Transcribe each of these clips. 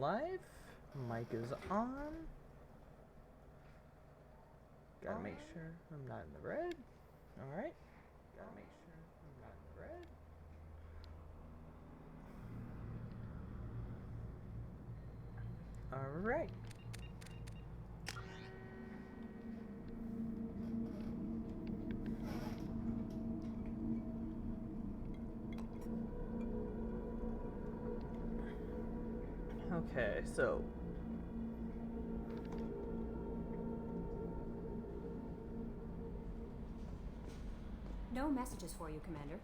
live. Mic is on. Gotta make sure I'm not in the red. Alright. Gotta make sure I'm not in the red. Alright. Okay, so no messages for you, Commander.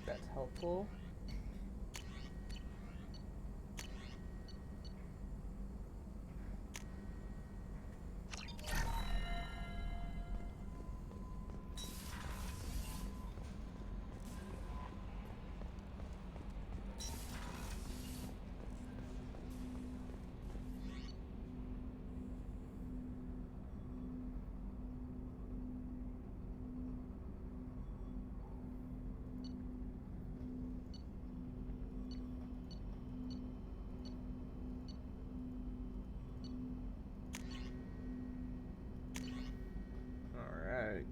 that's helpful. Alright.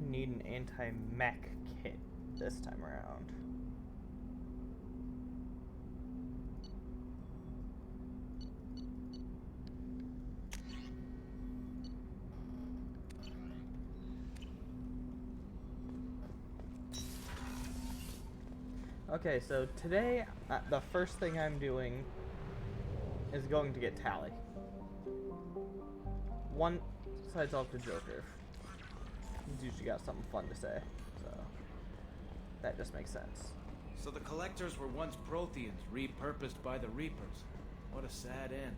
Need an anti-mech kit this time around. Okay, so today the first thing I'm doing is going to get Tali. One side's off to Joker. He's usually got something fun to say, so that just makes sense. So the Collectors were once Protheans, repurposed by the Reapers. What a sad end.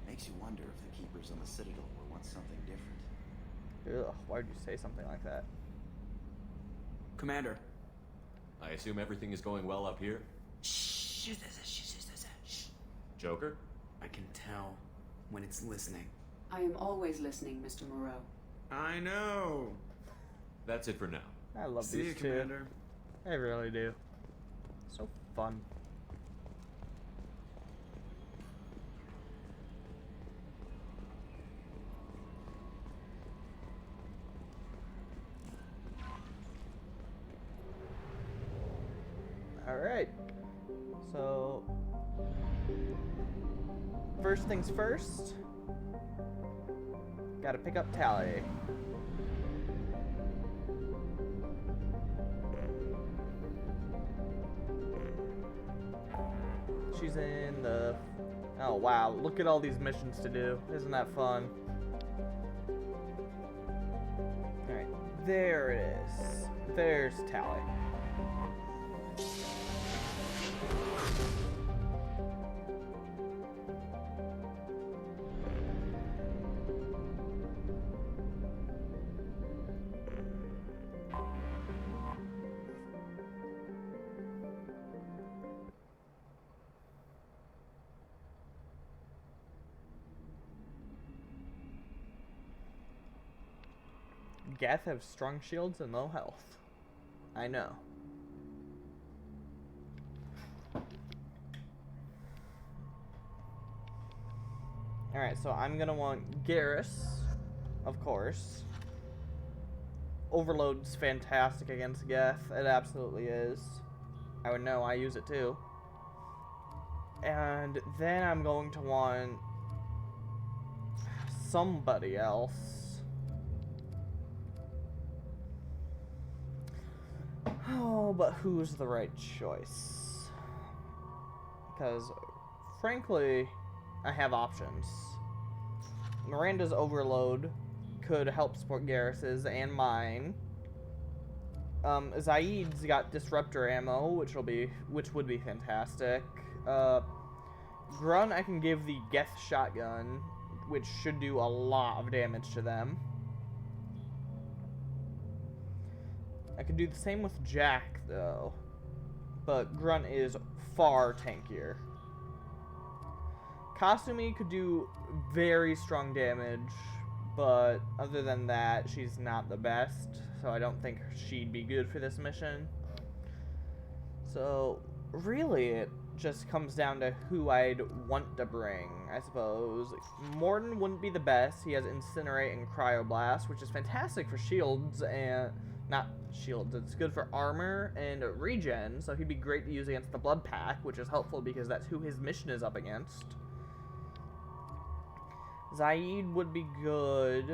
Makes you wonder if the Keepers on the Citadel were once something different. Ugh, why'd you say something like that? Commander. I assume everything is going well up here? Shh. Joker? I can tell when it's listening. I am always listening, Mr. Moreau. I know. That's it for now. I love See these you, two. Commander. I really do. So fun. Alright. So, first things first. Gotta pick up Tali. She's in the... Oh wow, look at all these missions to do. Isn't that fun? Alright, there it is. There's Tali. Geth have strong shields and low health. I know. Alright, so I'm gonna want Garrus, of course. Overload's fantastic against Geth. It absolutely is. I would know, I use it too. And then I'm going to want somebody else. Oh, but who's the right choice? Because, frankly, I have options. Miranda's overload could help support Garrus's and mine. Zaid's got disruptor ammo, which would be fantastic. Grunt, I can give the Geth shotgun, which should do a lot of damage to them. I could do the same with Jack, though, but Grunt is far tankier. Kasumi could do very strong damage, but other than that, she's not the best, so I don't think she'd be good for this mission. So, really, it just comes down to who I'd want to bring, I suppose. Mordin wouldn't be the best. He has Incinerate and Cryoblast, which is fantastic for shields and... not shields, it's good for armor and regen, so he'd be great to use against the Blood Pack, which is helpful because that's who his mission is up against. Zaid would be good.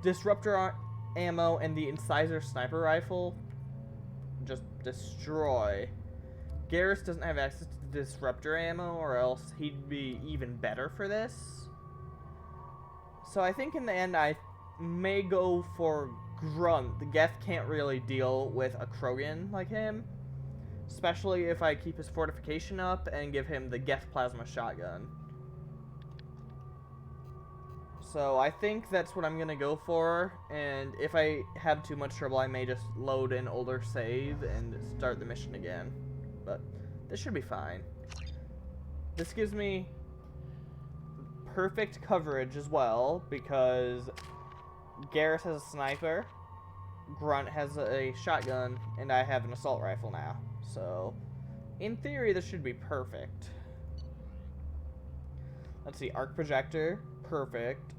Disruptor ammo and the Incisor Sniper Rifle just destroy. Garrus doesn't have access to Disruptor ammo, or else he'd be even better for this. So I think in the end I may go for Grunt. The Geth can't really deal with a Krogan like him, especially if I keep his fortification up and give him the Geth plasma shotgun. So I think that's what I'm gonna go for, and if I have too much trouble I may just load an older save and start the mission again. But this should be fine. This gives me perfect coverage as well, because Garrus has a sniper, Grunt has a shotgun, and I have an assault rifle now. So, in theory, this should be perfect. Let's see, arc projector, perfect.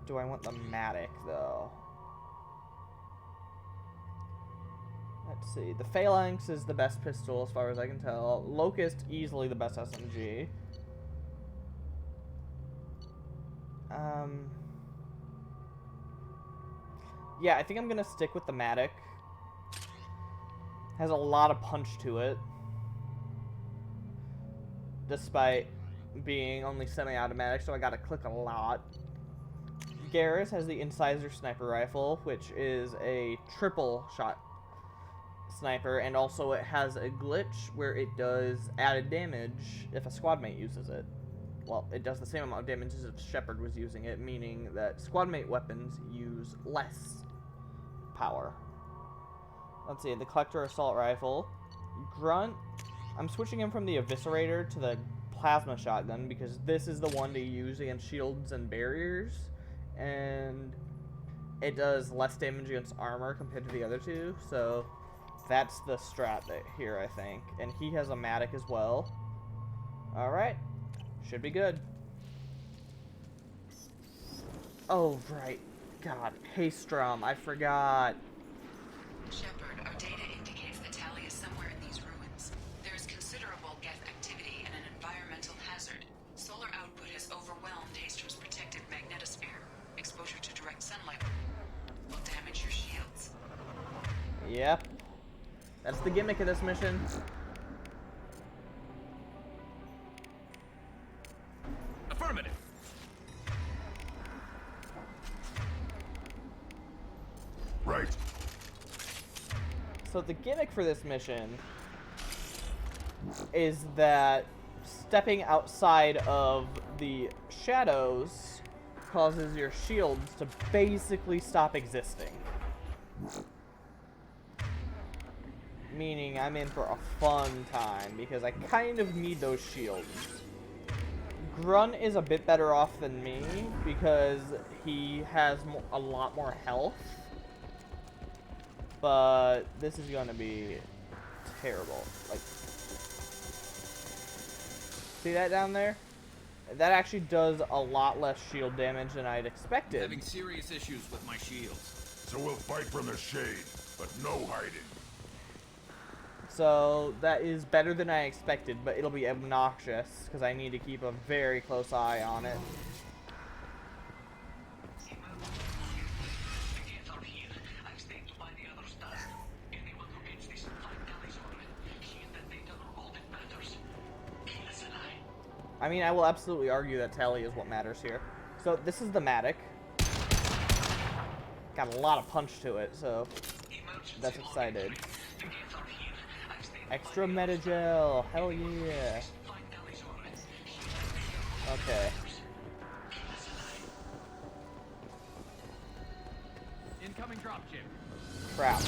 Do I want the Matic, though? Let's see, the Phalanx is the best pistol as far as I can tell. Locust, easily the best SMG. Yeah, I think I'm gonna stick with the Matic. Has a lot of punch to it, despite being only semi-automatic, so I gotta click a lot. Garrus has the Incisor Sniper Rifle, which is a triple shot sniper, and also it has a glitch where it does added damage if a squad mate uses it. Well, it does the same amount of damage as if Shepard was using it, meaning that squad mate weapons use less power. Let's see, the Collector Assault Rifle. Grunt, I'm switching him from the Eviscerator to the Plasma Shotgun because this is the one to use against shields and barriers, and it does less damage against armor compared to the other two, so that's the strat here, I think. And he has a Matic as well. Alright, should be good. Oh, right. God, Haystrom, I forgot. Shepard, our data indicates that Tali is somewhere in these ruins. There is considerable Geth activity and an environmental hazard. Solar output has overwhelmed Haystrom's protective magnetosphere. Exposure to direct sunlight will damage your shields. Yep. That's the gimmick of this mission. Affirmative. Right. So the gimmick for this mission is that stepping outside of the shadows causes your shields to basically stop existing. Meaning I'm in for a fun time because I kind of need those shields. Grunt is a bit better off than me because he has a lot more health. But this is gonna be terrible. Like, see that down there? That actually does a lot less shield damage than I'd expected. Having serious issues with my shields. So we'll fight from the shade, but no hiding. So that is better than I expected, but it'll be obnoxious because I need to keep a very close eye on it. I mean, I will absolutely argue that tally is what matters here. So this is the Matic. Got a lot of punch to it, so that's excited. Extra Metagel, hell yeah. Okay. Incoming dropship. Crap.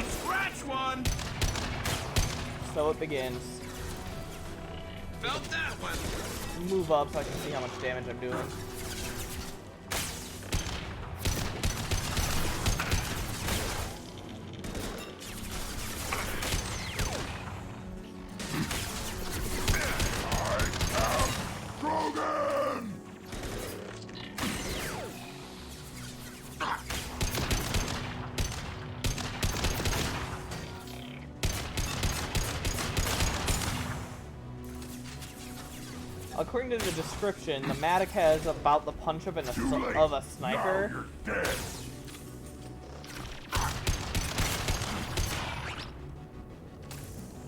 Scratch one! So it begins. Felt that one! Move up so I can see how much damage I'm doing. Krogan! According to the description, the Matic has about the punch of, Too late. of a Now sniper. you're dead.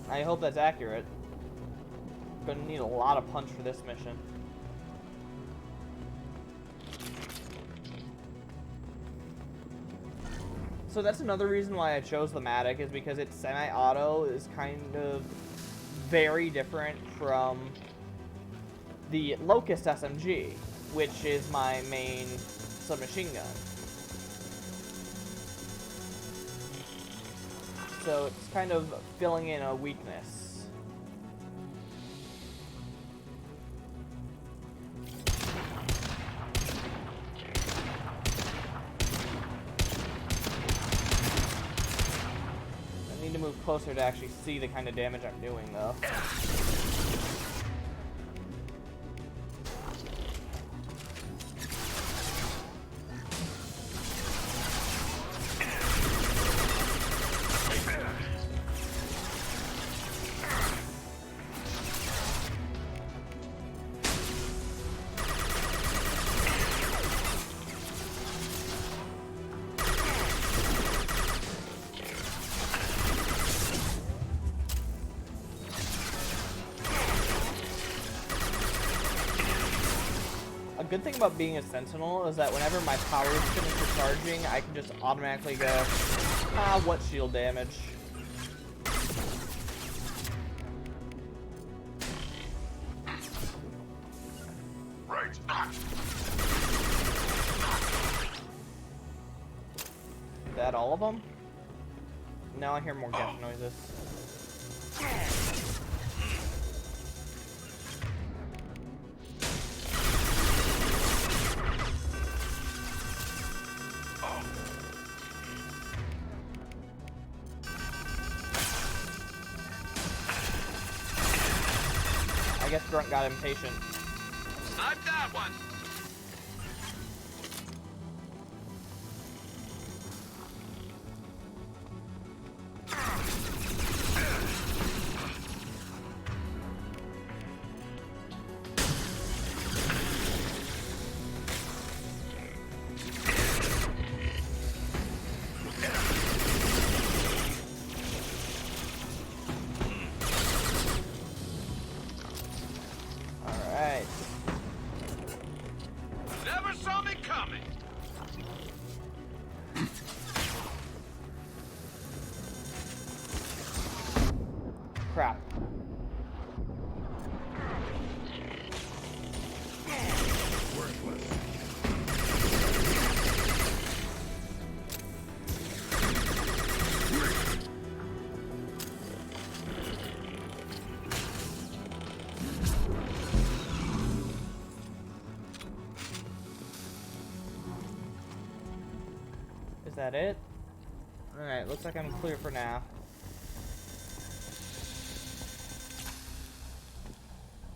I hope that's accurate. Gonna need a lot of punch for this mission. So that's another reason why I chose the Matic, is because its semi-auto is kind of very different from the Locust SMG, which is my main submachine gun. So it's kind of filling in a weakness. I need to move closer to actually see the kind of damage I'm doing, though. A good thing about being a Sentinel is that whenever my powers finish recharging, I can just automatically go, what shield damage? Right. Is that all of them? Now I hear more gas noises. I guess Grunt got impatient. Snipe that one! Alright. Never saw me coming! Crap. Is that it? Alright, looks like I'm clear for now.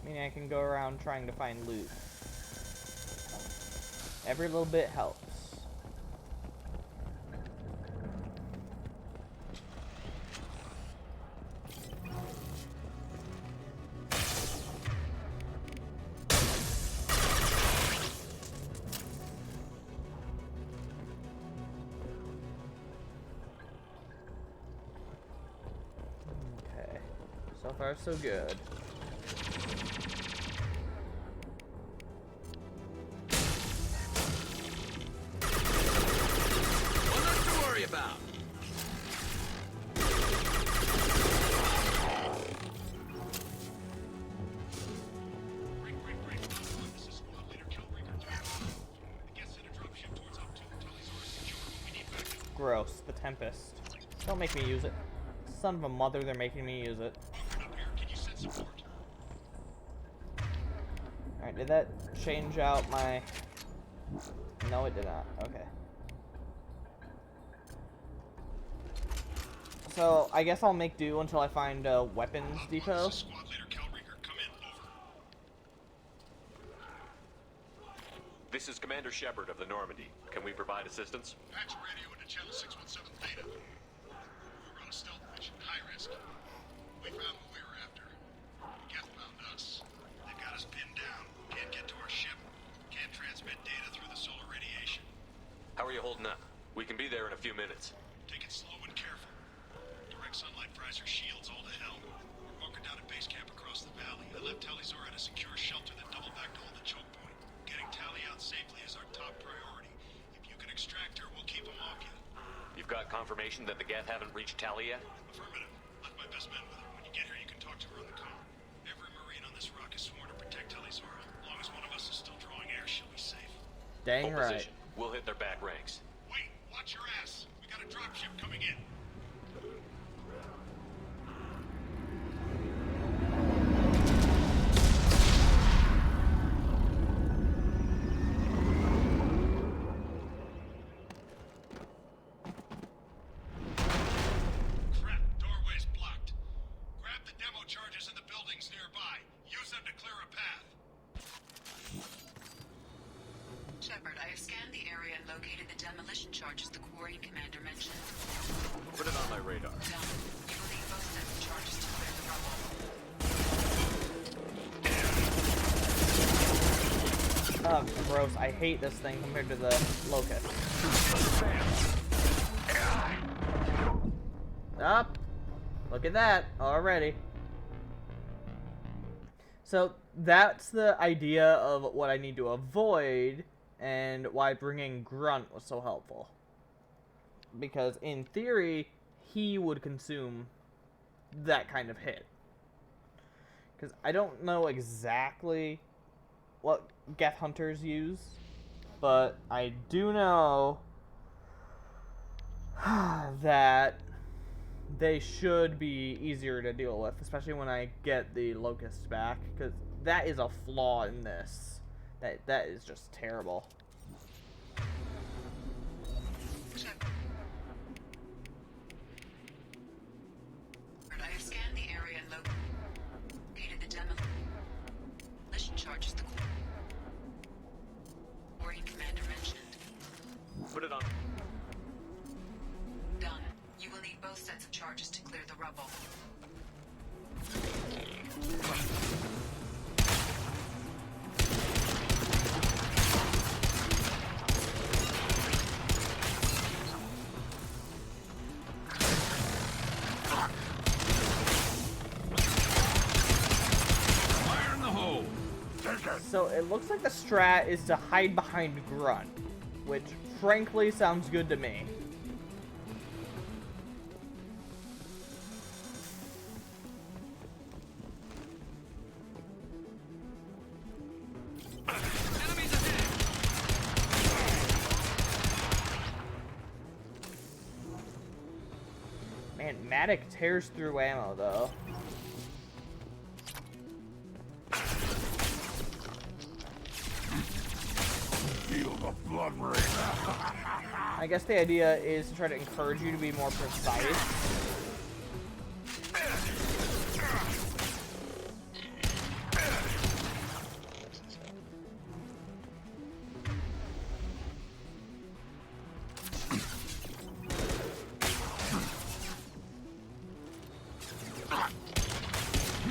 Meaning I can go around trying to find loot. Every little bit helps. far, so good. Nothing to worry about. Gross. The Tempest. Don't make me use it. Son of a mother, they're making me use it. Alright, did that change out my... No, it did not. Okay. So, I guess I'll make do until I find a weapons depot. This is Commander Shepard of the Normandy. Can we provide assistance? Patch radio into channel 617 Theta. We're on a stealth mission, high risk. We found what we were after. Geth found us. They've got us pinned down. Can't get to our ship. Can't transmit data through the solar radiation. How are you holding up? We can be there in a few minutes. Take it slow and careful. Direct sunlight fries our shields all to hell. We're bunkered down at base camp across the valley. I left Talizor at a secure shelter that double back to hold the choke point. Getting Tali out safely is our top priority. If you can extract her, we'll keep them off you. You've got confirmation that the Geth haven't reached Tali yet? Affirmative. Left my best men with her. When you get here, you can talk to her on the comm. Every Marine on this rock is sworn to protect Talizor. As long as one of us is still drawing air, she'll be safe. Dang Hold right. position. We'll hit their back ranks. Wait! Watch your ass! We got a dropship coming in. Crap, doorway's blocked. Grab the demo charges in the buildings nearby. Use them to clear a path. Shepard, I have scanned the area and located the demolition charges the Quarian commander mentioned. Put it on my radar. Done. You will need both sets of charges to clear the rubble. Oh, gross. I hate this thing compared to the Locust. Up. Look at that. Already. So, that's the idea of what I need to avoid and why bringing Grunt was so helpful. Because, in theory, he would consume that kind of hit. Because I don't know exactly what Geth Hunters use, but I do know that they should be easier to deal with, especially when I get the Locust back, because that is a flaw in this. That is just terrible. Shepard, I have scanned the area and located the demolition charges the Quarian commander mentioned. Put it on. Done. You will need both sets of charges to clear the rubble. Fire in the hole! So it looks like the strat is to hide behind Grunt, which frankly sounds good to me. Enemies ahead! Man, Matic tears through ammo though. Feel the blood rain. I guess the idea is to try to encourage you to be more precise.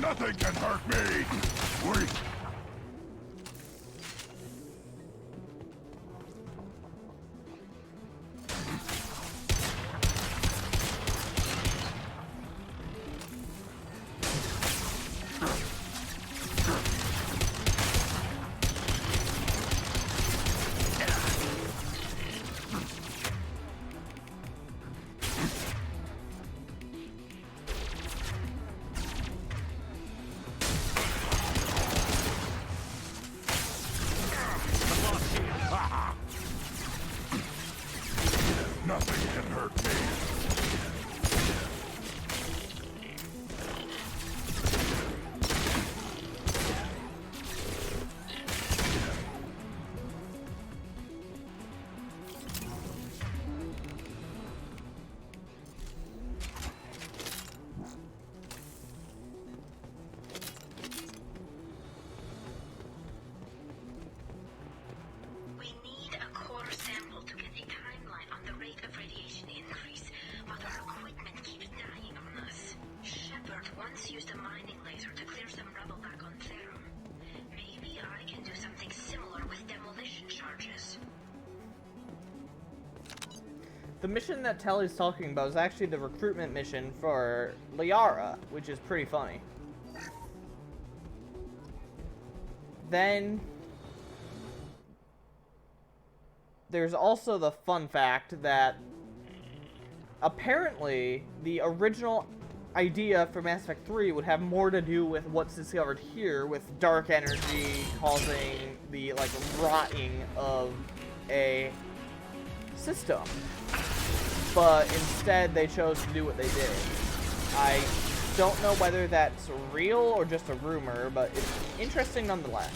Nothing can hurt me. Wait. The mission that Telly's talking about is actually the recruitment mission for Liara, which is pretty funny. Then there's also the fun fact that apparently the original idea for Mass Effect 3 would have more to do with what's discovered here, with dark energy causing the, like, rotting of a system. But instead they chose to do what they did. I don't know whether that's real or just a rumor, but it's interesting nonetheless.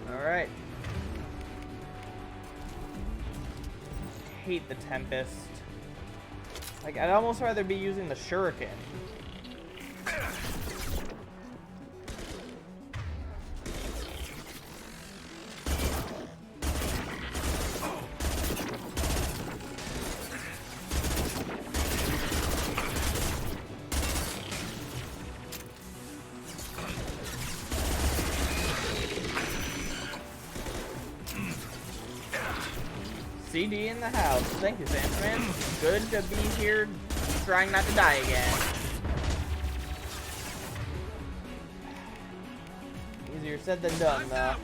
Alright. Hate the Tempest. Like, I'd almost rather be using the Shuriken. CD in the house. Thank you, Samsman. Good to be here, trying not to die again. Easier said than done, though.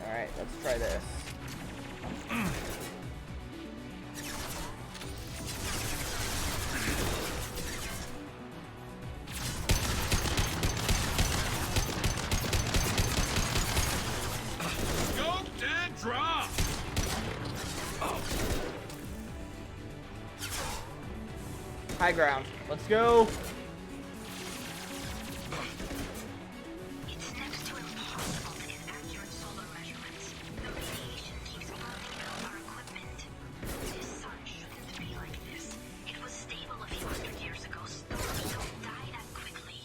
Alright, let's try this. Drop! High ground. Let's go. It's next to impossible to get accurate solar measurements. The radiation keeps burning out our equipment. This sun shouldn't be like this. It was stable a few hundred years ago. Stars don't die that quickly.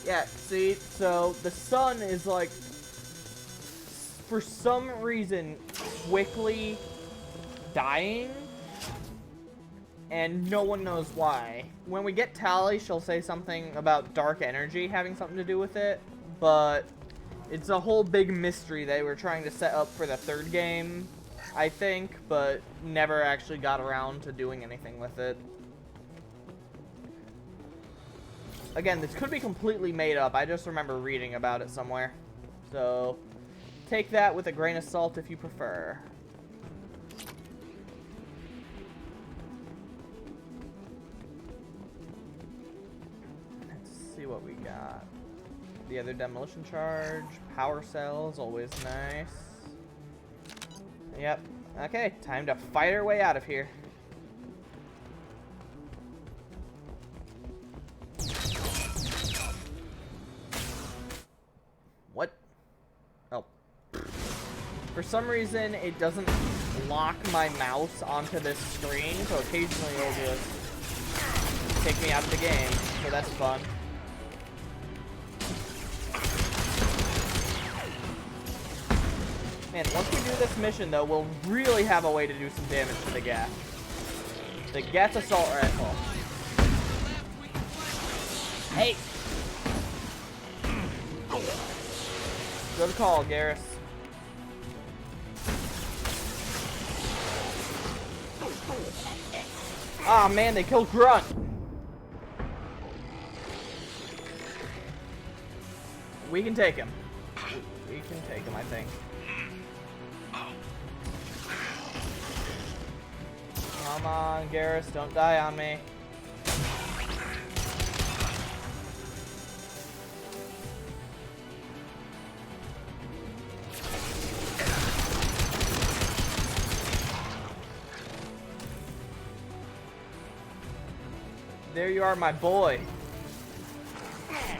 Yeah, see, so the sun is like, for some reason, quickly dying, and no one knows why. When we get Tali, she'll say something about dark energy having something to do with it, but it's a whole big mystery they were trying to set up for the third game, I think, but never actually got around to doing anything with it. Again, this could be completely made up. I just remember reading about it somewhere. So take that with a grain of salt if you prefer. Let's see what we got. The other demolition charge, power cells, always nice. Yep. Okay, time to fight our way out of here. What? Oh. For some reason, it doesn't lock my mouse onto this screen, so occasionally it'll just take me out of the game, so that's fun. Man, once we do this mission, though, we'll really have a way to do some damage to the Geth. The Geth assault rifle. Hey! Good call, Garrus. Ah, man, they killed Grunt. We can take him. We can take him, I think. Come on, Garrus, don't die on me. There you are, my boy. I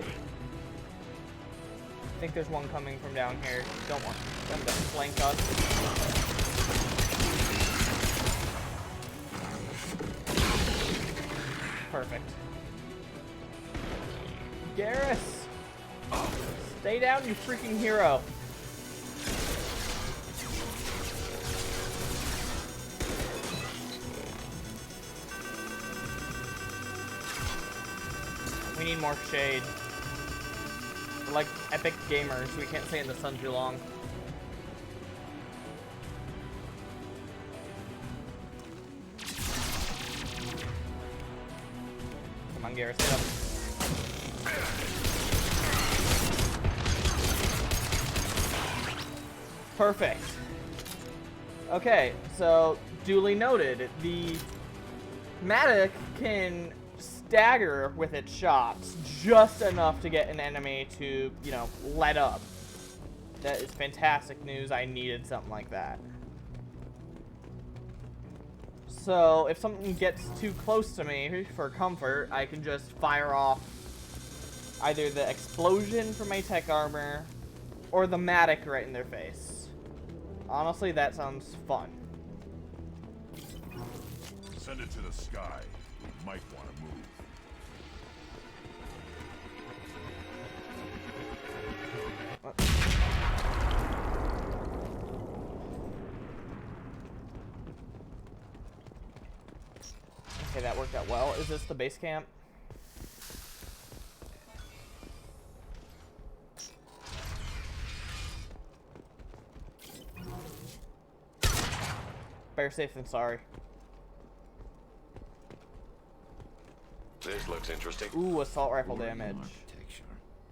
think there's one coming from down here. Don't want them to flank us. Perfect. Garrus! Stay down, you freaking hero. We need more shade. We're like epic gamers. We can't stay in the sun too long. Come on, Garrus, get up. Perfect. Okay, so duly noted. The Matic can stagger with its shots just enough to get an enemy to, you know, let up. That is fantastic news. I needed something like that. So if something gets too close to me for comfort, I can just fire off either the explosion from my tech armor or the Matic right in their face. Honestly, that sounds fun. Send it to the sky. We might want to move. Okay, that worked out well. Is this the base camp? Better safe than sorry. This looks interesting. Ooh, assault rifle damage. Architecture.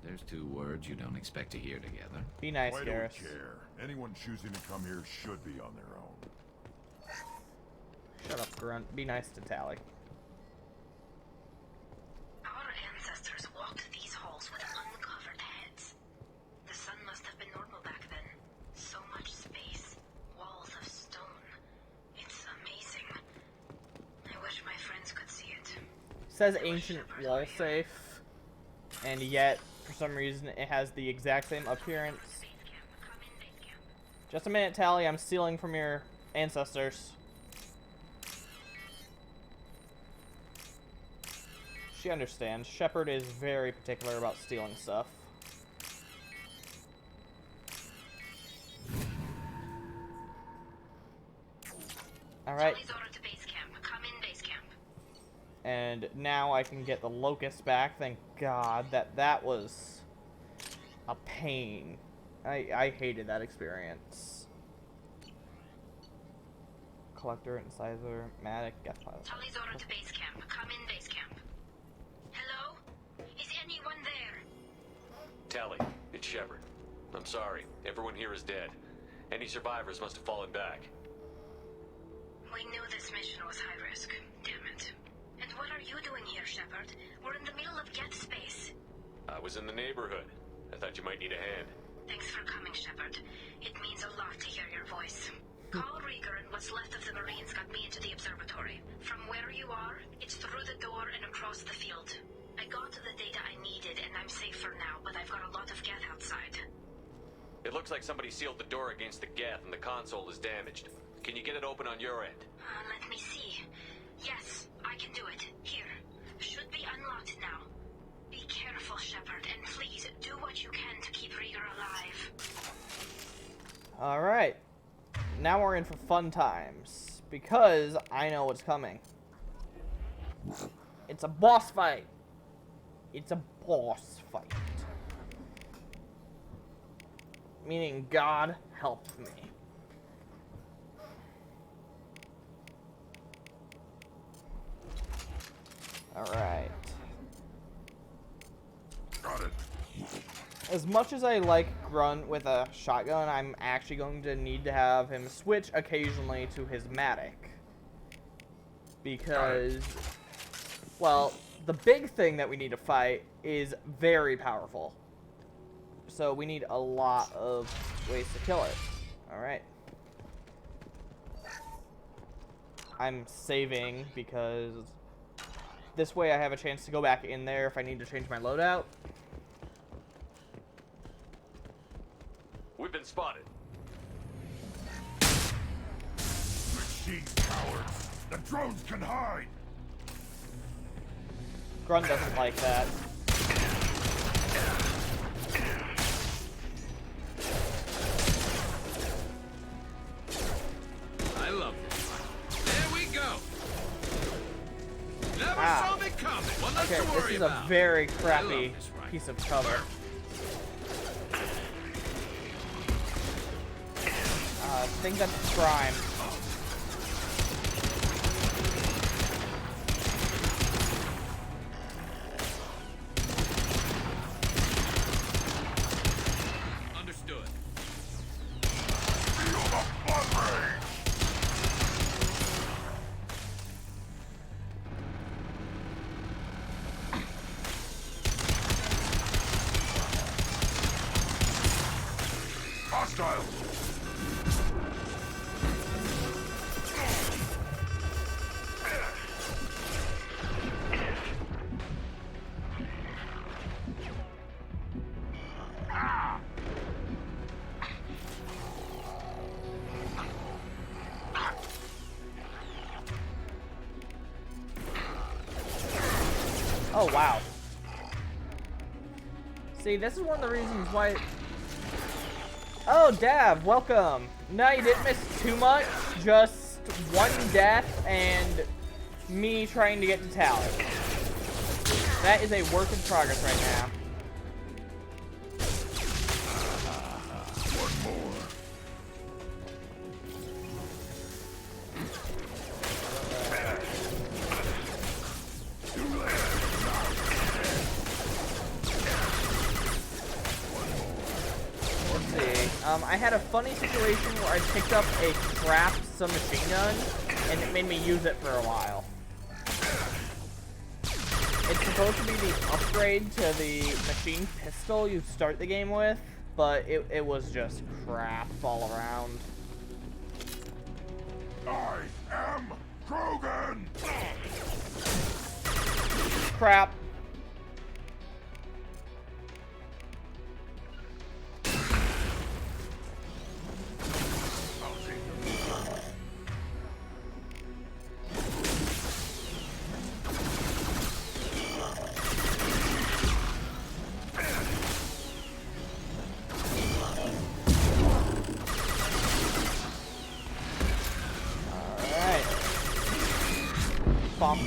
There's two words you don't expect to hear together. Be nice, I Garrus. don't care. Anyone choosing to come here should be on their own. Shut up, Grunt. Be nice to Tally. Our ancestors walked these halls with uncovered heads. The sun must have been normal back then. So much space. Walls of stone. It's amazing. I wish my friends could see it. Says ancient wall safe, and yet for some reason it has the exact same appearance. Just a minute, Tally. I'm stealing from your ancestors. She understands. Shepard is very particular about stealing stuff. Alright. Charlie's order to base camp. Come in base camp. And now I can get the Locust back. Thank God. That was a pain. I hated that experience. Collector, Incisor, Matic, Gas Pilot. Charlie's order to base camp. Come in base camp. Hello? Is anyone there? Tally, it's Shepard. I'm sorry. Everyone here is dead. Any survivors must have fallen back. We knew this mission was high risk. Damn it. And what are you doing here, Shepard? We're in the middle of Geth space. I was in the neighborhood. I thought you might need a hand. Thanks for coming, Shepard. It means a lot to hear your voice. Carl Rieger and what's left of the Marines got me into the observatory. From where you are, it's through the door and across the field. I got the data I needed and I'm safe for now, but I've got a lot of Geth outside. It looks like somebody sealed the door against the Geth and the console is damaged. Can you get it open on your end? Let me see. Yes, I can do it. Here. Should be unlocked now. Be careful, Shepard, and please do what you can to keep Rieger alive. Alright. Now we're in for fun times. Because I know what's coming. It's a boss fight. It's a boss fight. Meaning God help me. Alright. Got it. As much as I like Grunt with a shotgun, I'm actually going to need to have him switch occasionally to his Matic. Because, well, the big thing that we need to fight is very powerful. So we need a lot of ways to kill it. Alright. I'm saving because This way I have a chance to go back in there if I need to change my loadout. We've been spotted. Machine cowards! The drones can hide! Grun doesn't like that. I love this. There we go. Never Ah. saw me coming. One less Okay, to this worry is about. a very I love crappy this rifle. piece of cover. I think that's Prime. Understood. Feel the blood rage! Hostile! Oh, wow. See, this is one of the reasons why... Oh, Dav, welcome. No, you didn't miss too much. Just one death and me trying to get to Tally. That is a work in progress right now. One more. Let's see. I had a funny situation where I picked up a crap submachine gun, and it made me use it for a while. It's supposed to be the upgrade to the machine pistol you start the game with, but it was just crap all around. I am Krogan! Crap. Alright. Bump.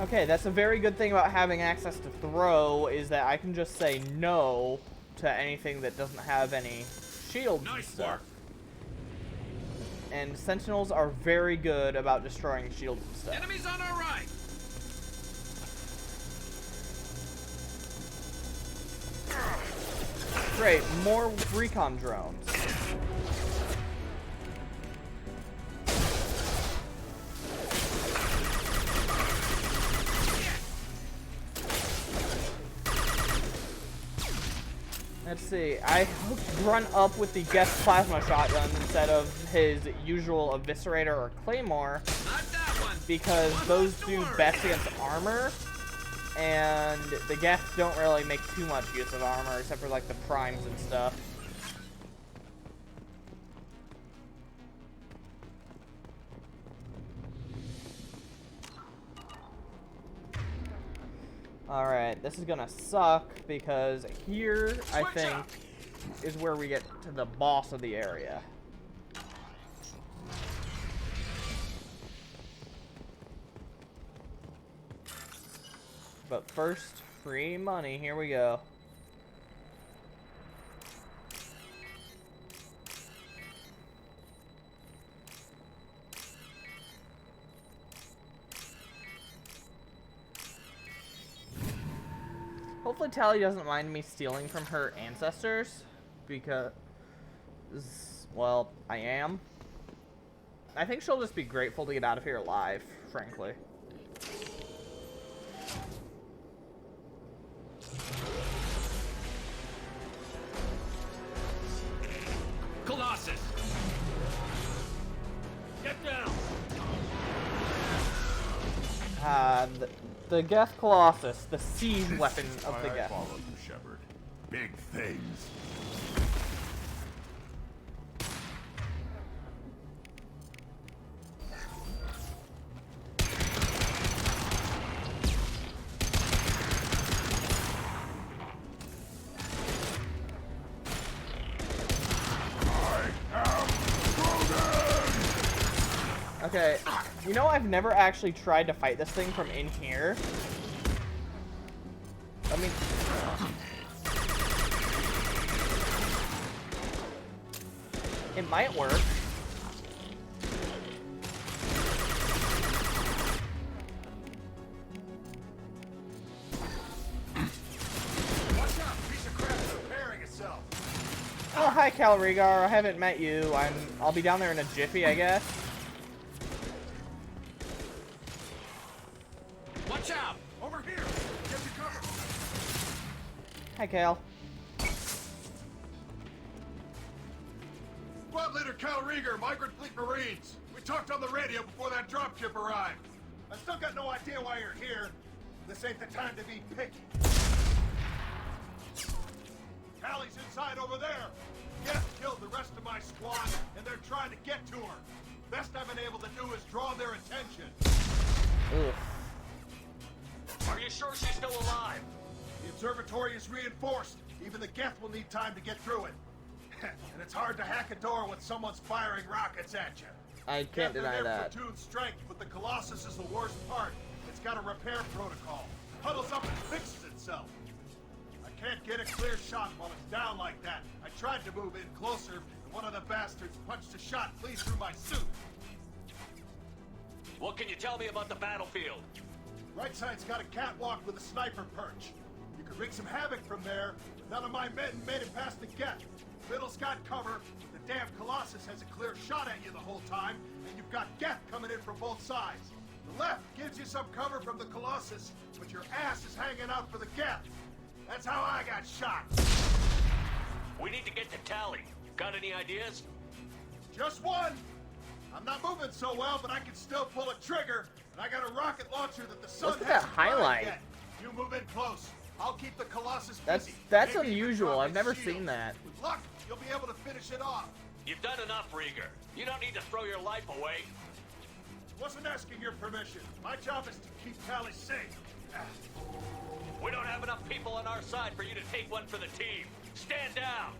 Okay, that's a very good thing about having access to throw, is that I can just say no to anything that doesn't have any shields and Nice stuff. work. And Sentinels are very good about destroying shields and stuff. Enemies on our right. Great, more recon drones. Let's see, I hooked Grunt up with the Guest Plasma Shotgun instead of his usual Eviscerator or Claymore, Not that one. because One those less to do worry best about. against armor, and the Guests don't really make too much use of armor, except for like the primes and stuff. Alright, this is gonna suck, because here, I Switch think, up. is where we get to the boss of the area. But first, free money, here we go. Hopefully Tally doesn't mind me stealing from her ancestors, because, well, I am. I think she'll just be grateful to get out of here alive, frankly. Colossus. Get The Geth Colossus, the siege weapon This is of why the I Geth. followed you, Shepard. Big things. Okay, you know I've never actually tried to fight this thing from in here. I mean... It might work. Watch out! Piece of crap is repairing itself. Oh, hi, Calrigar. I haven't met you. I'll be down there in a jiffy, I guess. Watch out! Over here! Get your cover! Hi, Cal. Squad leader Cal Rieger, Migrant Fleet Marines. We talked on the radio before that dropship arrived. I still got no idea why you're here. This ain't the time to be picky. Callie's inside over there. Geth killed the rest of my squad, and they're trying to get to her. Best I've been able to do is draw their attention. Ugh. Are you sure she's still alive? The observatory is reinforced. Even the Geth will need time to get through it. And it's hard to hack a door when someone's firing rockets at you. I can't deny Their that. platoon strength, but the Colossus is the worst part. It's got a repair protocol. Huddles up and fixes itself. I can't get a clear shot while it's down like that. I tried to move in closer, and one of the bastards punched a shot clean through my suit. What can you tell me about the battlefield? Right side's got a catwalk with a sniper perch. You could wreak some havoc from there, but none of my men made it past the Geth. Middle's got cover, but the damn Colossus has a clear shot at you the whole time, and you've got Geth coming in from both sides. The left gives you some cover from the Colossus, but your ass is hanging out for the Geth. That's how I got shot. We need to get to Tally. Got any ideas? Just one. I'm not moving so well, but I can still pull a trigger, and I got a rocket launcher that the sun Look at that hasn't tried highlight. yet. You move in close. I'll keep the Colossus That's busy. that's Maybe even unusual. drop I've its never shield. seen that. With luck, you'll be able to finish it off. You've done enough, Rieger. You don't need to throw your life away. Wasn't asking your permission. My job is to keep Tally safe. We don't have enough people on our side for you to take one for the team. Stand down.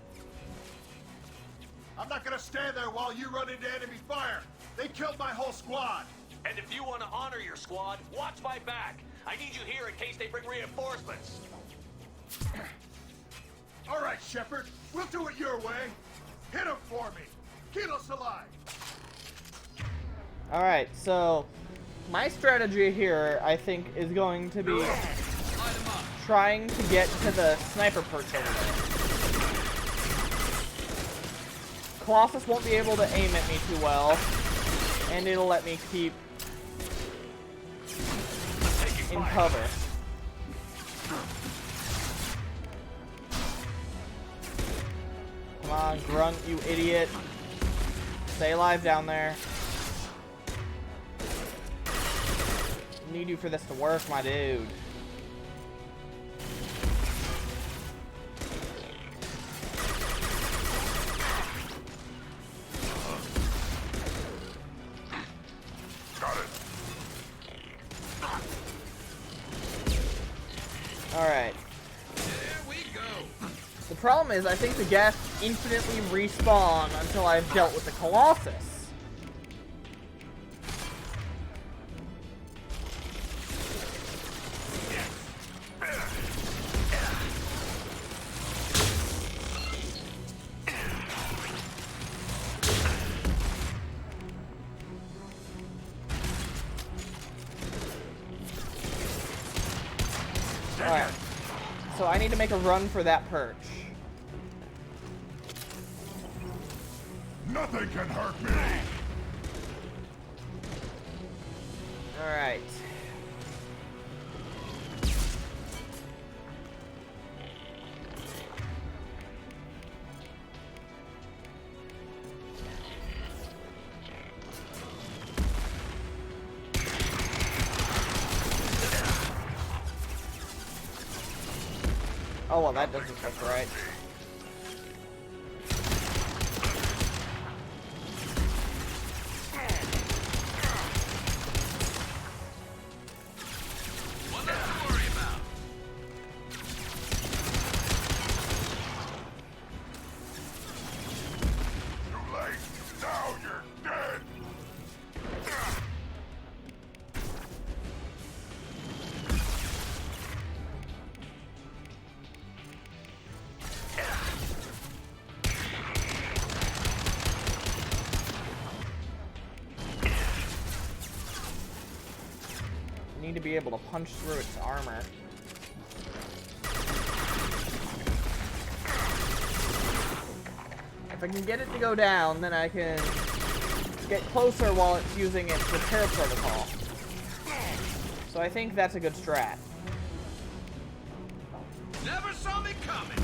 I'm not gonna stand there while you run into enemy fire. They killed my whole squad. And if you want to honor your squad, watch my back. I need you here in case they bring reinforcements. All right, Shepard. We'll do it your way. Hit him for me. Keep us alive. Alright, so my strategy here, I think, is going to be trying to get to the sniper perch over there. Colossus won't be able to aim at me too well, and it'll let me keep in cover. Come on, Grunt, you idiot. Stay alive down there. Need you for this to work, my dude. Got it. Alright. There we go. The problem is, I think the Geth infinitely respawn until I've dealt with the Colossus. Alright. So I need to make a run for that perch. Nothing can hurt me. Alright. Oh, well, that doesn't look right. Too late. Now you're dead. You need to be able to punch through its armor. If I can get it to go down, then I can get closer while it's using its repair protocol. So I think that's a good strat. Never saw me coming.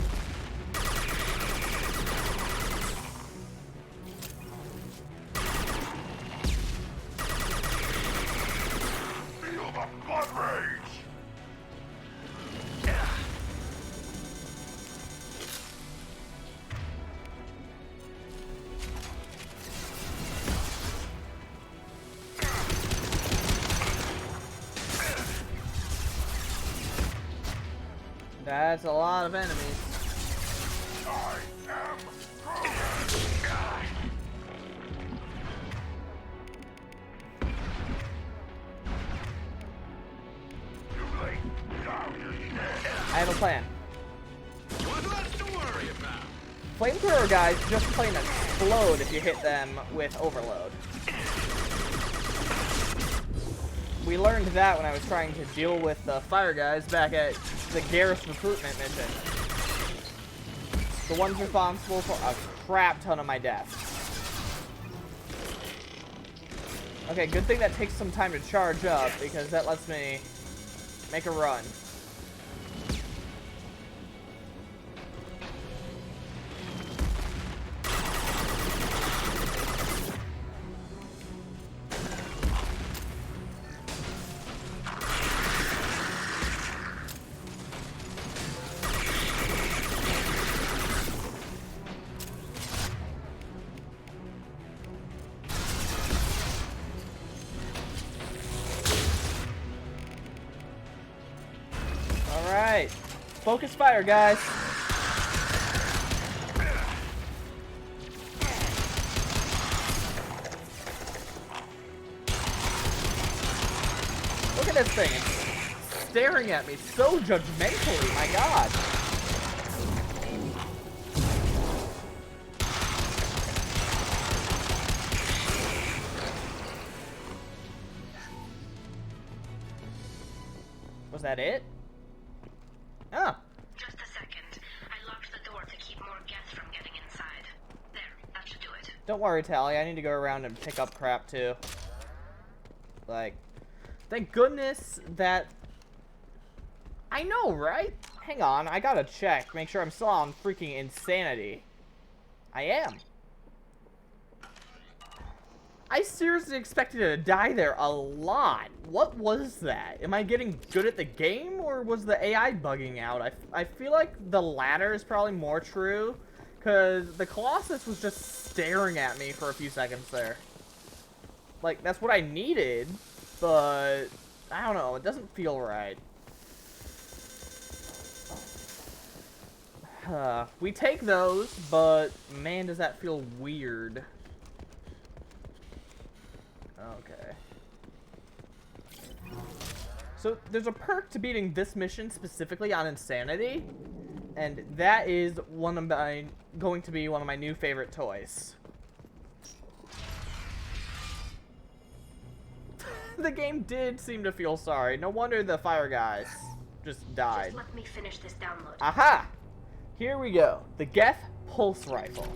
Feel the blood rage. That's a lot of enemies. I am Groot. Too late. Now you're dead. I have a plan. What less to worry about? Flamethrower guys just plain explode if you hit them with overload. We learned that when I was trying to deal with the fire guys back at the Garrus recruitment mission. The ones responsible for a crap ton of my deaths. Okay, good thing that takes some time to charge up, because that lets me make a run. Alright. Focus fire, guys. Look at this thing. It's staring at me so judgmentally, my god. Was that it? Oh. Just a second. I locked the door to keep more Geth from getting inside. There, that should do it. Don't worry, Tally. I need to go around and pick up crap, too. Like, thank goodness that... I know, right? Hang on, I gotta check. Make sure I'm still on freaking insanity. I am. I seriously expected to die there a lot. What was that? Am I getting good at the game, or was the AI bugging out? I feel like the latter is probably more true, because the Colossus was just staring at me for a few seconds there. Like, that's what I needed, but I don't know, it doesn't feel right. We take those, but man, does that feel weird. Okay. So there's a perk to beating this mission specifically on Insanity, and that is going to be one of my new favorite toys. The game did seem to feel sorry. No wonder the fire guys just died. Just let me finish this download. Aha! Here we go. The Geth Pulse Rifle.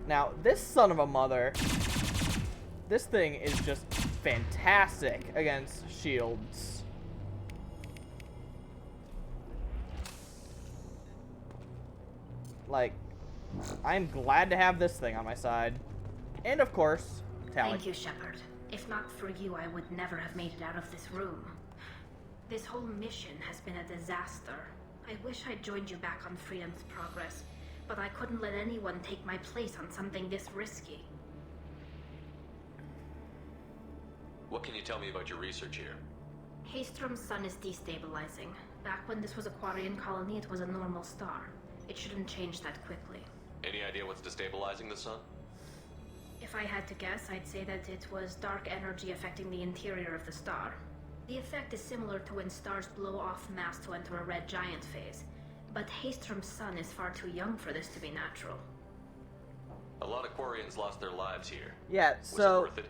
Now, this son of a mother... This thing is just fantastic against shields. Like, I'm glad to have this thing on my side. And of course, Tally. Thank you, Shepard. If not for you, I would never have made it out of this room. This whole mission has been a disaster. I wish I'd joined you back on Freedom's Progress, but I couldn't let anyone take my place on something this risky. What can you tell me about your research here? Haystrom's sun is destabilizing. Back when this was a Quarian colony, it was a normal star. It shouldn't change that quickly. Any idea what's destabilizing the sun? If I had to guess, I'd say that it was dark energy affecting the interior of the star. The effect is similar to when stars blow off mass to enter a red giant phase, but Haystrom's sun is far too young for this to be natural. A lot of Quarians lost their lives here. Yeah, Was so it worth it?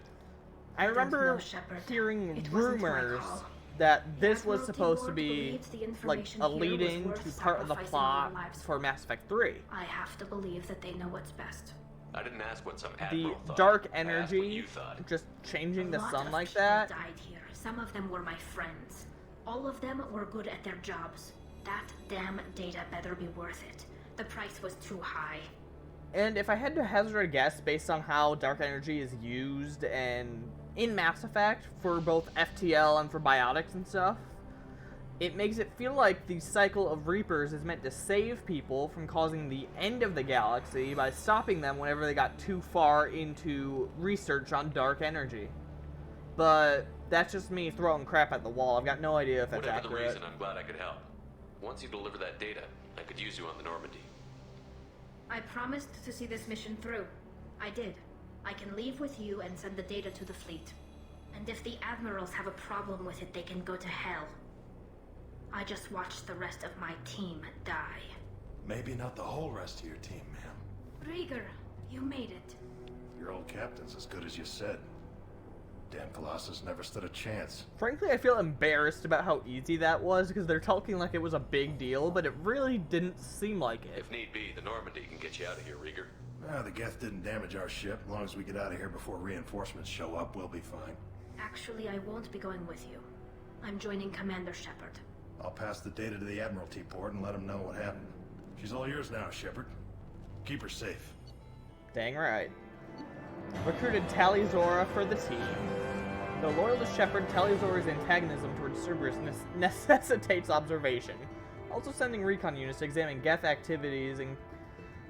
I remember know, Shepard. hearing It wasn't my rumors call. that The this was Admiralty supposed to Board be believes the like information a here was leading worth to part of the sacrificing plot our lives for Mass Effect 3. I have to believe that they know what's best. I didn't ask what some The admiral thought. dark I asked what energy you thought. just changing the A lot sun of like people that. died here. Some of them were my friends. All of them were good at their jobs. That damn data better be worth it. The price was too high. And if I had to hazard a guess based on how dark energy is used and in Mass Effect for both FTL and for biotics and stuff, it makes it feel like the cycle of Reapers is meant to save people from causing the end of the galaxy by stopping them whenever they got too far into research on dark energy. But that's just me throwing crap at the wall. I've got no idea if that's Whatever the accurate. reason, I'm glad I could help. Once you deliver that data, I could use you on the Normandy. I promised to see this mission through. I did. I can leave with you and send the data to the fleet. And if the admirals have a problem with it, they can go to hell. I just watched the rest of my team die. Maybe not the whole rest of your team, ma'am. Rieger, you made it. Your old captain's as good as you said. Damn Colossus never stood a chance. Frankly, I feel embarrassed about how easy that was because they're talking like it was a big deal, but it really didn't seem like it. If need be, the Normandy can get you out of here, Rieger. The Geth didn't damage our ship. As long as we get out of here before reinforcements show up, we'll be fine. Actually, I won't be going with you. I'm joining Commander Shepard. I'll pass the data to the Admiralty Board and let them know what happened. She's all yours now, Shepard. Keep her safe. Dang right. Recruited Tali Zora for the team. Though loyal to Shepard, Tali Zora's antagonism towards Cerberus necessitates observation. Also sending recon units to examine Geth activities and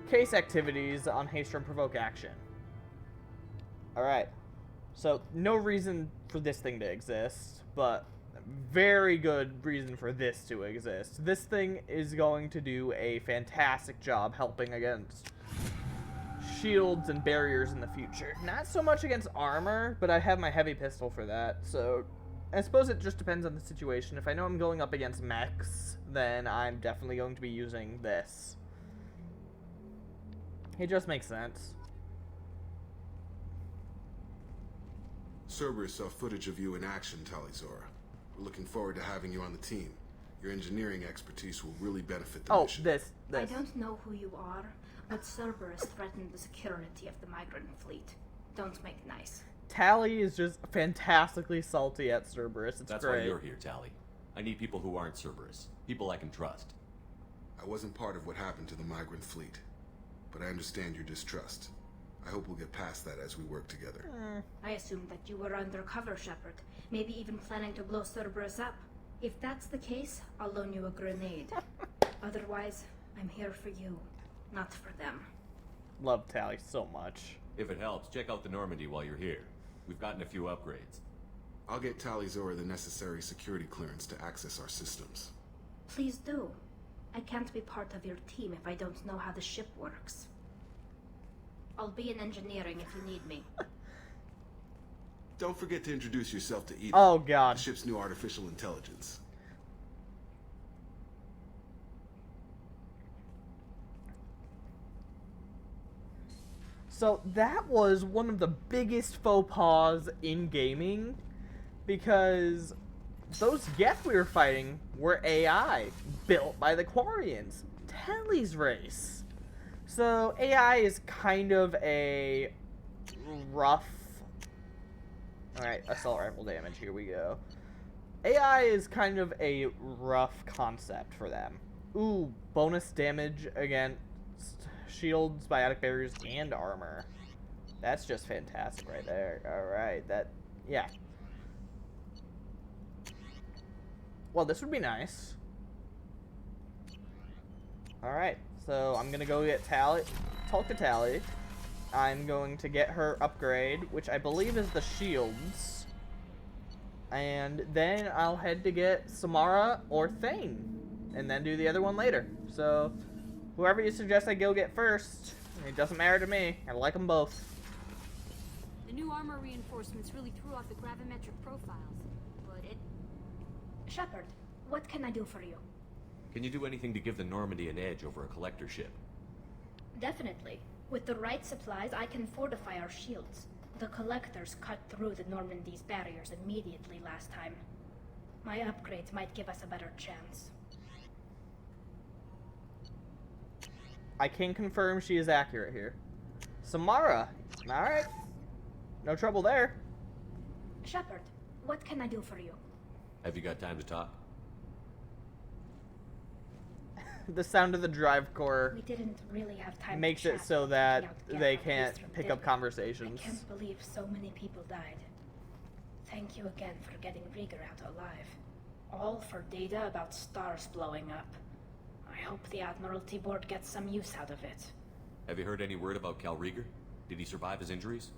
case activities on Haystrom provoke action. Alright. So, no reason for this thing to exist, but very good reason for this to exist. This thing is going to do a fantastic job helping against shields and barriers in the future. Not so much against armor, but I have my heavy pistol for that, so I suppose it just depends on the situation. If I know I'm going up against mechs, then I'm definitely going to be using this. It just makes sense. Cerberus saw footage of you in action, Tali Zora. We're looking forward to having you on the team. Your engineering expertise will really benefit the mission. This. I don't know who you are, but Cerberus threatened the security of the migrant fleet. Don't make nice. Tali is just fantastically salty at Cerberus. It's That's great. why you're here, Tali. I need people who aren't Cerberus. People I can trust. I wasn't part of what happened to the migrant fleet, but I understand your distrust. I hope we'll get past that as we work together. I assumed that you were undercover, Shepard. Maybe even planning to blow Cerberus up. If that's the case, I'll loan you a grenade. Otherwise, I'm here for you, not for them. Love Tali so much. If it helps, check out the Normandy while you're here. We've gotten a few upgrades. I'll get Tali Zora the necessary security clearance to access our systems. Please do. I can't be part of your team if I don't know how the ship works. I'll be in engineering if you need me. Don't forget to introduce yourself to Eden. Oh, God. The ship's new artificial intelligence. So that was one of the biggest faux pas in gaming, because those Geth we were fighting were AI, built by the Quarians, Tali's race. So AI is kind of a rough... Alright, assault rifle damage, here we go. AI is kind of a rough concept for them. Ooh, bonus damage against shields, biotic barriers, and armor. That's just fantastic right there. Alright, yeah. Well, this would be nice. Alright, so I'm gonna go get Tali, talk to Tali. I'm going to get her upgrade, which I believe is the shields. And then I'll head to get Samara or Thane, and then do the other one later. So, whoever you suggest I go get first, it doesn't matter to me. I like them both. The new armor reinforcements really threw off the gravimetric profiles, but it... Shepard, what can I do for you? Can you do anything to give the Normandy an edge over a collector ship? Definitely. With the right supplies, I can fortify our shields. The collectors cut through the Normandy's barriers immediately last time. My upgrades might give us a better chance. I can confirm she is accurate here. Samara! Alright. No trouble there. Shepard, what can I do for you? Have you got time to talk? The sound of the drive core We didn't really have time makes to it chat so while that checking out they Geralt can't Eastrom, pick did up we? conversations. I can't believe so many people died. Thank you again for getting Rieger out alive. All for data about stars blowing up. I hope the Admiralty Board gets some use out of it. Have you heard any word about Cal Rieger? Did he survive his injuries?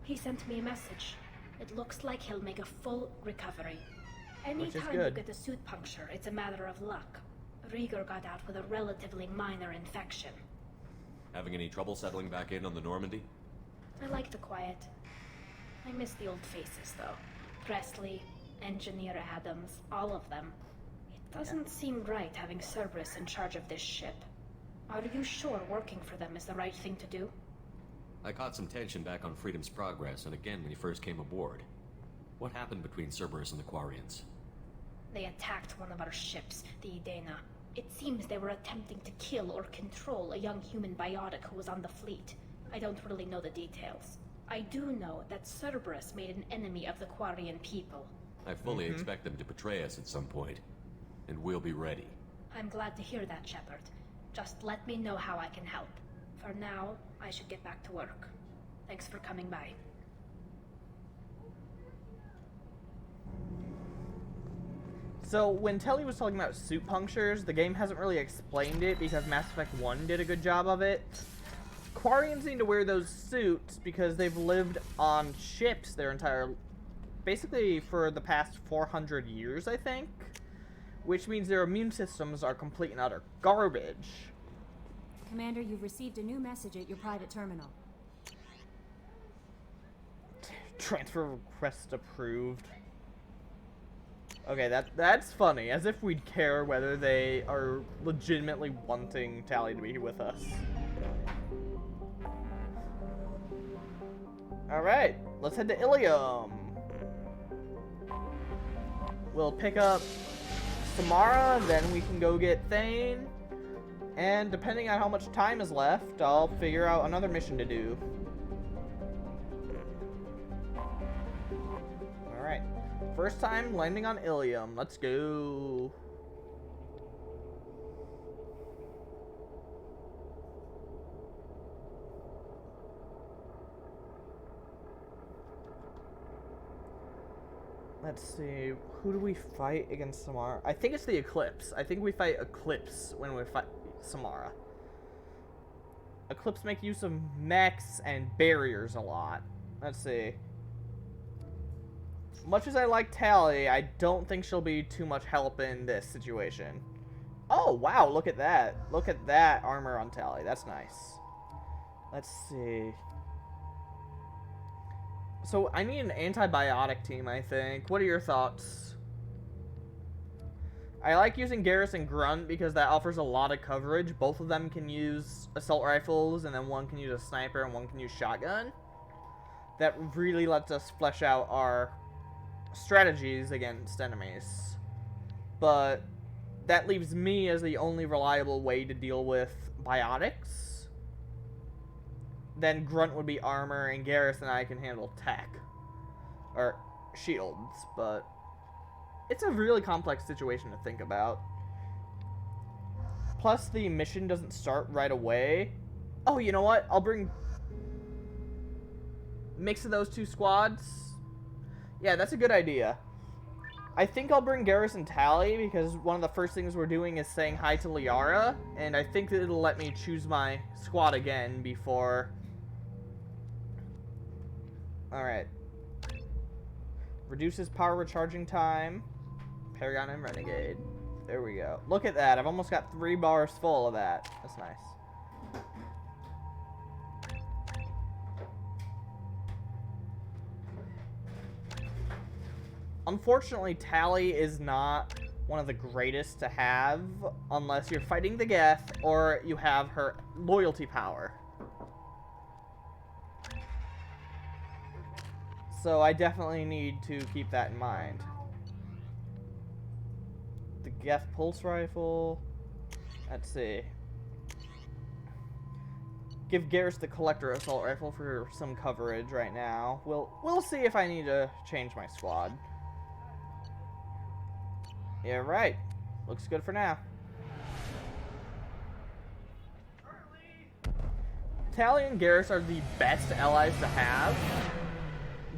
He sent me a message. It looks like he'll make a full recovery. Anytime you good. get a suit puncture, it's a matter of luck. Rieger got out with a relatively minor infection. Having any trouble settling back in on the Normandy? I like the quiet. I miss the old faces, though. Presley, Engineer Adams, all of them. It doesn't seem right having Cerberus in charge of this ship. Are you sure working for them is the right thing to do? I caught some tension back on Freedom's Progress and again when he first came aboard. What happened between Cerberus and the Quarians? They attacked one of our ships, the Edena. It seems they were attempting to kill or control a young human biotic who was on the fleet. I don't really know the details. I do know that Cerberus made an enemy of the Quarian people. I fully expect them to betray us at some point, and we'll be ready. I'm glad to hear that, Shepard. Just let me know how I can help. For now, I should get back to work. Thanks for coming by. So, when Telly was talking about suit punctures, the game hasn't really explained it because Mass Effect 1 did a good job of it. Quarians need to wear those suits because they've lived on ships their entire... basically for the past 400 years, I think. Which means their immune systems are complete and utter garbage. Commander, you've received a new message at your private terminal. Transfer request approved. Okay, that's funny. As if we'd care whether they are legitimately wanting Tali to be with us. Alright, let's head to Ilium. We'll pick up Samara, then we can go get Thane. And depending on how much time is left, I'll figure out another mission to do. Alright. First time landing on Ilium. Let's go. Let's see. Who do we fight against Samara? I think it's the Eclipse. I think we fight Eclipse when we fight Samara. Eclipse make use of mechs and barriers a lot. Let's see. Much as I like Tali, I don't think she'll be too much help in this situation. Oh, wow, look at that. Look at that armor on Tali. That's nice. Let's see. So, I need an antibiotic team, I think. What are your thoughts? I like using Garrus and Grunt because that offers a lot of coverage. Both of them can use assault rifles, and then one can use a sniper, and one can use shotgun. That really lets us flesh out our strategies against enemies. But that leaves me as the only reliable way to deal with biotics. Then Grunt would be armor, and Garrus and I can handle tech. Or shields, but it's a really complex situation to think about. Plus, the mission doesn't start right away. Oh, you know what? I'll bring... mix of those two squads. Yeah, that's a good idea. I think I'll bring Garrus and Tally because one of the first things we're doing is saying hi to Liara, and I think that it'll let me choose my squad again before... Alright. Reduces power recharging time. Paragon and Renegade. There we go. Look at that. I've almost got 3 bars full of that. That's nice. Unfortunately, Tally is not one of the greatest to have unless you're fighting the Geth or you have her loyalty power. So I definitely need to keep that in mind. The Geth Pulse Rifle. Let's see. Give Garrus the Collector Assault Rifle for some coverage right now. We'll see if I need to change my squad. Yeah, right. Looks good for now. Tally and Garrus are the best allies to have,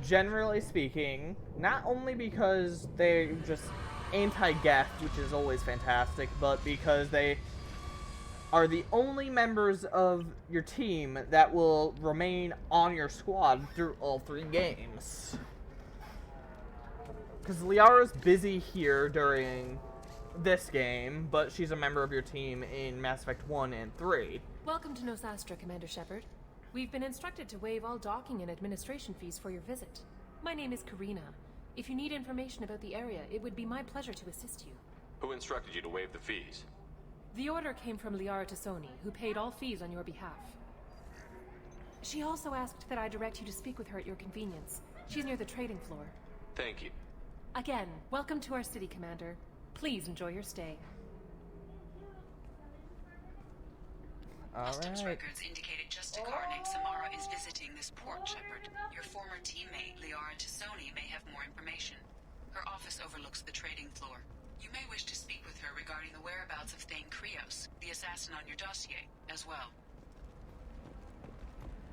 generally speaking. Not only because they're just anti-Geth, which is always fantastic, but because they are the only members of your team that will remain on your squad through all 3 games. Because Liara's busy here during this game, but she's a member of your team in Mass Effect 1 and 3. Welcome to Nosastra, Commander Shepard. We've been instructed to waive all docking and administration fees for your visit. My name is Karina. If you need information about the area, it would be my pleasure to assist you. Who instructed you to waive the fees? The order came from Liara Tassoni, who paid all fees on your behalf. She also asked that I direct you to speak with her at your convenience. She's near the trading floor. Thank you. Again, welcome to our city, Commander. Please enjoy your stay. Customs records indicated just a car named Samara is visiting this port, Shepard. Your former teammate, Liara Tassoni, may have more information. Her office overlooks the trading floor. You may wish to speak with her regarding the whereabouts of Thane Krios, the assassin on your dossier, as well.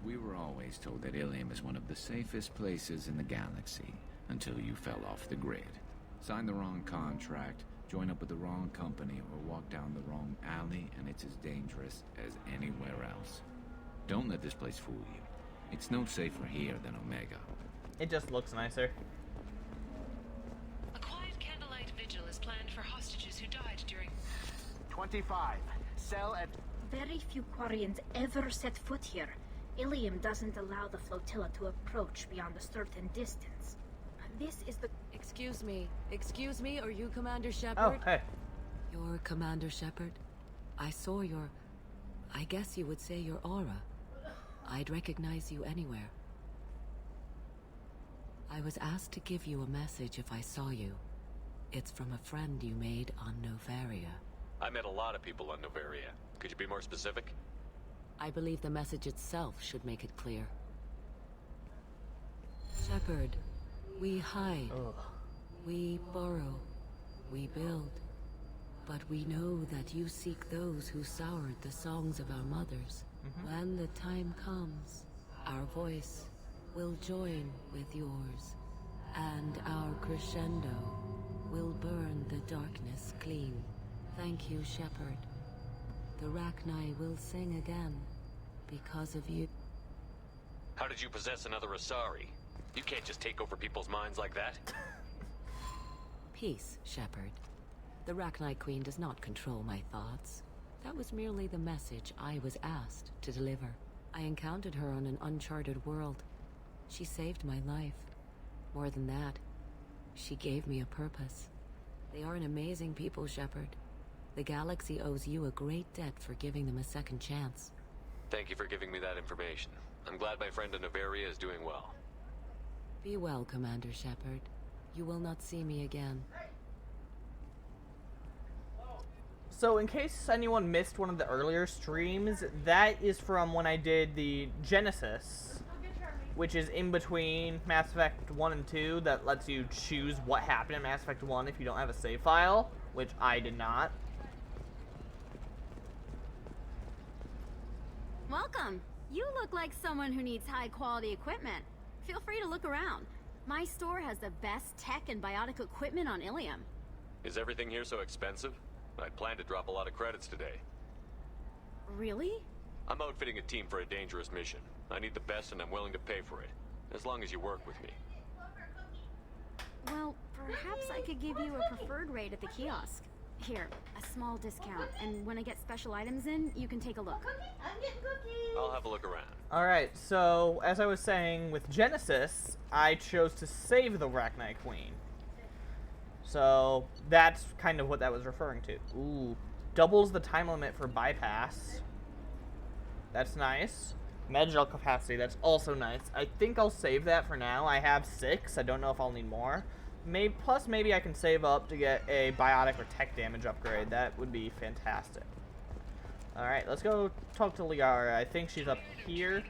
We were always told that Ilium is one of the safest places in the galaxy, until you fell off the grid. Signed the wrong contract, join up with the wrong company, or walk down the wrong alley, and it's as dangerous as anywhere else. Don't let this place fool you. It's no safer here than Omega. It just looks nicer. A quiet candlelight vigil is planned for hostages who died during... 25. Cell at... Very few Quarians ever set foot here. Ilium doesn't allow the flotilla to approach beyond a certain distance. This is the... Excuse me, are you Commander Shepard? Oh, hey. You're Commander Shepard? I saw your... I guess you would say your aura. I'd recognize you anywhere. I was asked to give you a message if I saw you. It's from a friend you made on Novaria. I met a lot of people on Novaria. Could you be more specific? I believe the message itself should make it clear. Shepard, we hide. We borrow. We build. But we know that you seek those who soured the songs of our mothers. When the time comes, our voice will join with yours, and our crescendo will burn the darkness clean. Thank you, Shepard. The Rachni will sing again because of you. How did you possess another Asari? You can't just take over people's minds like that. Peace, Shepard. The Rachni Queen does not control my thoughts. That was merely the message I was asked to deliver. I encountered her on an uncharted world. She saved my life. More than that, she gave me a purpose. They are an amazing people, Shepard. The galaxy owes you a great debt for giving them a second chance. Thank you for giving me that information. I'm glad my friend in Novaria is doing well. Be well, Commander Shepard. You will not see me again. So in case anyone missed one of the earlier streams, that is from when I did the Genesis, which is in between Mass Effect 1 and 2, that lets you choose what happened in Mass Effect 1 if you don't have a save file, which I did not. Welcome. You look like someone who needs high-quality equipment. Feel free to look around. My store has the best tech and biotic equipment on Ilium. Is everything here so expensive? I'd planned to drop a lot of credits today. Really? I'm outfitting a team for a dangerous mission. I need the best and I'm willing to pay for it. As long as you work with me. Well, perhaps I could give you a preferred rate at the kiosk. Here, a small discount, and when I get special items in, you can take a look. I'll have a look around. Alright, so as I was saying, with Genesis, I chose to save the Rachni Queen. So that's kind of what that was referring to. Ooh, doubles the time limit for bypass. That's nice. Medical capacity, that's also nice. I think I'll save that for now. I have 6. I don't know if I'll need more. Plus, maybe I can save up to get a biotic or tech damage upgrade. That would be fantastic. Alright, let's go talk to Liara. I think she's up here.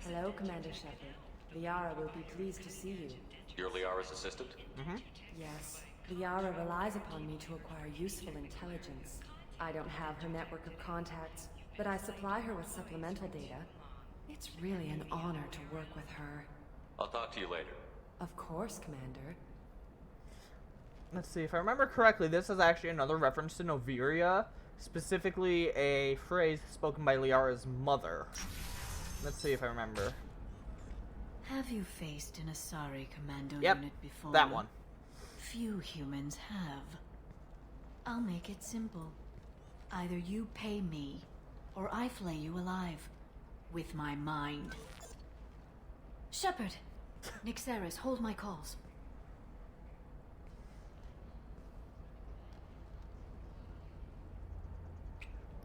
Hello, Commander Shepard. Liara will be pleased to see you. You're Liara's assistant? Mm-hmm. Yes. Liara relies upon me to acquire useful intelligence. I don't have her network of contacts, but I supply her with supplemental data. It's really an honor to work with her. I'll talk to you later. Of course, Commander. Let's see, if I remember correctly, this is actually another reference to Noveria, specifically a phrase spoken by Liara's mother. Let's see if I remember. Have you faced an Asari commando Yep, unit before? that one. Few humans have. I'll make it simple. Either you pay me, or I flay you alive. With my mind. Shepard! Nixeris, hold my calls.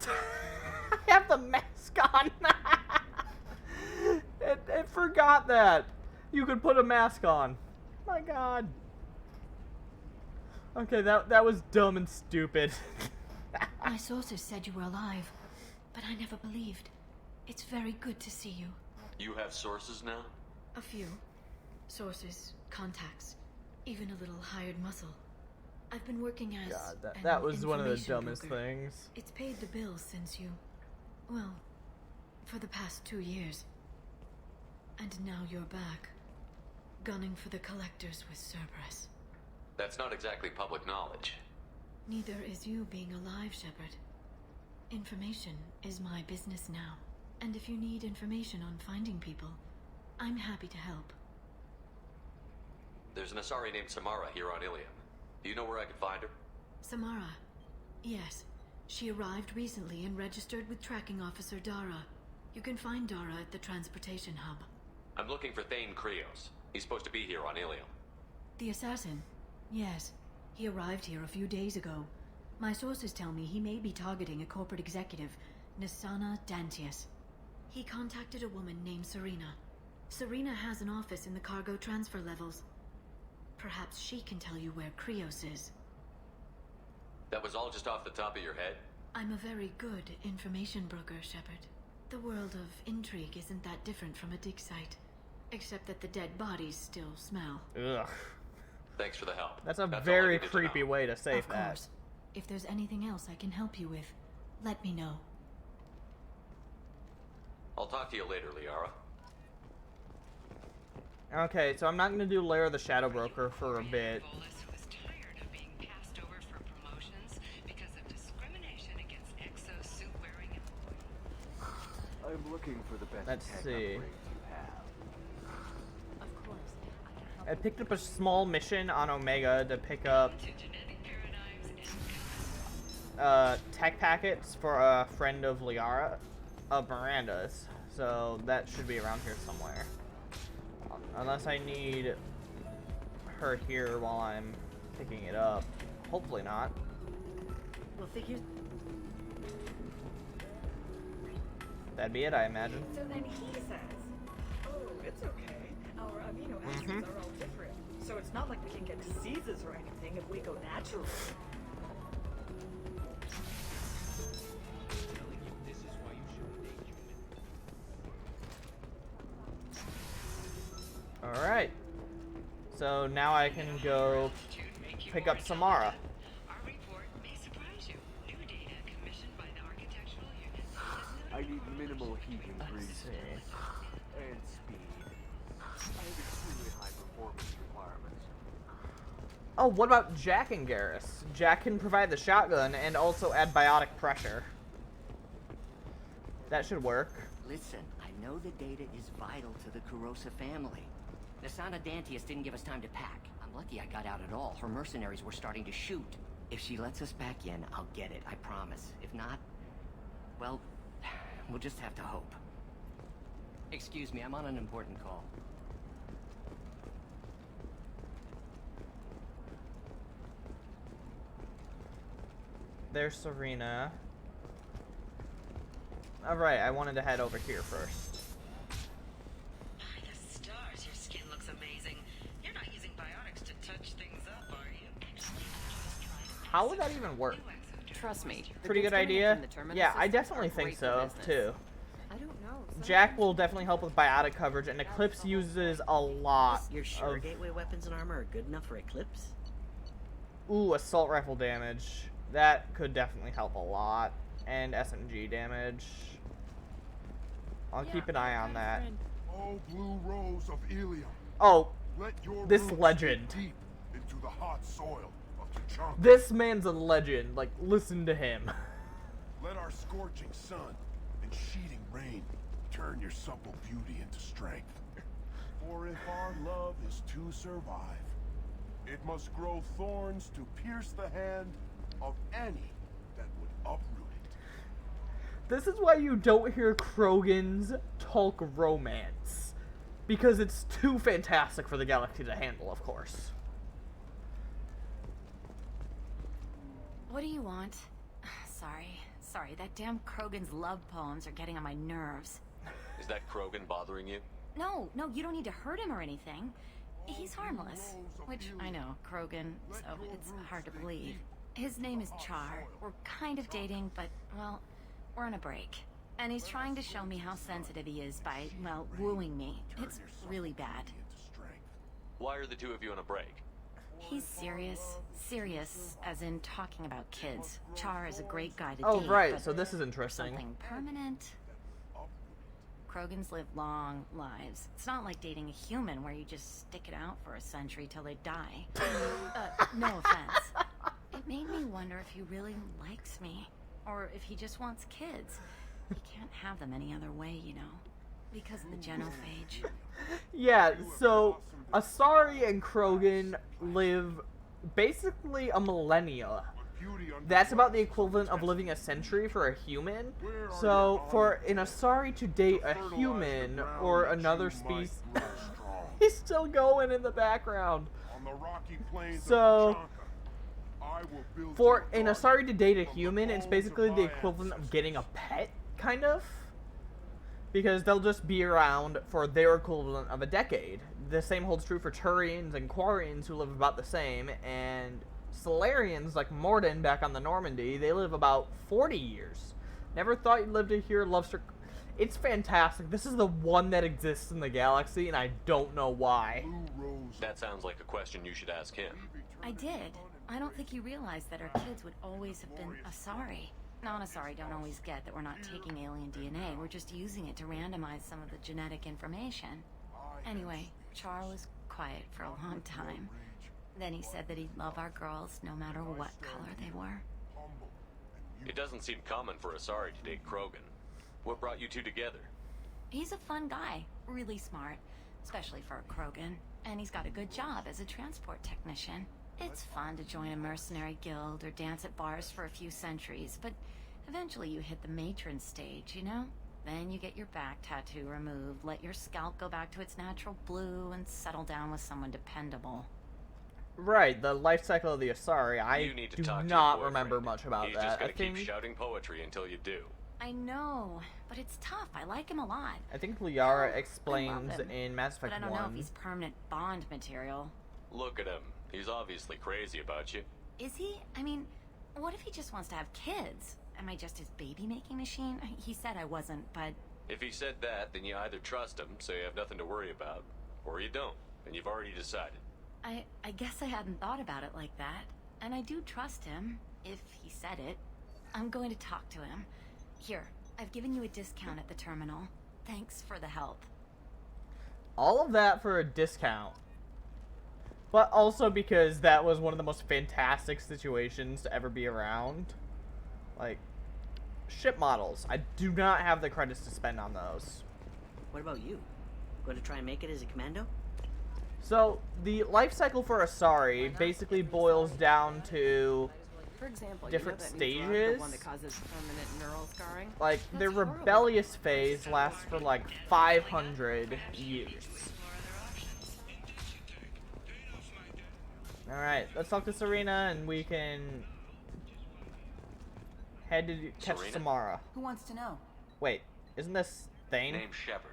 I have the mask on. It forgot that. You could put a mask on. My god. Okay, that was dumb and stupid. My sources said you were alive, but I never believed. It's very good to see you. You have sources now? A few. Sources, contacts, even a little hired muscle. I've been working as God, that was one of the information dumbest broker. things. It's paid the bills since you... well, for the past 2 years. And now you're back. Gunning for the Collectors with Cerberus. That's not exactly public knowledge. Neither is you being alive, Shepard. Information is my business now. And if you need information on finding people, I'm happy to help. There's an Asari named Samara here on Ilium. Do you know where I could find her? Samara. Yes. She arrived recently and registered with Tracking Officer Dara. You can find Dara at the transportation hub. I'm looking for Thane Krios. He's supposed to be here on Ilium. The assassin? Yes. He arrived here a few days ago. My sources tell me he may be targeting a corporate executive, Nisana Dantius. He contacted a woman named Serena. Serena has an office in the cargo transfer levels. Perhaps she can tell you where Krios is. That was all just off the top of your head? I'm a very good information broker, Shepard. The world of intrigue isn't that different from a dig site. Except that the dead bodies still smell. Ugh. Thanks for the help. That's a all I very needed to creepy know. way to say Of that. course. If there's anything else I can help you with, let me know. I'll talk to you later, Liara. Okay, so I'm not going to do Lair of the Shadow Broker for a bit. I'm looking for the best Let's tech see. upgrades you have. Of course. I picked up a small mission on Omega to pick up tech packets for a friend of Liara, of Miranda's. So that should be around here somewhere. Unless I need her here while I'm picking it up. Hopefully not. We'll figure. That'd be it, I imagine. So then he says, oh, it's okay. Our amino acids are all different. So it's not like we can get diseases or anything if we go natural. Alright. So now I can go pick up Samara. I need minimal heat increase and speed. Oh, what about Jack and Garrus? Jack can provide the shotgun and also add biotic pressure. That should work. Listen, I know the data is vital to the Kurosa family. Nasana Dantius didn't give us time to pack. I'm lucky I got out at all. Her mercenaries were starting to shoot. If she lets us back in, I'll get it, I promise. If not, well, we'll just have to hope. Excuse me, I'm on an important call. There's Serena. Alright, I wanted to head over here first. By the stars, your skin looks amazing. You're not using biotics to touch things up, are you? How would that even work? Trust me. Pretty good idea? Yeah, I definitely think so, too. I don't know. Jack will definitely help with biotic coverage, and Eclipse uses a lot You're sure of... gateway weapons and armor are good enough for Eclipse? Ooh, assault rifle damage. That could definitely help a lot. And SMG damage. I'll keep an eye on that. Oh, blue rose of Ilium. Oh, Let your this roots legend. dig deep into the hot soil of Tuchanka. This man's a legend. Like, listen to him. Let our scorching sun and sheeting rain turn your supple beauty into strength. For if our love is to survive, it must grow thorns to pierce the hand of any that would uproot it. This is why you don't hear Krogans talk romance. Because it's too fantastic for the galaxy to handle, of course. What do you want? Sorry, that damn Krogan's love poems are getting on my nerves. Is that Krogan bothering you? No, you don't need to hurt him or anything. He's harmless. Which, I know, Krogan, so it's hard to believe. His name is Char. We're kind of dating, but, well, we're on a break. And he's trying to show me how sensitive he is by, well, wooing me. It's really bad. Why are the two of you on a break? He's serious. Serious, as in talking about kids. Char is a great guy to Oh, date, right, but so this is interesting. something permanent. Krogans live long lives. It's not like dating a human where you just stick it out for a century till they die. No offense. It made me wonder if he really likes me, or if he just wants kids. He can't have them any other way, you know, because of the genophage. Yeah, so Asari and Krogan live basically a millennia. That's about the equivalent of living a century for a human. So for an Asari to date a human or another species, he's still going in the background. So for an Asari to date a human, it's basically the equivalent of getting a pet, kind of. Because they'll just be around for their equivalent of a decade. The same holds true for Turians and Quarians, who live about the same, and Solarians, like Morden back on the Normandy, they live about 40 years. Never thought you'd live to hear Lovester. It's fantastic. This is the one that exists in the galaxy, and I don't know why. That sounds like a question you should ask him. I did. I don't think you realized that our kids would always have been Asari. Non-Asari don't always get that we're not taking alien DNA, we're just using it to randomize some of the genetic information. Anyway, Char was quiet for a long time. Then he said that he'd love our girls no matter what color they were. It doesn't seem common for Asari to date Krogan. What brought you two together? He's a fun guy, really smart, especially for a Krogan, and he's got a good job as a transport technician. It's fun to join a mercenary guild or dance at bars for a few centuries, but eventually you hit the matron stage, you know? Then you get your back tattoo removed, let your scalp go back to its natural blue, and settle down with someone dependable. Right, the life cycle of the Asari. I You need to do talk to your not boyfriend. remember much about He's that. just I gonna keep think shouting poetry until you do. I know, but it's tough. I like him a lot. Liara I explains love him, in Mass Effect but I don't 1. know if he's permanent Bond material. Look at him. He's obviously crazy about you. Is he? I mean, what if he just wants to have kids? Am I just his baby-making machine? He said I wasn't, but... If he said that, then you either trust him, so you have nothing to worry about, or you don't, and you've already decided. I guess I hadn't thought about it like that. And I do trust him, if he said it. I'm going to talk to him. Here, I've given you a discount at the terminal. Thanks for the help. All of that for a discount. But also because that was one of the most fantastic situations to ever be around. Like, ship models. I do not have the credits to spend on those. What about you? Going to try and make it as a commando? So, the life cycle for Asari basically boils down to For example, different you know that new drug, stages. the one that causes permanent neural scarring? Like, their rebellious phase lasts for like 500 years. Alright, let's talk to Serena and we can head to catch Serena? Samara. Who wants to know? Wait, isn't this Thane? Name's Shepard.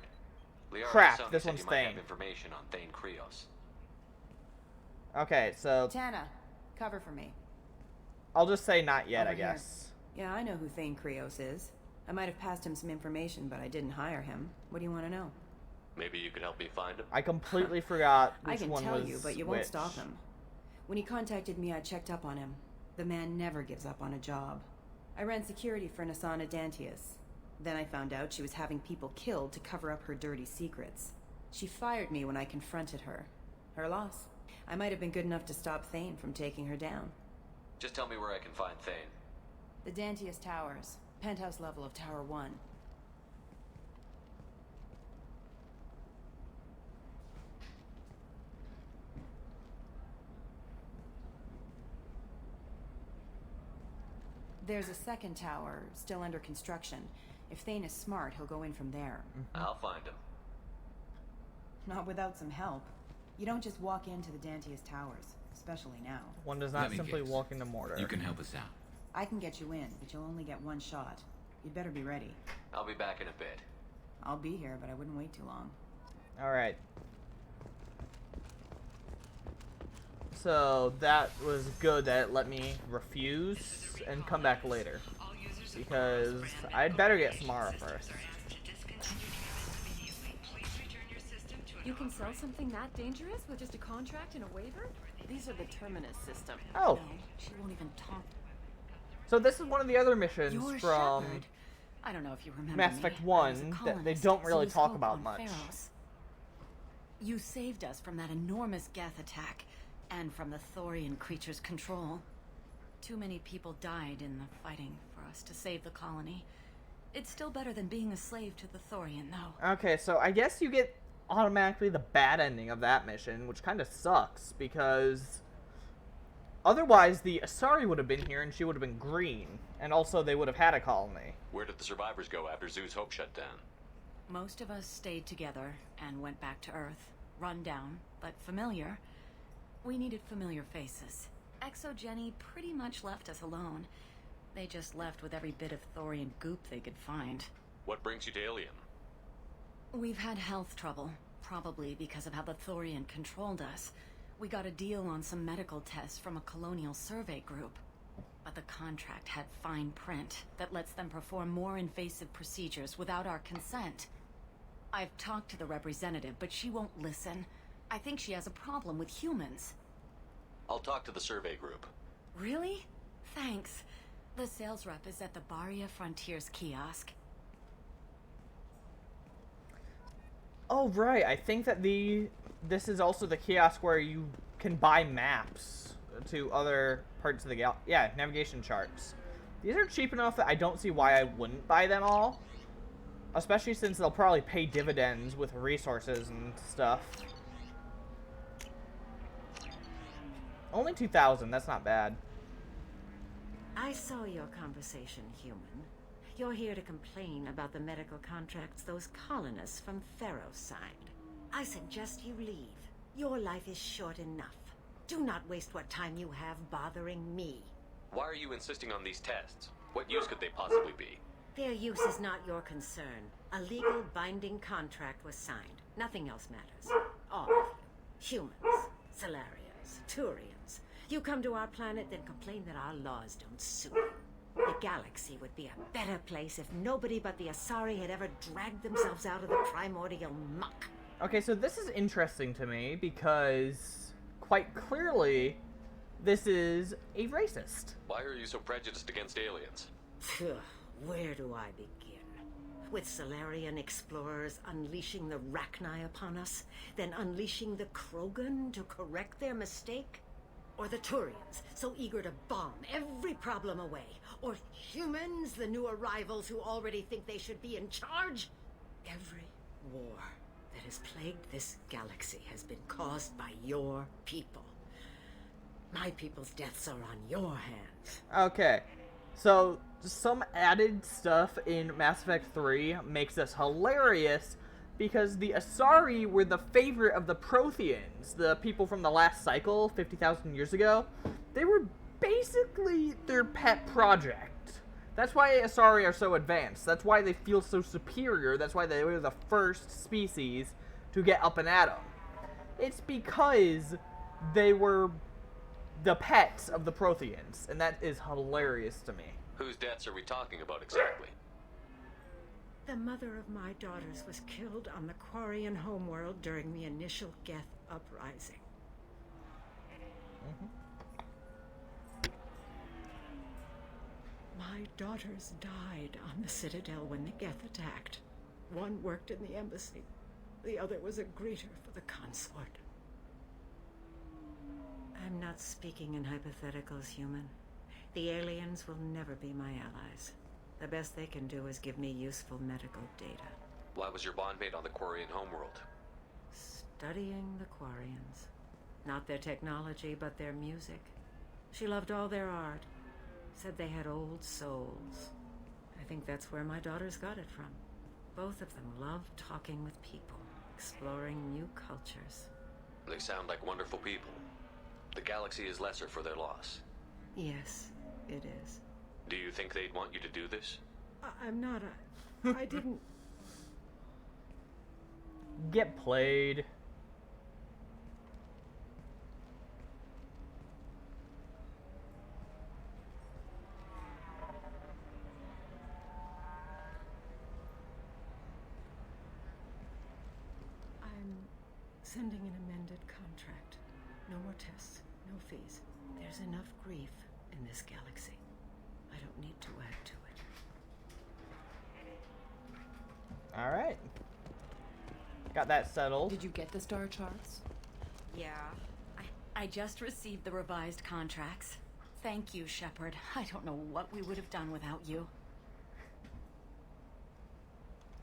Liara Crap, Sony this said one's you might have Thane. information on Thane Krios. Okay, so Tana, cover for me. I'll just say not yet, Over I here. guess. Yeah, I know who Thane Krios is. I might have passed him some information, but I didn't hire him. What do you want to know? Maybe you could help me find him? I completely forgot I which can one tell was you, but you won't which. stop him. When he contacted me, I checked up on him. The man never gives up on a job. I ran security for Nasana Dantius. Then I found out she was having people killed to cover up her dirty secrets. She fired me when I confronted her. Her loss. I might have been good enough to stop Thane from taking her down. Just tell me where I can find Thane. The Dantius Towers. Penthouse level of Tower 1. There's a second tower, still under construction. If Thane is smart, he'll go in from there. I'll find him. Not without some help. You don't just walk into the Dantius Towers, especially now. One does not Let me simply guess. walk into mortar. You can help us out. I can get you in, but you'll only get one shot. You'd better be ready. I'll be back in a bit. I'll be here, but I wouldn't wait too long. Alright. So that was good that it let me refuse and come back later. Because I'd better get Samara first. You can sell something that dangerous with just a contract and a waiver? These are the Terminus system. Oh. No, she won't even talk. So this is one of the other missions You're from Shepard. I don't know if you remember Mass me. Effect I 1 was a that they colonist, don't really Zeus talk Hope about on much. Pharos. You saved us from that enormous Geth attack, and from the Thorian creature's control. Too many people died in the fighting for us to save the colony. It's still better than being a slave to the Thorian, though. Okay, so I guess you get automatically the bad ending of that mission, which kind of sucks, because otherwise the Asari would have been here and she would have been green, and also they would have had a colony. Where did the survivors go after Zeus Hope shut down? Most of us stayed together and went back to Earth. Run down, but familiar. We needed familiar faces. Exogeny pretty much left us alone. They just left with every bit of Thorian goop they could find. What brings you to Alien? We've had health trouble, probably because of how the Thorian controlled us. We got a deal on some medical tests from a colonial survey group. But the contract had fine print that lets them perform more invasive procedures without our consent. I've talked to the representative, but she won't listen. I think she has a problem with humans. I'll talk to the survey group. Really? Thanks. The sales rep is at the Baria Frontiers kiosk. Oh, right. I think that this is also the kiosk where you can buy maps to other parts of the yeah, navigation charts. These are cheap enough that I don't see why I wouldn't buy them all. Especially since they'll probably pay dividends with resources and stuff. Only 2,000, that's not bad. I saw your conversation, human. You're here to complain about the medical contracts those colonists from Pharos signed. I suggest you leave. Your life is short enough. Do not waste what time you have bothering me. Why are you insisting on these tests? What use could they possibly be? Their use is not your concern. A legal binding contract was signed. Nothing else matters. All of you. Humans, Solarians, Turians. You come to our planet, then complain that our laws don't suit you. The galaxy would be a better place if nobody but the Asari had ever dragged themselves out of the primordial muck. Okay, so this is interesting to me because quite clearly this is a racist. Why are you so prejudiced against aliens? Phew, where do I begin? With Salarian explorers unleashing the Rachni upon us, then unleashing the Krogan to correct their mistake? Or the Turians, so eager to bomb every problem away? Or humans, the new arrivals who already think they should be in charge? Every war that has plagued this galaxy has been caused by your people. My people's deaths are on your hands. Okay, so some added stuff in Mass Effect 3 makes this hilarious because the Asari were the favorite of the Protheans, the people from the last cycle 50,000 years ago. They were basically their pet project. That's why Asari are so advanced. That's why they feel so superior. That's why they were the first species to get up and at them. It's because they were the pets of the Protheans, and that is hilarious to me. Whose deaths are we talking about exactly? The mother of my daughters was killed on the Quarian homeworld during the initial Geth uprising. My daughters died on the Citadel when the Geth attacked. One worked in the embassy. The other was a greeter for the consort. I'm not speaking in hypotheticals, human. The aliens will never be my allies. The best they can do is give me useful medical data. Why was your bondmate on the Quarian homeworld? Studying the Quarians. Not their technology, but their music. She loved all their art. Said they had old souls. I think that's where my daughters got it from. Both of them loved talking with people, exploring new cultures. They sound like wonderful people. The galaxy is lesser for their loss. Yes, it is. Do you think they'd want you to do this? I'm not I didn't... Get played. I'm sending an amended contract. No more tests, no fees. There's enough grief in this galaxy. I don't need to add to it. Alright. Got that settled. Did you get the star charts? Yeah. I just received the revised contracts. Thank you, Shepard. I don't know what we would have done without you.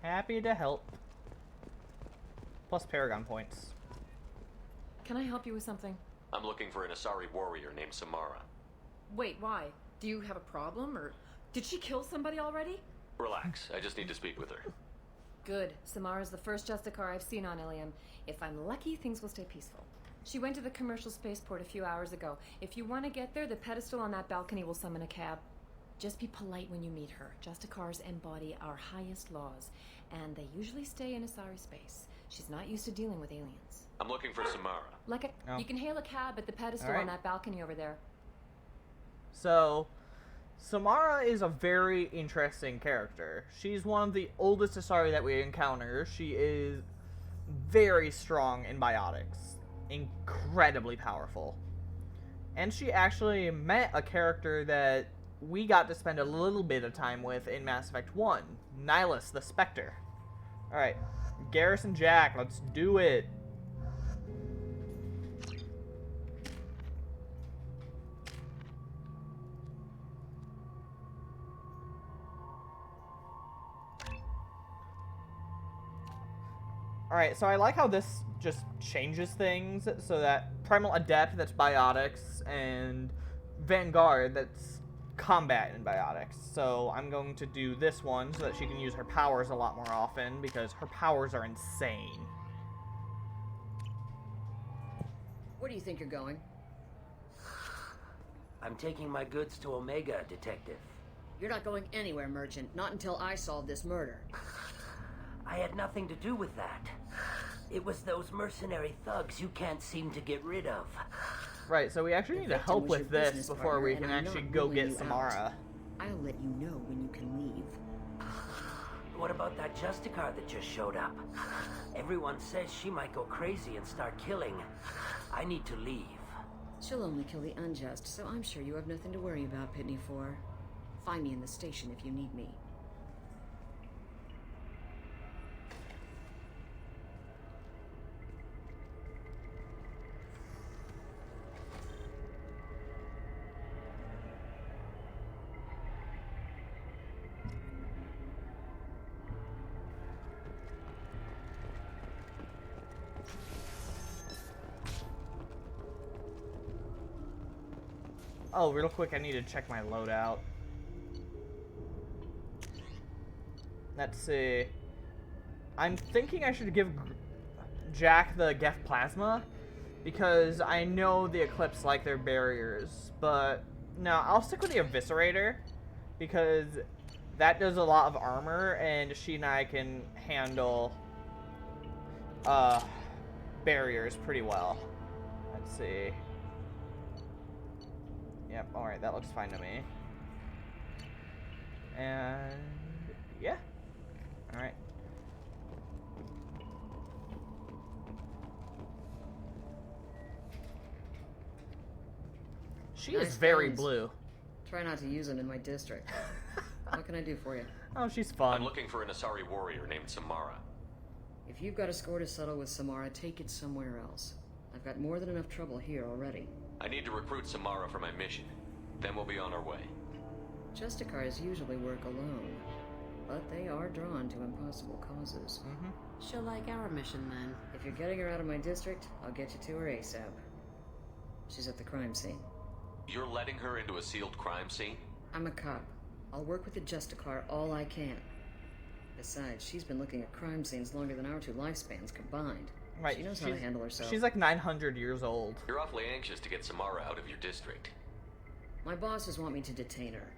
Happy to help. Plus Paragon points. Can I help you with something? I'm looking for an Asari warrior named Samara. Wait, why? Do you have a problem, or did she kill somebody already? Relax, I just need to speak with her. Good. Samara's the first Justicar I've seen on Ilium. If I'm lucky, things will stay peaceful. She went to the commercial spaceport a few hours ago. If you want to get there, the pedestal on that balcony will summon a cab. Just be polite when you meet her. Justicars embody our highest laws, and they usually stay in Asari space. She's not used to dealing with aliens. I'm looking for Samara. You can hail a cab at the pedestal on that balcony over there. So, Samara is a very interesting character. She's one of the oldest Asari that we encounter. She is very strong in biotics. Incredibly powerful. And she actually met a character that we got to spend a little bit of time with in Mass Effect 1. Nihilus the Spectre. Alright, Garrus and Jack, let's do it. Alright, so I like how this just changes things, so that Primal Adept, that's biotics, and Vanguard, that's combat and biotics. So I'm going to do this one so that she can use her powers a lot more often, because her powers are insane. Where do you think you're going? I'm taking my goods to Omega, Detective. You're not going anywhere, Merchant. Not until I solve this murder. I had nothing to do with that. It was those mercenary thugs you can't seem to get rid of. Right, so we actually need to help with this before we can actually go get Samara. I'll let you know when you can leave. What about that Justicar that just showed up? Everyone says she might go crazy and start killing. I need to leave. She'll only kill the unjust, so I'm sure you have nothing to worry about, Pitney 4. Find me in the station if you need me. Oh, real quick, I need to check my loadout. Let's see. I'm thinking I should give Jack the Geth Plasma, because I know the Eclipse like their barriers, but no, I'll stick with the Eviscerator, because that does a lot of armor, and she and I can handle barriers pretty well. Let's see. Yep, alright, that looks fine to me. And yeah. Alright. She Nice is very guns. blue. Try not to use them in my district. What can I do for you? Oh, she's fun. I'm looking for an Asari warrior named Samara. If you've got a score to settle with Samara, take it somewhere else. I've got more than enough trouble here already. I need to recruit Samara for my mission. Then we'll be on our way. Justicars usually work alone, but they are drawn to impossible causes. She'll like our mission then. If you're getting her out of my district, I'll get you to her ASAP. She's at the crime scene. You're letting her into a sealed crime scene? I'm a cop. I'll work with the Justicar all I can. Besides, she's been looking at crime scenes longer than our two lifespans combined. Right, She knows how to handle herself. She's like 900 years old. You're awfully anxious to get Samara out of your district. My bosses want me to detain her.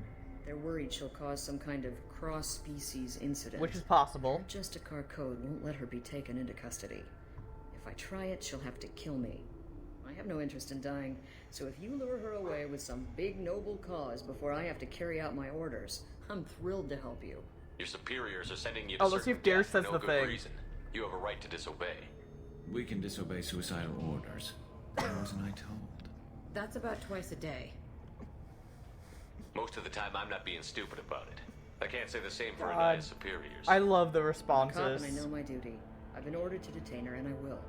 They're worried she'll cause some kind of cross-species incident. Which is possible. Her Justicar code won't let her be taken into custody. If I try it, she'll have to kill me. I have no interest in dying, so if you lure her away with some big noble cause before I have to carry out my orders, I'm thrilled to help you. Your superiors are sending you to Let's see if Garrus says no the good thing. reason. You have a right to disobey. We can disobey suicidal orders. Why wasn't I told? That's about twice a day. Most of the time, I'm not being stupid about it. I can't say the same for God. Anaya's superiors. I love the I'm a cop responses. and I know my duty. I've been ordered to detain her, and I will.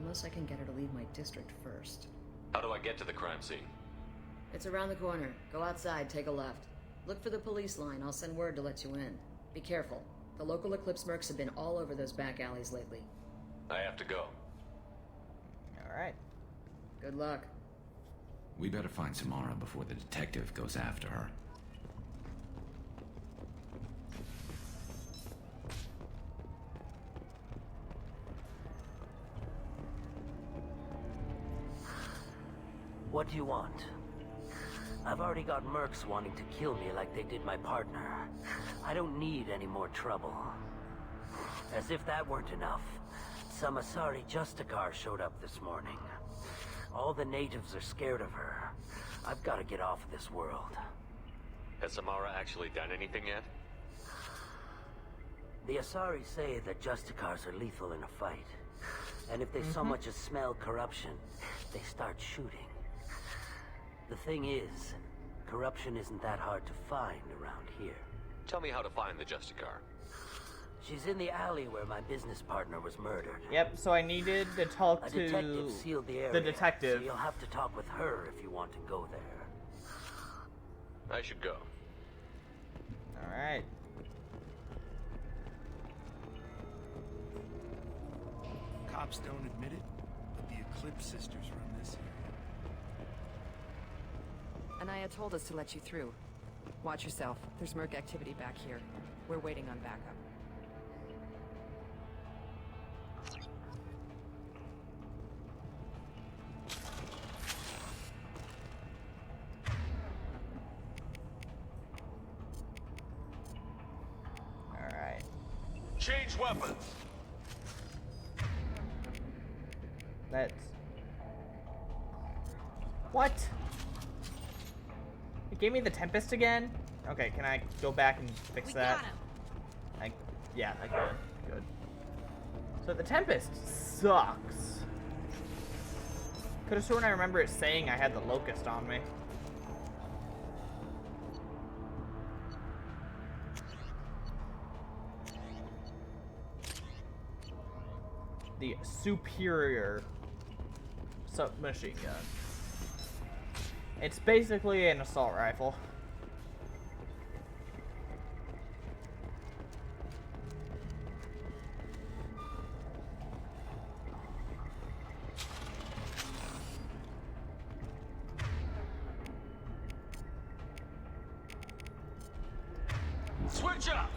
Unless I can get her to leave my district first. How do I get to the crime scene? It's around the corner. Go outside, take a left. Look for the police line. I'll send word to let you in. Be careful. The local Eclipse mercs have been all over those back alleys lately. I have to go. Alright. Good luck. We better find Samara before the detective goes after her. What do you want? I've already got mercs wanting to kill me like they did my partner. I don't need any more trouble. As if that weren't enough, some Asari Justicar showed up this morning. All the natives are scared of her. I've got to get off of this world. Has Samara actually done anything yet? The Asari say that Justicars are lethal in a fight. And if they so much as smell corruption, they start shooting. The thing is, corruption isn't that hard to find around here. Tell me how to find the Justicar. She's in the alley where my business partner was murdered. Yep, so I needed to talk A to detective sealed the area, the detective. so you'll have to talk with her if you want to go there. I should go. Alright. Cops don't admit it, but the Eclipse sisters run this area. Anaya told us to let you through. Watch yourself. There's merc activity back here. We're waiting on backup. Alright. Change weapons. Let's... What? It gave me the Tempest again? Okay, can I go back and fix that? Yeah, I could. Good. So the Tempest sucks. Could have sworn I remember it saying I had the Locust on me. The superior submachine gun. It's basically an assault rifle. Switch up!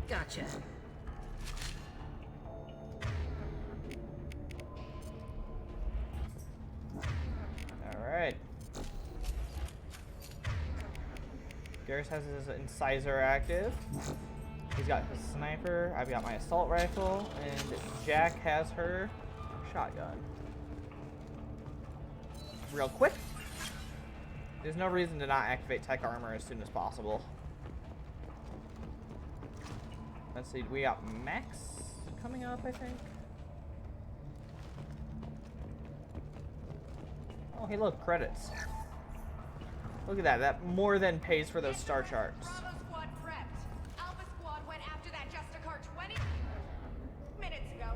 Gotcha. Alright. Garrus has his incisor active. He's got his sniper. I've got my assault rifle. And Jack has her shotgun. Real quick. There's no reason to not activate tech armor as soon as possible. Let's see, we got Max coming up, I think. Oh, hey, look, credits. Look at that. That more than pays for those star charts. Bravo squad prepped. Alpha squad went after that Justicar 20 minutes ago.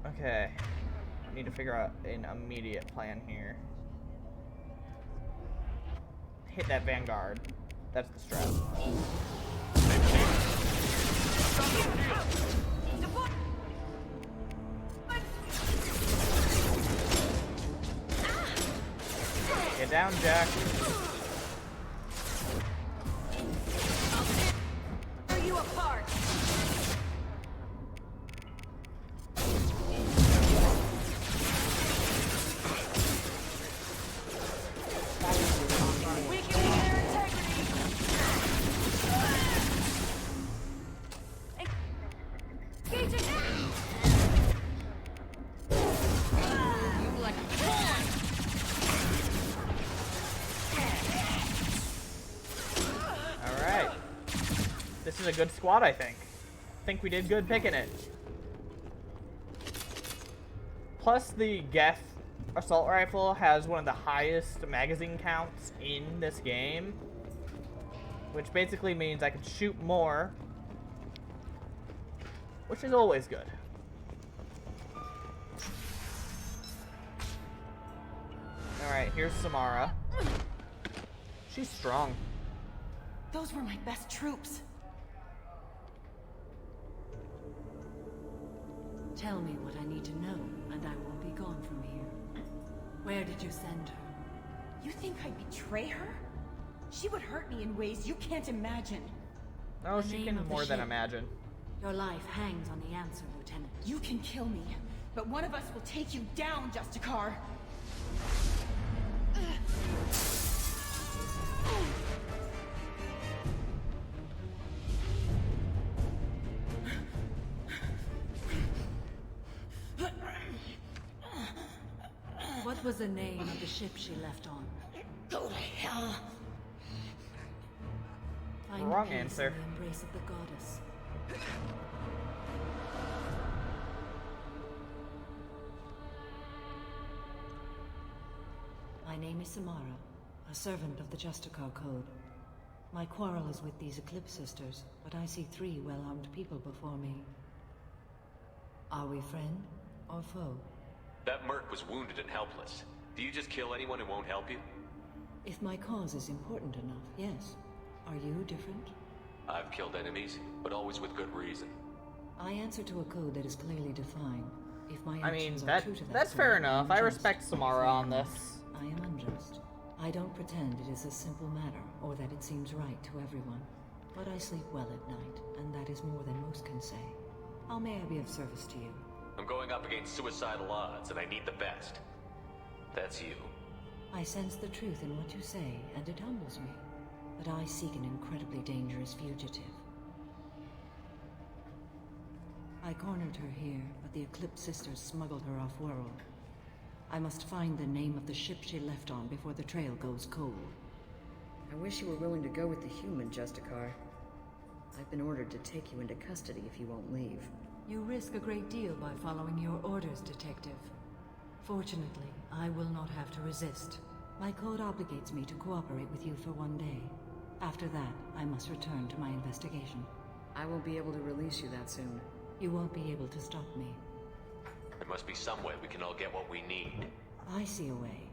Okay. I need to figure out an immediate plan here. Hit that Vanguard. That's the strap. Get down, Jack. Are you apart? This is a good squad, I think we did good picking it. Plus, the Geth assault rifle has one of the highest magazine counts in this game, which basically means I can shoot more, which is always good. Alright, here's Samara. She's strong. Those were my best troops. Tell me what I need to know, and I will be gone from here. Where did you send her? You think I'd betray her? She would hurt me in ways you can't imagine. No, she can more than imagine. Your life hangs on the answer, Lieutenant. You can kill me, but one of us will take you down, Justicar. What was the name of the ship she left on? Go to hell. Find Wrong peace answer. in the embrace of the goddess. My name is Samara, a servant of the Justicar Code. My quarrel is with these Eclipse Sisters, but I see 3 well-armed people before me. Are we friend or foe? That merc was wounded and helpless. Do you just kill anyone who won't help you? If my cause is important enough, yes. Are you different? I've killed enemies, but always with good reason. I answer to a code that is clearly defined. If my I mean, actions are true to that that's code, fair I am enough. I just. respect Samara on this. I am unjust. I don't pretend it is a simple matter, or that it seems right to everyone. But I sleep well at night, and that is more than most can say. How may I be of service to you? I'm going up against suicidal odds, and I need the best. That's you. I sense the truth in what you say, and it humbles me. But I seek an incredibly dangerous fugitive. I cornered her here, but the Eclipse Sisters smuggled her off-world. I must find the name of the ship she left on before the trail goes cold. I wish you were willing to go with the human, Justicar. I've been ordered to take you into custody if you won't leave. You risk a great deal by following your orders, Detective. Fortunately, I will not have to resist. My code obligates me to cooperate with you for 1 day. After that, I must return to my investigation. I won't be able to release you that soon. You won't be able to stop me. There must be some way we can all get what we need. I see a way.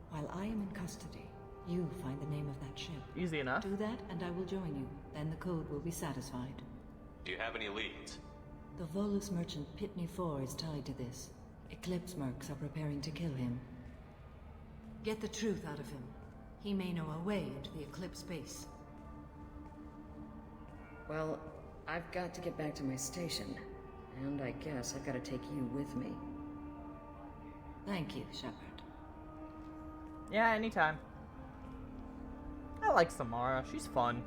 While I am in custody, you find the name of that ship. Easy enough. Do that, and I will join you. Then the code will be satisfied. Do you have any leads? The Volus merchant Pitney Four is tied to this. Eclipse mercs are preparing to kill him. Get the truth out of him. He may know a way into the Eclipse base. Well, I've got to get back to my station. And I guess I've got to take you with me. Thank you, Shepard. Yeah, anytime. I like Samara. She's fun.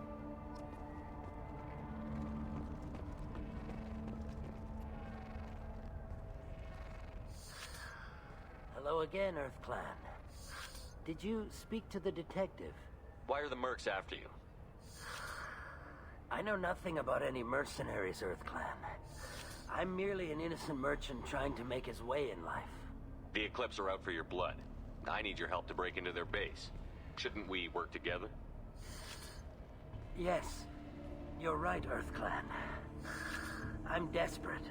Hello again, Earth Clan. Did you speak to the detective? Why are the mercs after you? I know nothing about any mercenaries, Earth Clan. I'm merely an innocent merchant trying to make his way in life. The Eclipse are out for your blood. I need your help to break into their base. Shouldn't we work together? Yes, you're right, Earth Clan. I'm desperate.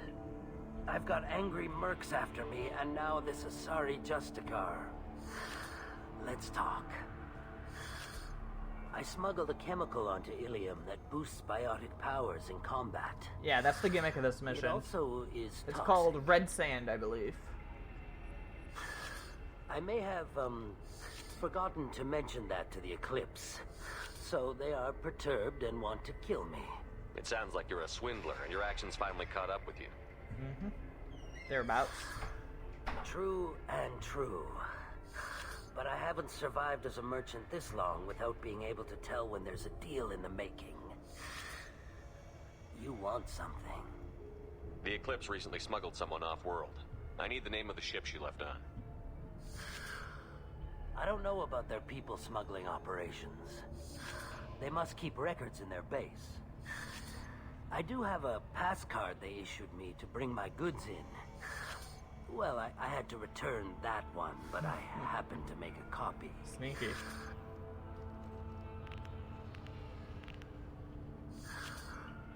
I've got angry mercs after me, and now this Asari Justicar. Let's talk. I smuggled a chemical onto Ilium that boosts biotic powers in combat. Yeah, that's the gimmick of this mission. It also is It's toxic. called Red Sand, I believe. I may have, forgotten to mention that to the Eclipse. So they are perturbed and want to kill me. It sounds like you're a swindler, and your actions finally caught up with you. Mm-hmm. Thereabouts. True and true. But I haven't survived as a merchant this long without being able to tell when there's a deal in the making. You want something. The Eclipse recently smuggled someone off-world. I need the name of the ship she left on. I don't know about their people smuggling operations. They must keep records in their base. I do have a pass card they issued me to bring my goods in. Well, I had to return that one, but I happened to make a copy. Sneaky.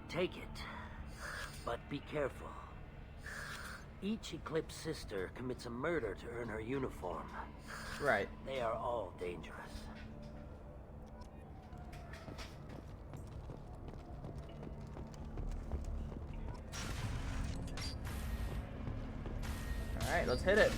Take it, but be careful. Each Eclipse sister commits a murder to earn her uniform. Right. They are all dangerous. Alright, let's hit it.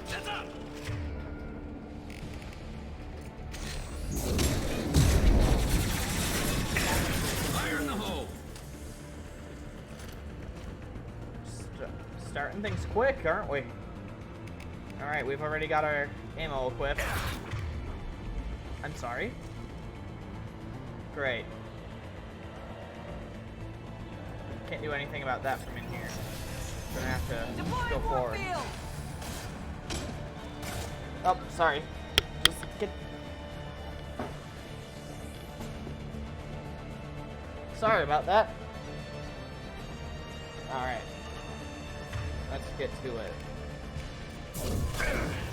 Heads up! Fire in the hole! Starting things quick, aren't we? Alright, we've already got our ammo equipped. I'm sorry. Great. Can't do anything about that from in here. Gonna have to go forward. Oh, sorry. Just get. Sorry about that. Alright. Let's get to it.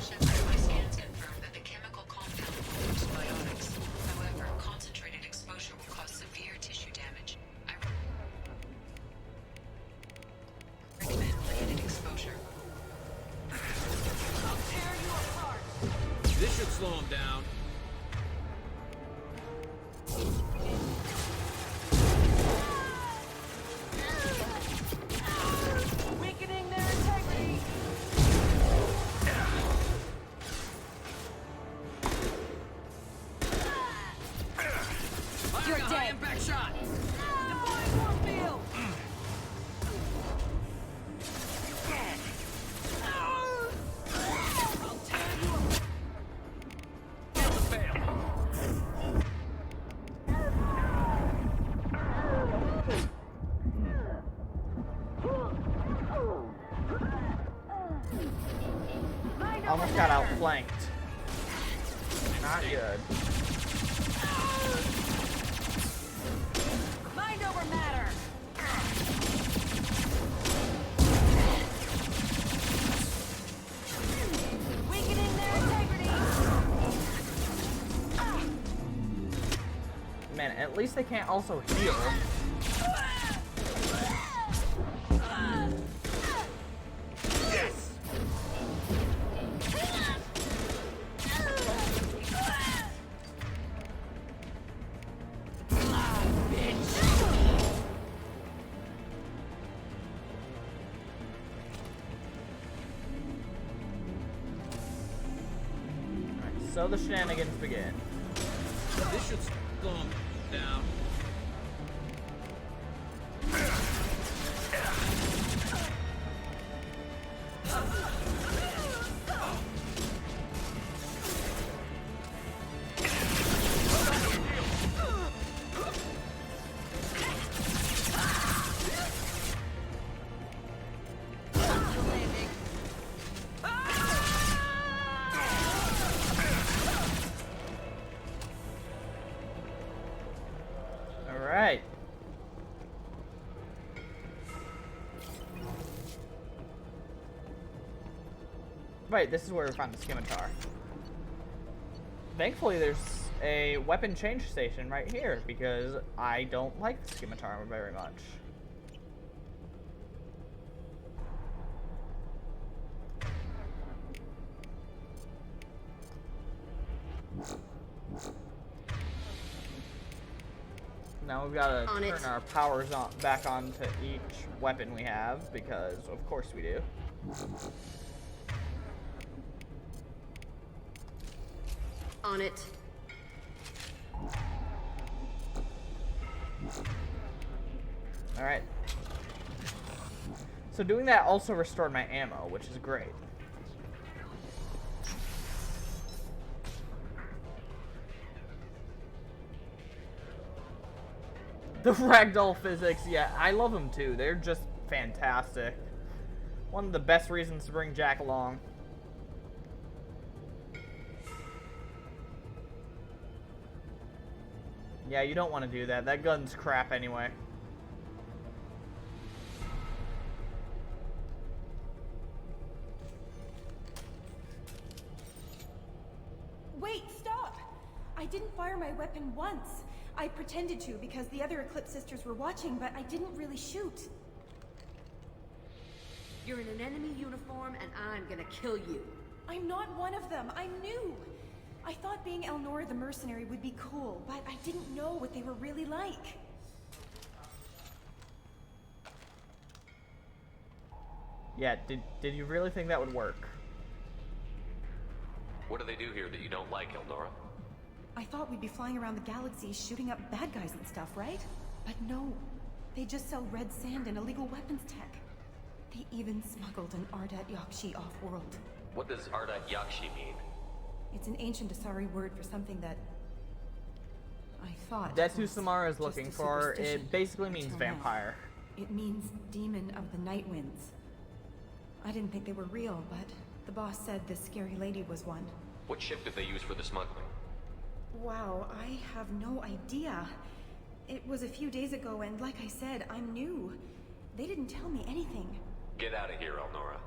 Shepard, my scans confirm that the chemical compound forms biotics. However, concentrated exposure will cause severe tissue damage. I recommend limited exposure. I'll tear you apart. This should slow him down. Weakening their integrity. You're dead. Impact shot. Deploying warp field. I'll tear you apart. Fail to fail. Almost got outflanked. Not good. Mind over matter. Weakening their integrity. Man, at least they can't also heal. Yes. So the shenanigans begin. This should slow him down. Alright. Right, this is where we found the scimitar. Thankfully, there's a weapon change station right here, because I don't like the scimitar very much. Now we've got to turn our powers on back on to each weapon we have, because of course we do. On it. Alright. So doing that also restored my ammo, which is great. The ragdoll physics, yeah, I love them too. They're just fantastic. One of the best reasons to bring Jack along. Yeah, you don't want to do that. That gun's crap anyway. Wait, stop! I didn't fire my weapon once. I pretended to because the other Eclipse sisters were watching, but I didn't really shoot. You're in an enemy uniform, and I'm gonna kill you. I'm not one of them. I'm new. I thought being Elnora the mercenary would be cool, but I didn't know what they were really like. Yeah, did you really think that would work? What do they do here that you don't like, Elnora? I thought we'd be flying around the galaxy shooting up bad guys and stuff, right? But no. They just sell red sand and illegal weapons tech. They even smuggled an Ardat Yakshi off-world. What does Ardat Yakshi mean? It's an ancient Asari word for something that I thought. That's who Samara is looking for. It basically means Until vampire. now. It means demon of the night winds. I didn't think they were real, but the boss said this scary lady was one. What ship did they use for the smuggling? Wow, I have no idea. It was a few days ago, and like I said, I'm new. They didn't tell me anything. Get out of here, Elnora.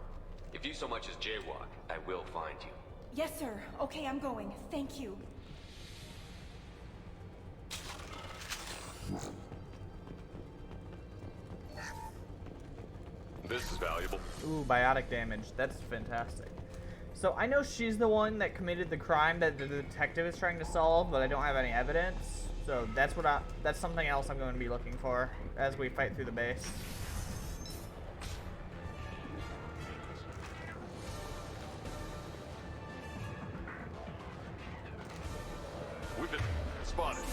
If you so much as jaywalk, I will find you. Yes, sir. Okay, I'm going. Thank you. This is valuable. Ooh, biotic damage. That's fantastic. So I know she's the one that committed the crime that the detective is trying to solve, but I don't have any evidence. So that's something else I'm going to be looking for as we fight through the base. We've been spotted.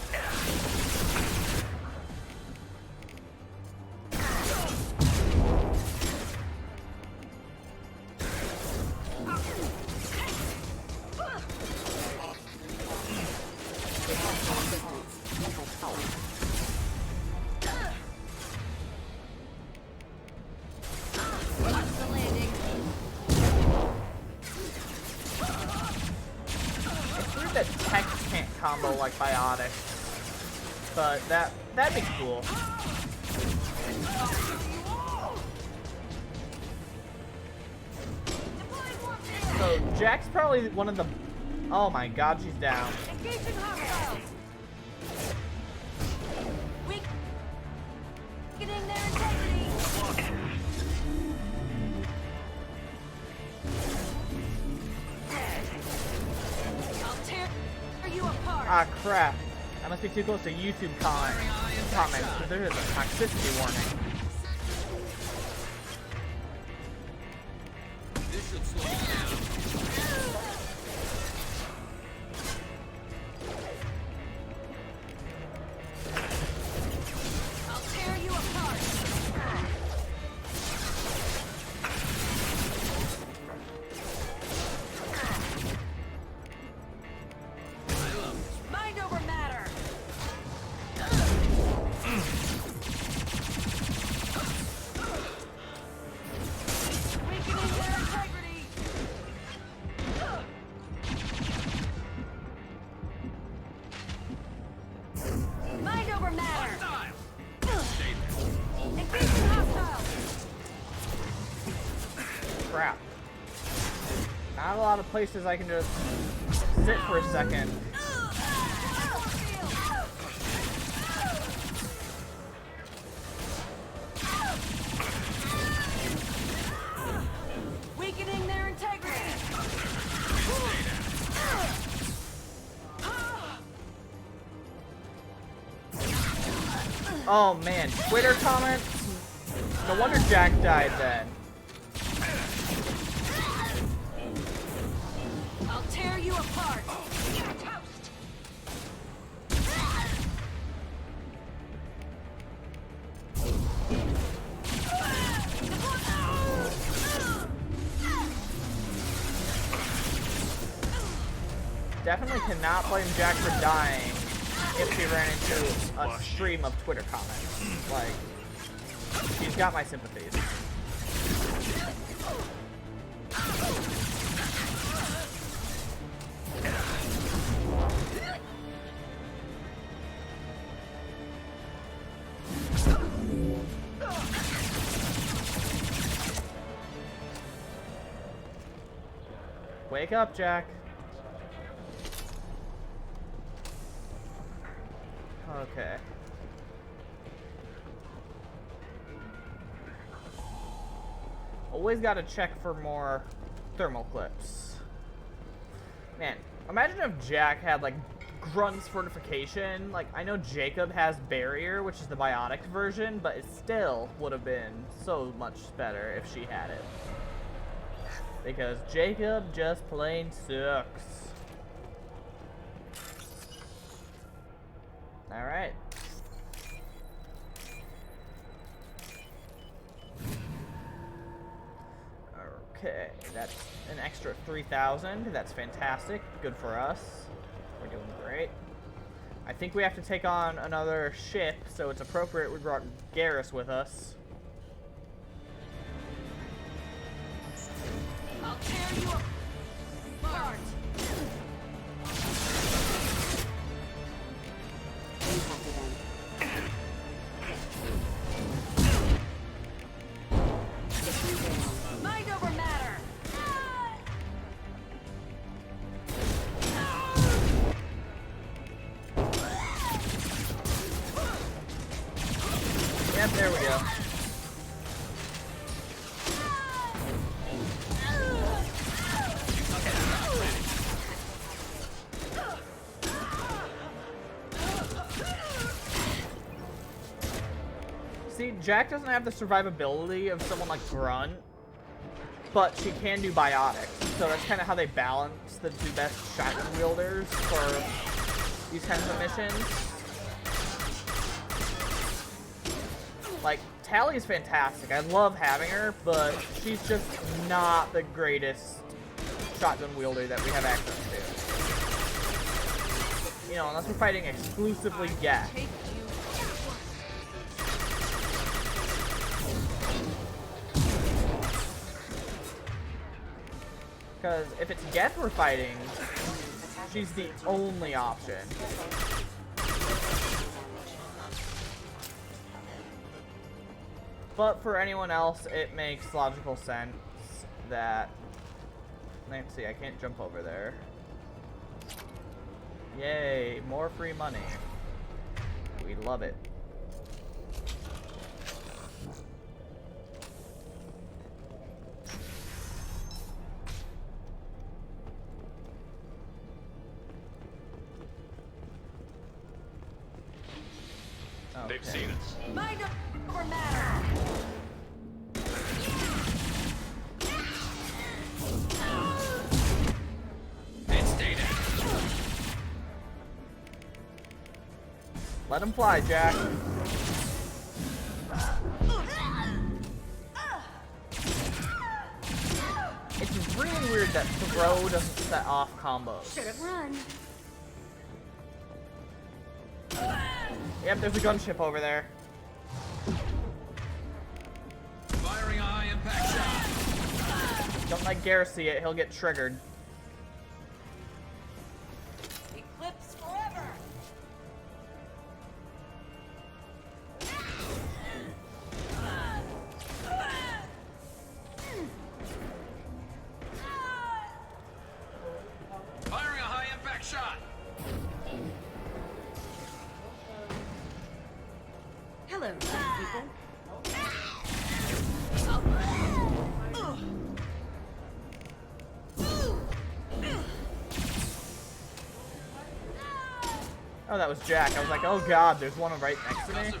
Combo like biotic, but that'd be cool. So Jack's probably one of the. Oh my God, she's down. Getting their integrity. I'll tear you apart. Ah, crap. I must be too close to YouTube comments, because there is a toxicity warning. This should slow you down. crap. Not a lot of places I can just sit for a second. Weakening their integrity. Oh man, Twitter comments? No wonder Jack died then. I'll tear you apart. Definitely cannot blame Jack for dying if he ran into a stream of Twitter comments. Like, he's got my sympathies. Wake up, Jack. Okay. Always gotta check for more thermal clips. Man, imagine if Jack had, like, Grunt's fortification. Like, I know Jacob has barrier, which is the biotic version, but it still would have been so much better if she had it. Because Jacob just plain sucks. Alright. Okay, that's an extra 3,000. That's fantastic. Good for us. We're doing great. I think we have to take on another ship, so it's appropriate we brought Garrus with us. I'll tear you apart. Mind over matter. Yep, there we go. See, Jack doesn't have the survivability of someone like Grunt, but she can do biotics. So that's kind of how they balance the two best shotgun wielders for these kinds of missions. Like, Tali is fantastic. I love having her, but she's just not the greatest shotgun wielder that we have access to. You know, unless we're fighting exclusively Geth. Because if it's Geth we're fighting, she's the only option. But for anyone else, it makes logical sense that... Let's see, I can't jump over there. Yay, more free money. We love it. They've seen us. Mind over matter. And stay down. Let him fly, Jack. It's really weird that throw doesn't set off combos. Should have run. Yep, there's a gunship over there. Firing a high impact shot. Don't let Garrus see it, he'll get triggered. Eclipse forever. Oh, that was Jack. I was like, oh god, there's one right next to me.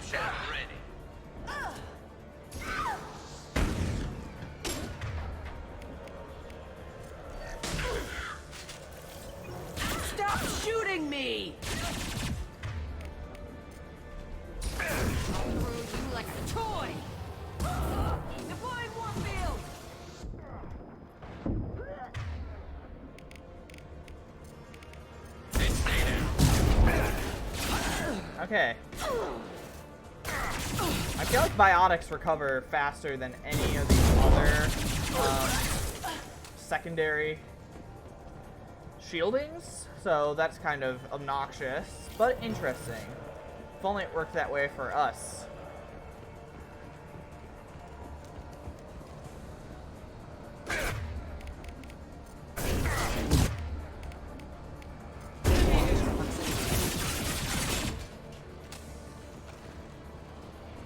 Stop shooting me! I'll throw you like a toy! Deploying Warfield! Okay. I feel like biotics recover faster than any of these other secondary shieldings, so that's kind of obnoxious, but interesting. If only it worked that way for us.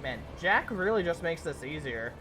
Man, Jack really just makes this easier.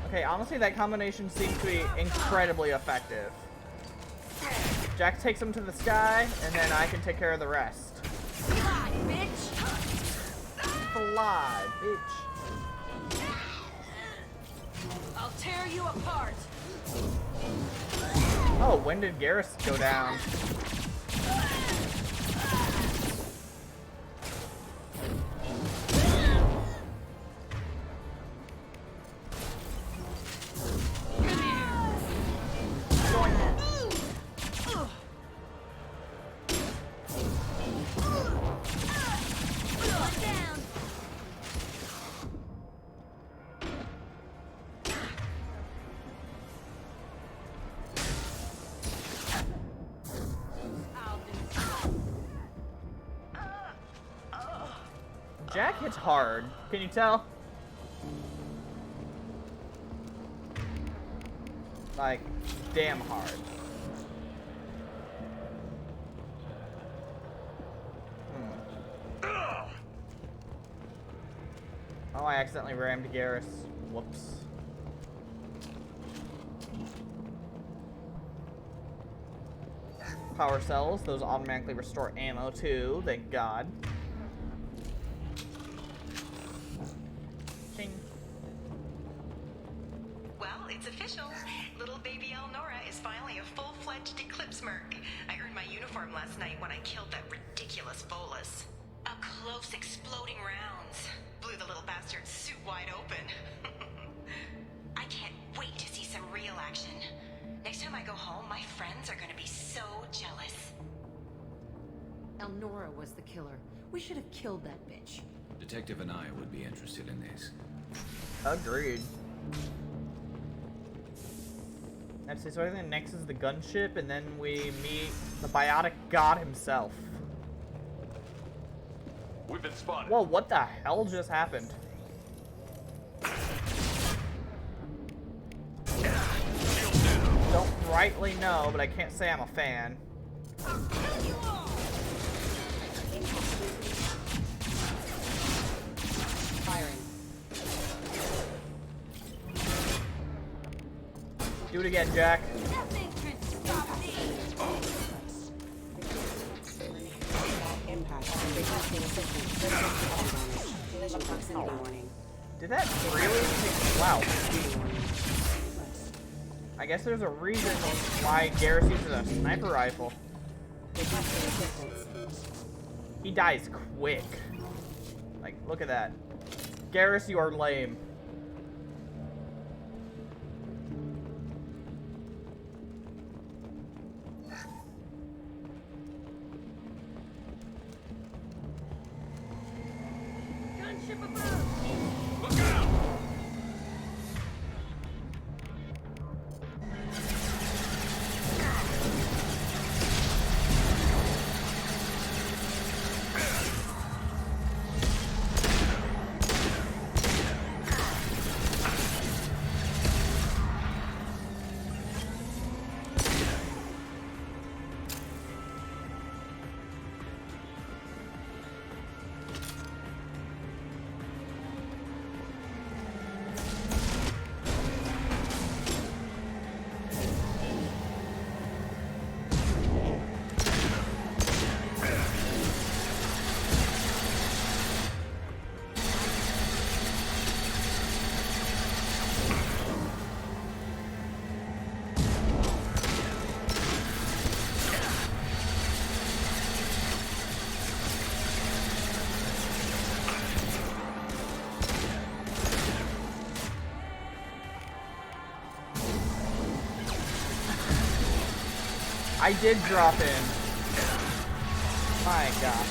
Okay, honestly, that combination seems to be incredibly effective. Jack takes him to the sky, and then I can take care of the rest. Fly, bitch! Fly, bitch. I'll tear you apart! Oh, when did Garrus go down? Jack hits hard. Can you tell? Like, damn hard. Oh, I accidentally rammed Garrus. Whoops. Power cells, those automatically restore ammo too, thank God. Well, it's official. Little baby Elnora is finally a full-fledged Eclipse merc. I earned my uniform last night when I killed that ridiculous Volus. Up close, exploding rounds. Blew the little bastard's suit wide open. I can't wait to see some real action. Next time I go home, my friends are gonna be so jealous. Elnora was the killer. We should have killed that bitch. Detective and I would be interested in this. Agreed. Let's see, so I think next is the gunship, and then we meet the biotic god himself. We've been spotted. Whoa, what the hell just happened? Don't rightly know, but I can't say I'm a fan. Firing. Do it again, Jack. Did that really take... Wow. I guess there's a reason why Garrus uses a sniper rifle. He dies quick. Like, look at that. Garrus, you are lame. I did drop in. My God.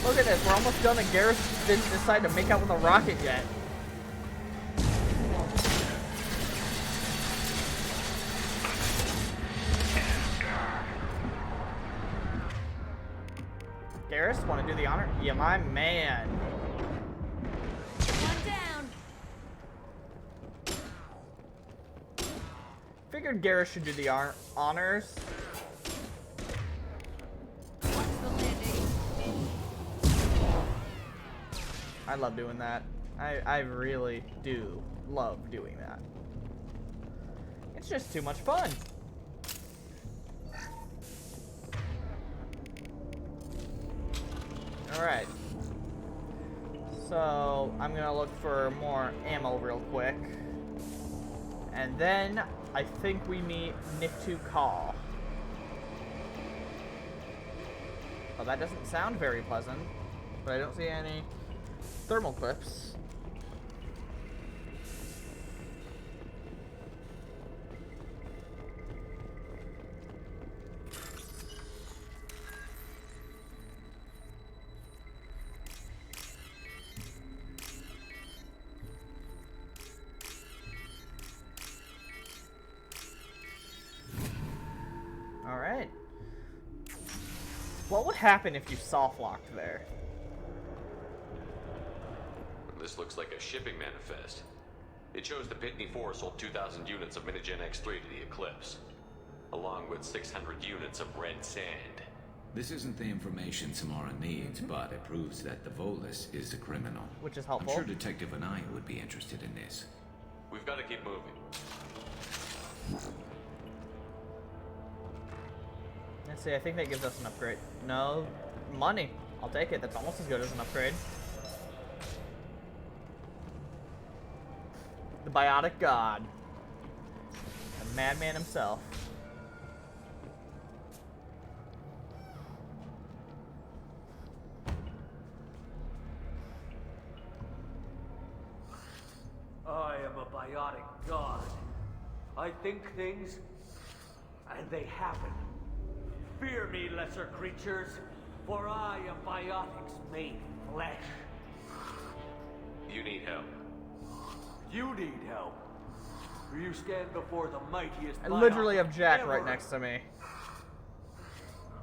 Look at this, we're almost done and Garrus didn't decide to make out with a rocket yet. Garrus, want to do the honor? Yeah, my man. One down. Figured Garrus should do the honors. I love doing that. I really do love doing that. It's just too much fun. Alright. So, I'm gonna look for more ammo real quick. And then, I think we meet Nikto Kaw. Well, that doesn't sound very pleasant, but I don't see any thermal clips. All right. What would happen if you soft locked there? This looks like a shipping manifest. It shows the Pitney 4 sold 2,000 units of Minigen X3 to the Eclipse, along with 600 units of red sand. This isn't the information Samara needs, but it proves that the Volus is a criminal. Which is helpful. I'm sure Detective Anaya would be interested in this. We've got to keep moving. Let's see, I think that gives us an upgrade. No, money. I'll take it. That's almost as good as an upgrade. The Biotic God. The madman himself. I am a biotic god. I think things, and they happen. Fear me, lesser creatures, for I am biotics made flesh. You need help. You need help. You stand before the mightiest. I literally have Jack ever. right next to me.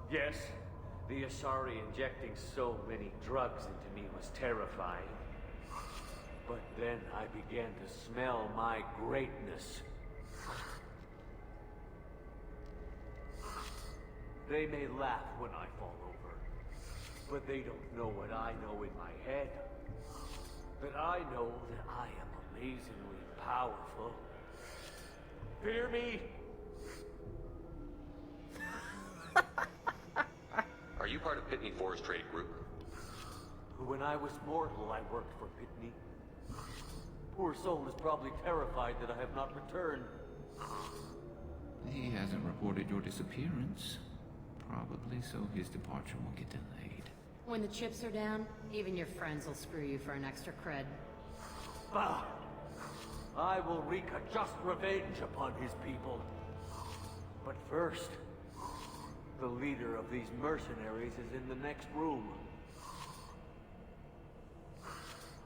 Yes, the Asari injecting so many drugs into me was terrifying. But then I began to smell my greatness. They may laugh when I fall over, but they don't know what I know in my head. But I know that I am amazingly powerful. Fear me? Are you part of Pitney 4's trade group? When I was mortal, I worked for Pitney. Poor soul is probably terrified that I have not returned. He hasn't reported your disappearance. Probably so his departure won't get delayed. When the chips are down, even your friends will screw you for an extra cred. Bah! I will wreak a just revenge upon his people. But first, the leader of these mercenaries is in the next room.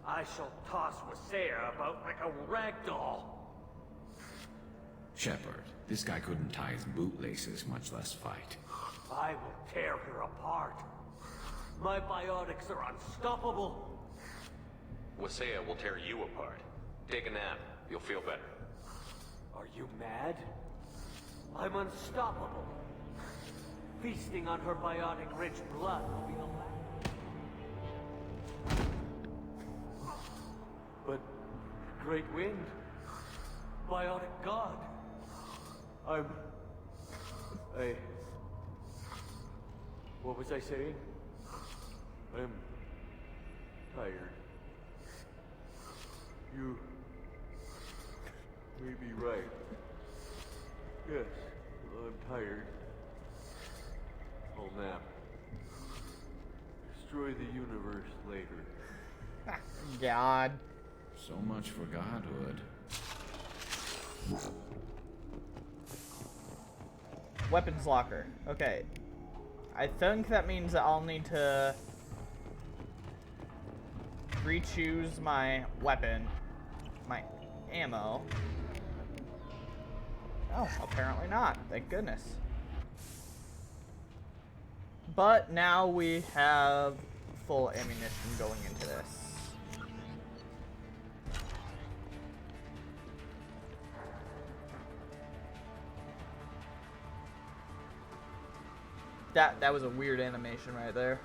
I shall toss Wasea about like a rag doll. Shepard, this guy couldn't tie his bootlaces, much less fight. I will tear her apart. My biotics are unstoppable. Wasea will tear you apart. Take a nap. You'll feel better. Are you mad? I'm unstoppable. Feasting on her biotic-rich blood will be the last. But Great Wind, biotic god. What was I saying? I'm tired. You may be right. Yes, I'm tired. I'll nap. Destroy the universe later. God. So much for godhood. Weapons locker. Okay. I think that means that I'll need to re-choose my weapon, my ammo. Oh, apparently not. Thank goodness. But now we have full ammunition going into this. That was a weird animation right there.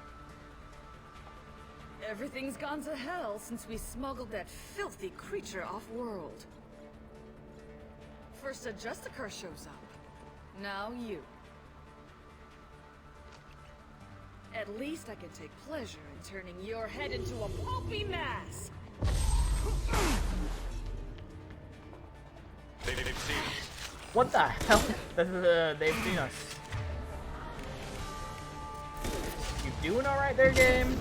Everything's gone to hell since we smuggled that filthy creature off-world. First a Justicar shows up. Now you. At least I can take pleasure in turning your head into a pulpy mass. They've seen us. What the hell? They've seen us. You doing all right there, game?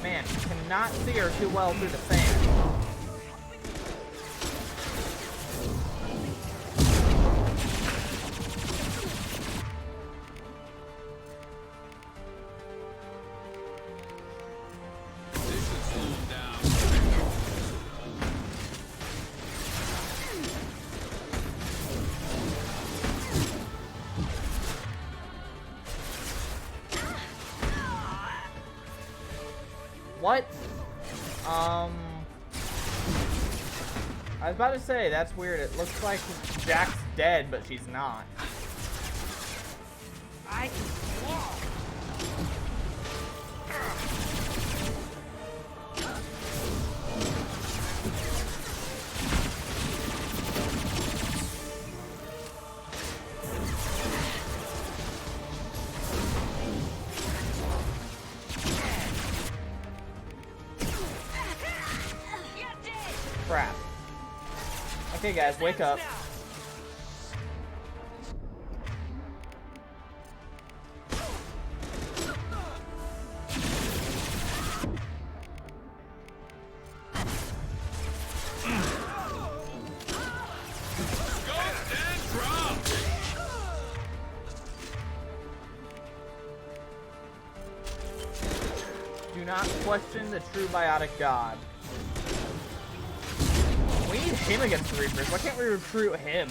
Man, you cannot see her too well through the sand. What? I was about to say, that's weird. It looks like Jack's dead, but she's not. I can walk. Crap. Okay, guys, wake up. Do not question the true biotic god. We need him against the Reapers. Why can't we recruit him?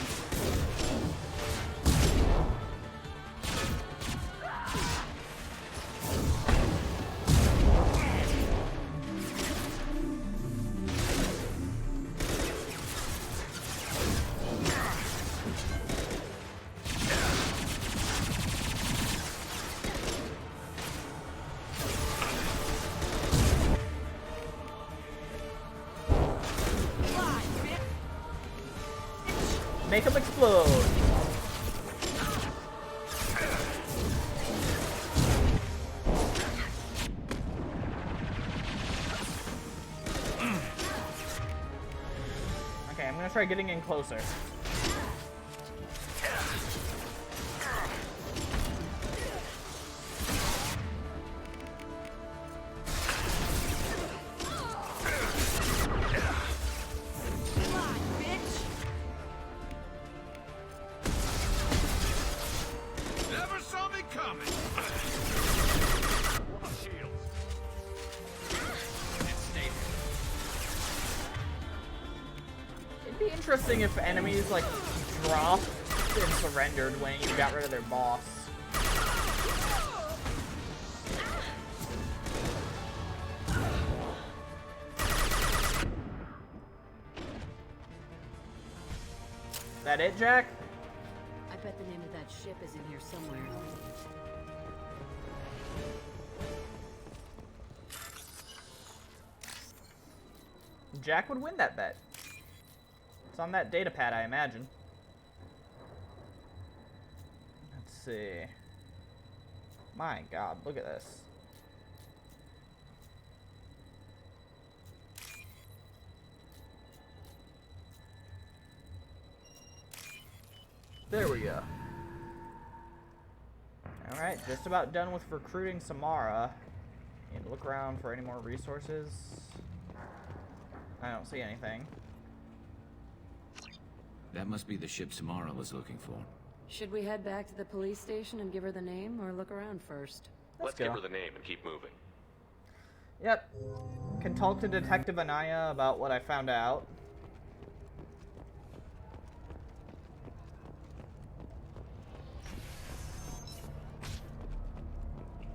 Make them explode. Okay, I'm gonna try getting in closer. interesting if enemies like dropped and surrendered when you got rid of their boss. That it, Jack? I bet the name of that ship is in here somewhere. Jack would win that bet. It's on that data pad, I imagine. Let's see. My God, look at this. There we go. Alright, just about done with recruiting Samara. Need to look around for any more resources. I don't see anything. That must be the ship Samara was looking for. Should we head back to the police station and give her the name, or look around first? Let's give her the name and keep moving. Yep. Can talk to Detective Anaya about what I found out.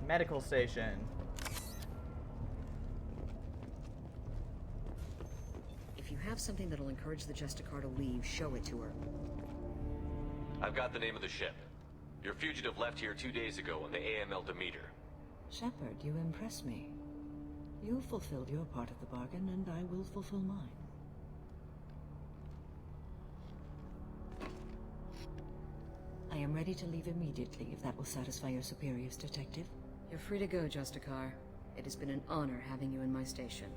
Medical station. If you have something that'll encourage the Justicar to leave, show it to her. I've got the name of the ship. Your fugitive left here 2 days ago on the AML Demeter. Shepard, you impress me. You fulfilled your part of the bargain, and I will fulfill mine. I am ready to leave immediately, if that will satisfy your superiors, Detective. You're free to go, Justicar. It has been an honor having you in my station.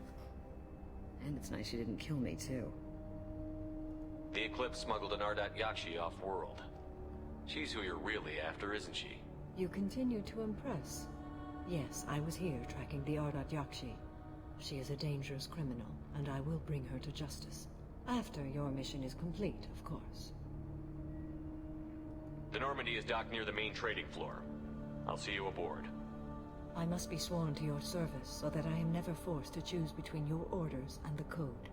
And it's nice you didn't kill me, too. The Eclipse smuggled an Ardat Yakshi off-world. She's who you're really after, isn't she? You continue to impress. Yes, I was here tracking the Ardat Yakshi. She is a dangerous criminal, and I will bring her to justice. After your mission is complete, of course. The Normandy is docked near the main trading floor. I'll see you aboard. I must be sworn to your service, so that I am never forced to choose between your orders and the Code.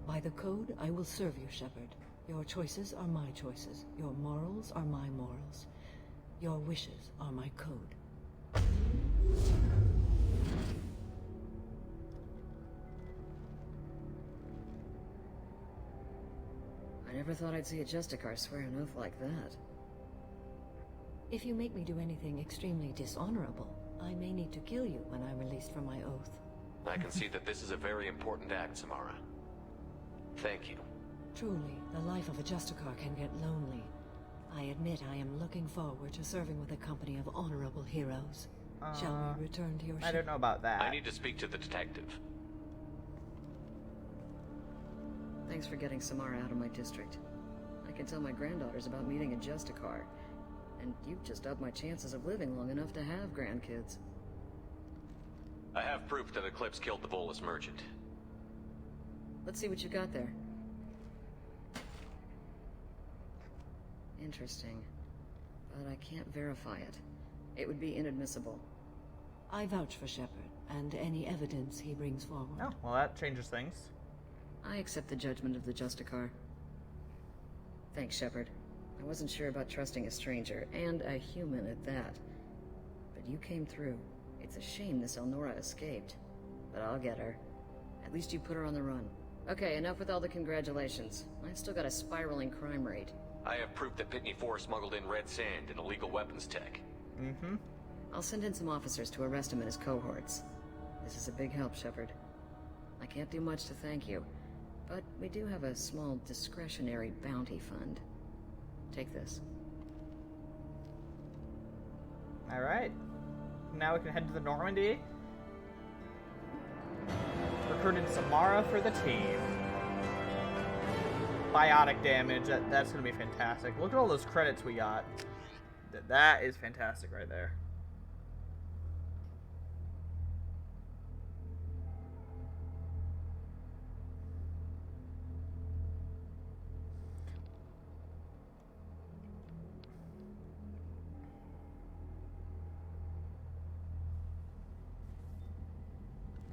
By the Code, I will serve you, Shepard. Your choices are my choices. Your morals are my morals. Your wishes are my code. I never thought I'd see a Justicar swear an oath like that. If you make me do anything extremely dishonorable, I may need to kill you when I'm released from my oath. I can see that this is a very important act, Samara. Thank you. Truly, the life of a Justicar can get lonely. I admit I am looking forward to serving with a company of honorable heroes. Shall we return to your ship? I don't know about that. I need to speak to the detective. Thanks for getting Samara out of my district. I can tell my granddaughters about meeting a Justicar. And you've just upped my chances of living long enough to have grandkids. I have proof that Eclipse killed the Volus merchant. Let's see what you got there. Interesting. But I can't verify it. It would be inadmissible. I vouch for Shepard, and any evidence he brings forward. Oh, well that changes things. I accept the judgment of the Justicar. Thanks, Shepard. I wasn't sure about trusting a stranger, and a human at that. But you came through. It's a shame this Elnora escaped. But I'll get her. At least you put her on the run. Okay, enough with all the congratulations. I've still got a spiraling crime rate. I have proof that Pitney 4 smuggled in red sand and illegal weapons tech. Mm-hmm. I'll send in some officers to arrest him and his cohorts. This is a big help, Shepard. I can't do much to thank you, but we do have a small discretionary bounty fund. Take this. Alright. Now we can head to the Normandy. Recruited Samara for the team. Biotic damage, that's gonna be fantastic. Look at all those credits we got. That is fantastic right there.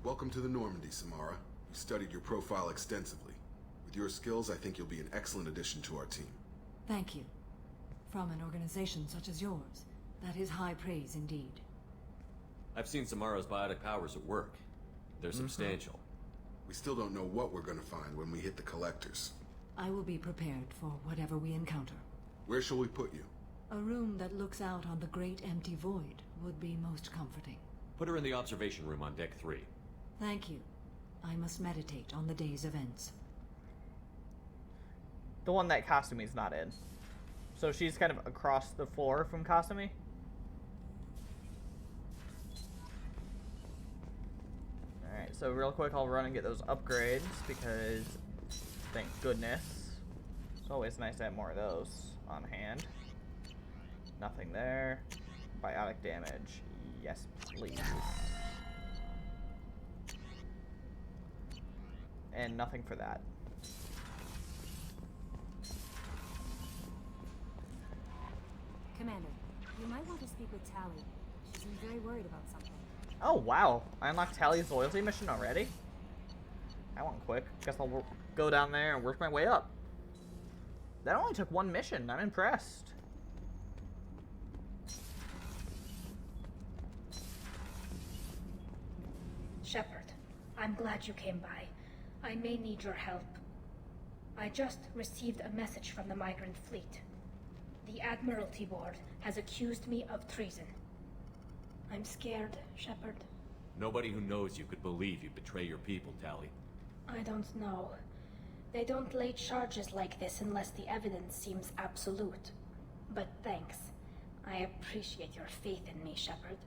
Welcome to the Normandy, Samara. We studied your profile extensively. With your skills, I think you'll be an excellent addition to our team. Thank you. From an organization such as yours, that is high praise indeed. I've seen Samara's biotic powers at work. They're substantial. We still don't know what we're gonna find when we hit the collectors. I will be prepared for whatever we encounter. Where shall we put you? A room that looks out on the great empty void would be most comforting. Put her in the observation room on deck 3. Thank you. I must meditate on the day's events. The one that Kasumi's not in. So she's kind of across the floor from Kasumi. Alright, so real quick I'll run and get those upgrades because thank goodness. It's always nice to have more of those on hand. Nothing there. Biotic damage. Yes, please. And nothing for that. Commander, you might want to speak with Tali. She seems very worried about something. Oh, wow. I unlocked Tally's loyalty mission already? That went quick. Guess I'll go down there and work my way up. That only took one mission. I'm impressed. Shepard, I'm glad you came by. I may need your help. I just received a message from the migrant fleet. The Admiralty Board has accused me of treason. I'm scared, Shepard. Nobody who knows you could believe you betray your people, Tali. I don't know. They don't lay charges like this unless the evidence seems absolute. But thanks. I appreciate your faith in me, Shepard.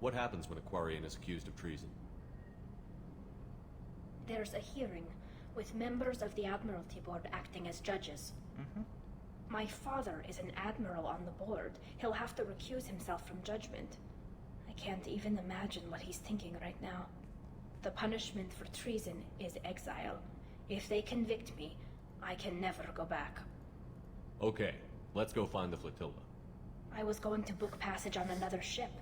What happens when a Quarian is accused of treason? There's a hearing, with members of the Admiralty Board acting as judges. My father is an admiral on the board. He'll have to recuse himself from judgment. I can't even imagine what he's thinking right now. The punishment for treason is exile. If they convict me, I can never go back. Okay, let's go find the flotilla. I was going to book passage on another ship.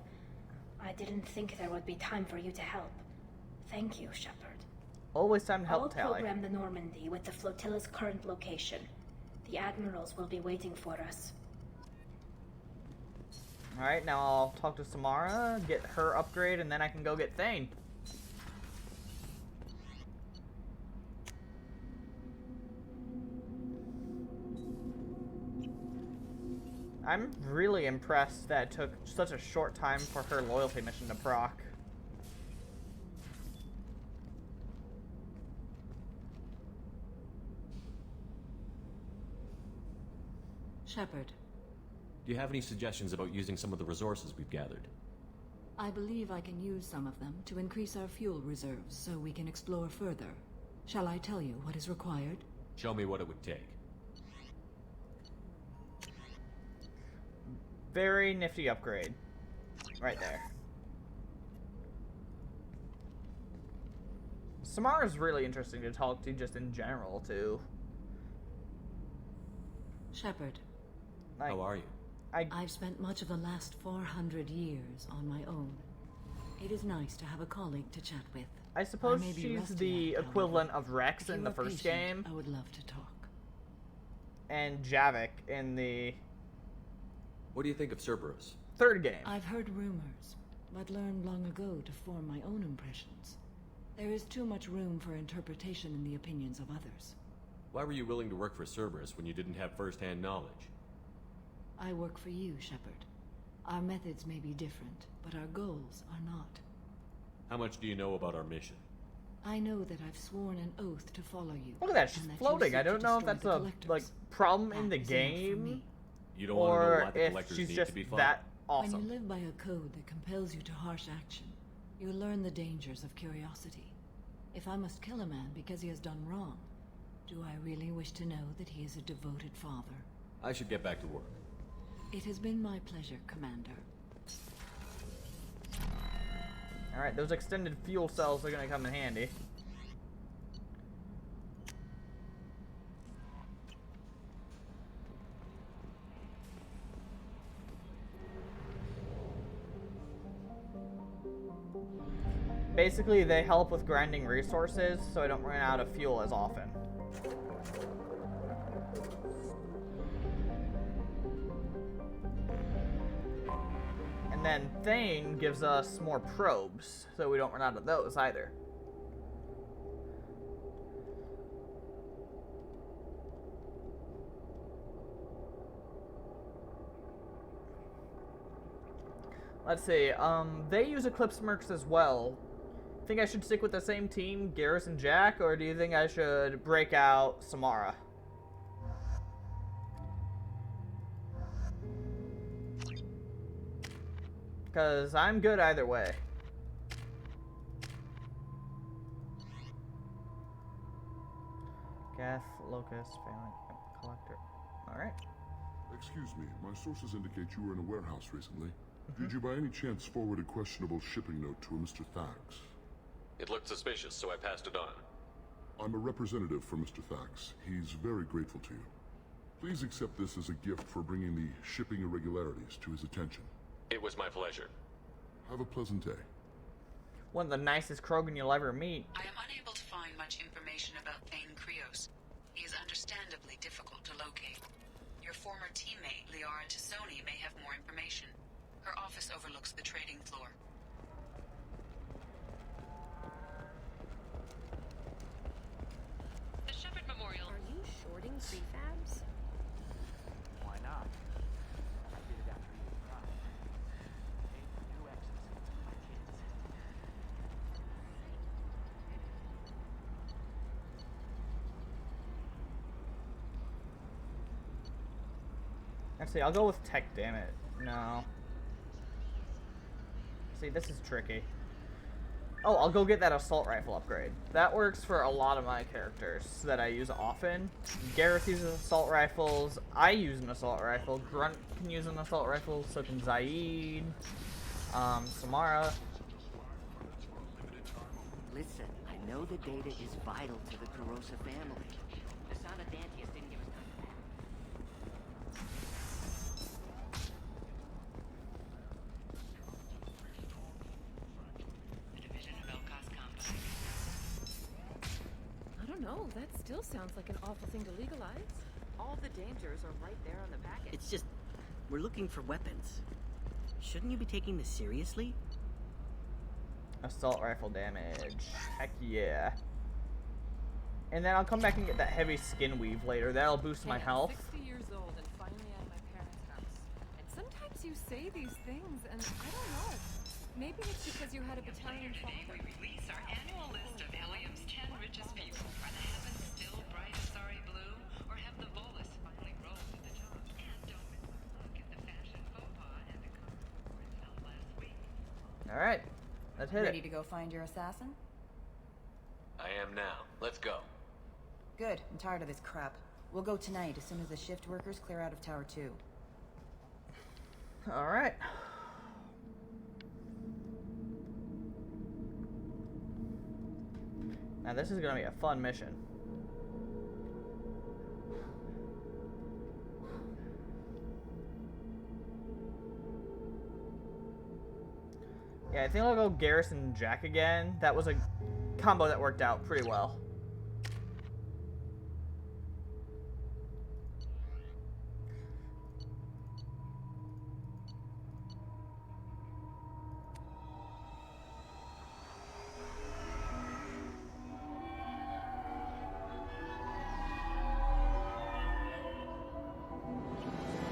I didn't think there would be time for you to help. Thank you, Shepard. Always time to help, I'll Tali. program the Normandy with the flotilla's current location. The admirals will be waiting for us. Alright, now I'll talk to Samara, get her upgrade, and then I can go get Thane. I'm really impressed that it took such a short time for her loyalty mission to proc. Shepard, Do you have any suggestions about using some of the resources we've gathered? I believe I can use some of them to increase our fuel reserves so we can explore further. Shall I tell you what is required? Show me what it would take. Very nifty upgrade. Right there. Samara's really interesting to talk to just in general, too. Shepard. How are you? I've spent much of the last 400 years on my own. It is nice to have a colleague to chat with. I suppose may be she's rusty the yet, equivalent of Rex If in you the are first patient, game. I would love to talk. And Javik in the What do you think of Cerberus? third game. I've heard rumors, but learned long ago to form my own impressions. There is too much room for interpretation in the opinions of others. Why were you willing to work for Cerberus when you didn't have first-hand knowledge? I work for you, Shepard. Our methods may be different, but our goals are not. How much do you know about our mission? I know that I've sworn an oath to follow you. Look at that, she's and that you floating. I seek to don't know if destroy that's the a Collectors. problem in the That is enough for game, me. You don't want to know or why the if Collectors she's need just to be fought. that awesome. When you live by a code that compels you to harsh action, you learn the dangers of curiosity. If I must kill a man because he has done wrong, do I really wish to know that he is a devoted father? I should get back to work. It has been my pleasure, Commander. Alright, those extended fuel cells are going to come in handy. Basically, they help with grinding resources, so I don't run out of fuel as often. And then Thane gives us more probes, so we don't run out of those either. Let's see, they use Eclipse Mercs as well. Think I should stick with the same team, Garrus and Jack, or do you think I should break out Samara? Because I'm good either way. Gath, Locust, Phalanx, Collector. Alright. Excuse me, my sources indicate you were in a warehouse recently. Did you by any chance forward a questionable shipping note to a Mr. Thax? It looked suspicious, so I passed it on. I'm a representative for Mr. Thax. He's very grateful to you. Please accept this as a gift for bringing the shipping irregularities to his attention. It was my pleasure. Have a pleasant day. One of the nicest Krogan you'll ever meet. I am unable to find much information about Thane Krios. He is understandably difficult to locate. Your former teammate, Liara Tassoni, may have more information. Her office overlooks the trading floor. The Shepherd Memorial. Are you shorting prefabs? Why not? I did it after eating pride. New exosuits for my kids. Actually, I'll go with tech, damn it. No. See, this is tricky. Oh, I'll go get that assault rifle upgrade. That works for a lot of my characters that I use often. Garrus uses assault rifles. I use an assault rifle. Grunt can use an assault rifle. So can Zaid. Samara. Listen, I know the data is vital to the Kurosa family. Nasana Dantius didn't give us time for that. I don't know. That still sounds like an awful thing to legalize. All the dangers are right there on the package. It's just, we're looking for weapons. Shouldn't you be taking this seriously? Assault rifle damage. Heck yeah. And then I'll come back and get that heavy skin weave later. That'll boost my health. 60 years old and finally at my parents' house. And sometimes you say these things, and I don't know. Maybe it's because you had a battalion father. We release our annual list of Helium's 10 richest people. Are the heavens still bright sorry blue? Or have the Volus finally rolled to the top? And don't miss a look at the fashion faux pas and the concert awards held last week. Alright. Let's hit Ready it. to go find your assassin? I am now. Let's go. Good. I'm tired of this crap. We'll go tonight as soon as the shift workers clear out of Tower 2. Alright. Now this is gonna be a fun mission. Yeah, I think I'll go Garrus and Jack again. That was a combo that worked out pretty well.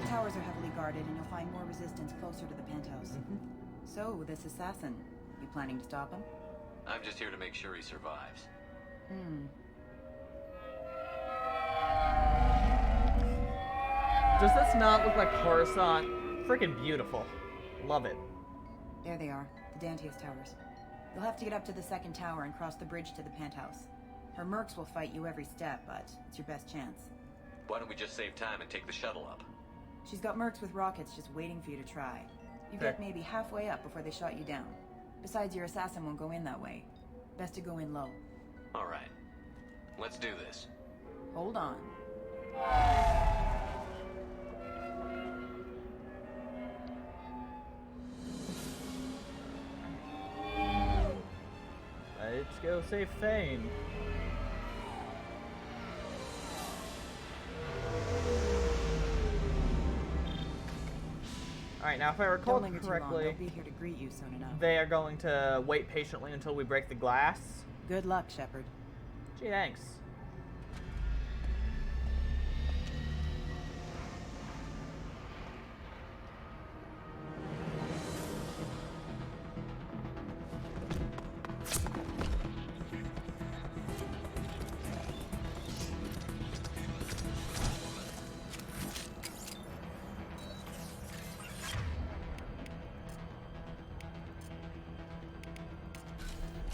The towers are heavily guarded, and you'll find more resistance closer to the penthouse. So, this assassin, you planning to stop him? I'm just here to make sure he survives. Does this not look like Coruscant? Freaking beautiful. Love it. There they are, the Dantius towers. You'll have to get up to the second tower and cross the bridge to the penthouse. Her mercs will fight you every step, but it's your best chance. Why don't we just save time and take the shuttle up? She's got mercs with rockets just waiting for you to try. You get maybe halfway up before they shot you down. Besides, your assassin won't go in that way. Best to go in low. All right. Let's do this. Hold on. Let's go save Thane. Alright, now if I recall Don't linger too long. correctly, They'll be here to greet you soon enough. they are going to wait patiently until we break the glass. Good luck, Shepard. Gee, thanks.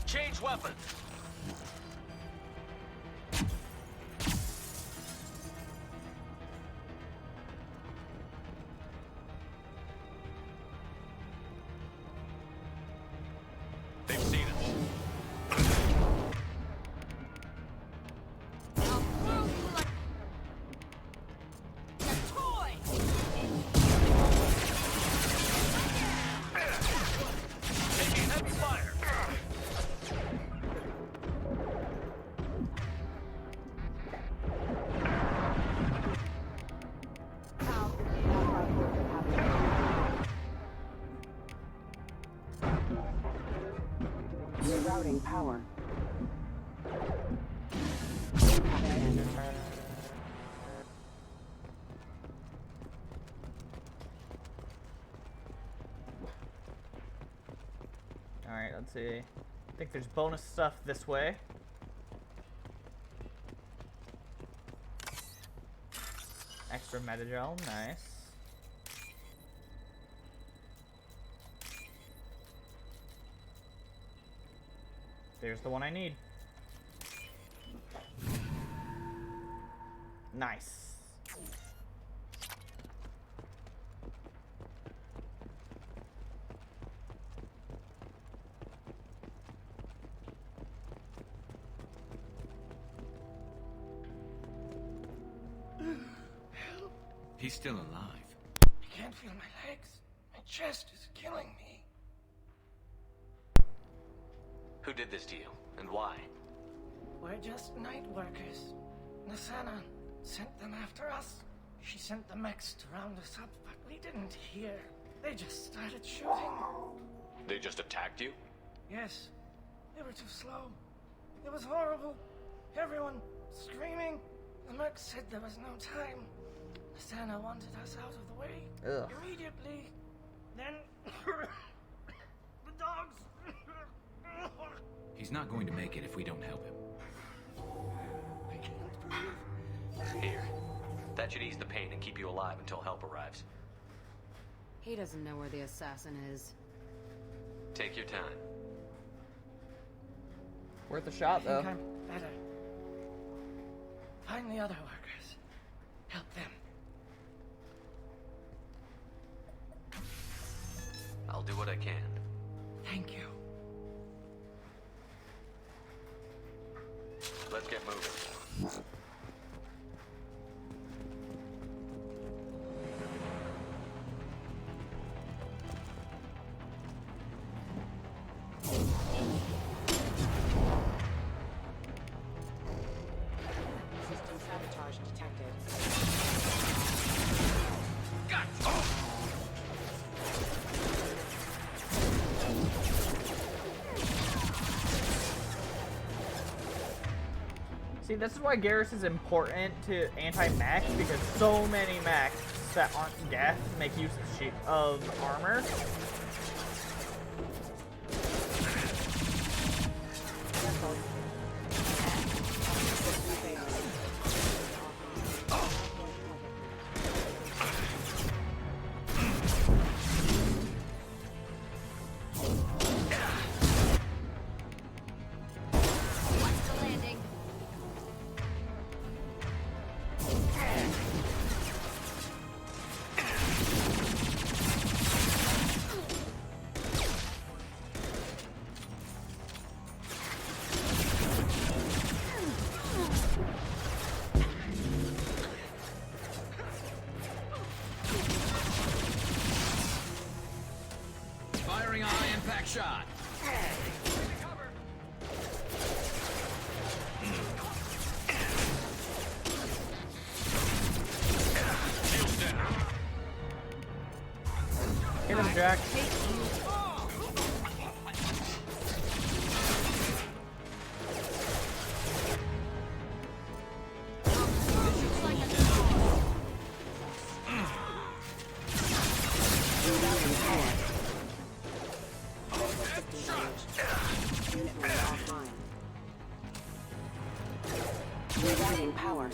Change weapons. They've seen us. Taking heavy fire. Rerouting power. Alright, let's see. I think there's bonus stuff this way. Extra metagel, nice. There's the one I need. Nice. He's still alive. I can't feel my legs. My chest is killing me. Who did this to you, and why? We're just night workers. Nasana sent them after us. She sent the mechs to round us up, but we didn't hear. They just started shooting. They just attacked you? Yes, they were too slow. It was horrible. Everyone screaming. The mech said there was no time. Nasana wanted us out of the way. Ugh. Immediately. Then the dogs. He's not going to make it if we don't help him. I can't breathe. Here. That should ease the pain and keep you alive until help arrives. He doesn't know where the assassin is. Take your time. Worth a shot, I though. think I'm better. Find the other workers. Help them. I'll do what I can. Thank you. Let's get moving. System sabotage detected. See, this is why Garrus is important to anti-mechs, because so many mechs that aren't death make use of armor. Firing a high impact shot. Jack. Regaining power.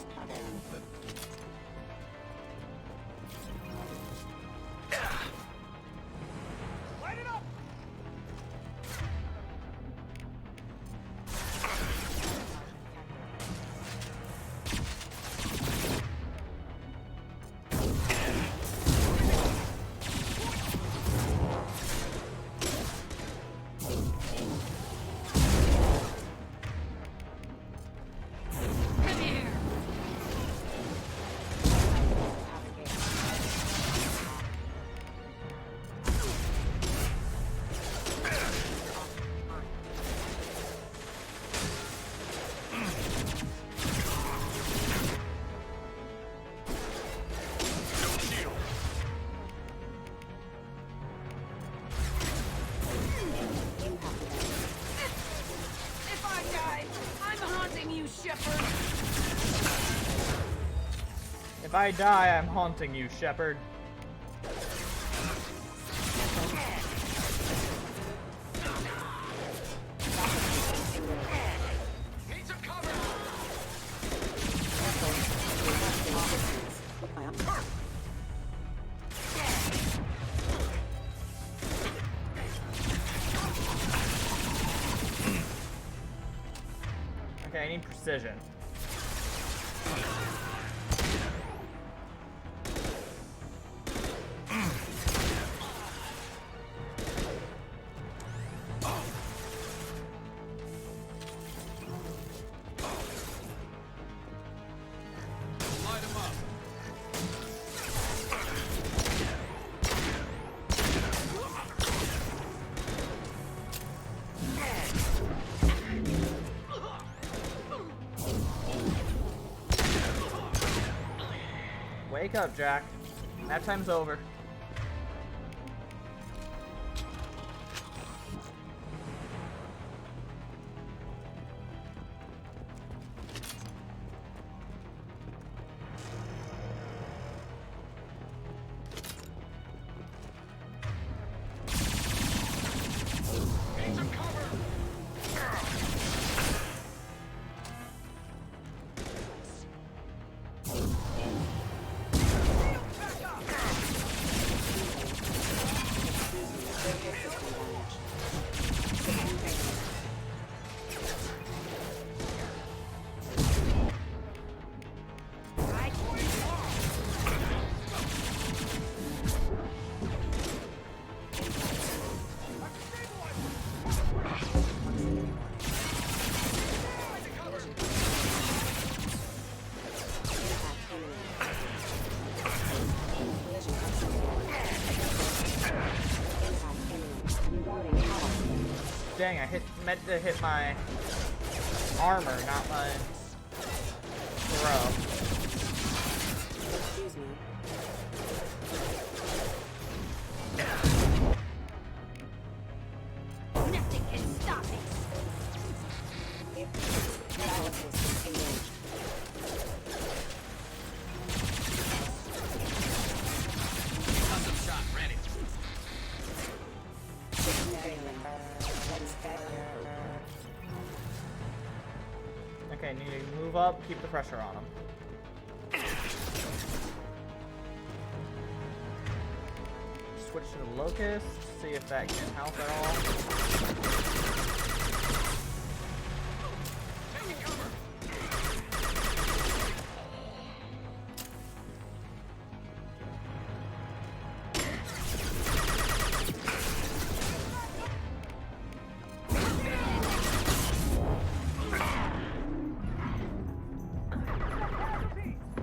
If I die, I'm haunting you, Shepard. Okay, I need precision. Wake up, Jack. Nap time's over. Dang, I meant to hit my armor, not my throw. Excuse me. Nothing can stop it. Custom shot ready. Okay, need to move up, keep the pressure on him. Switch to the Locust, see if that can help at all.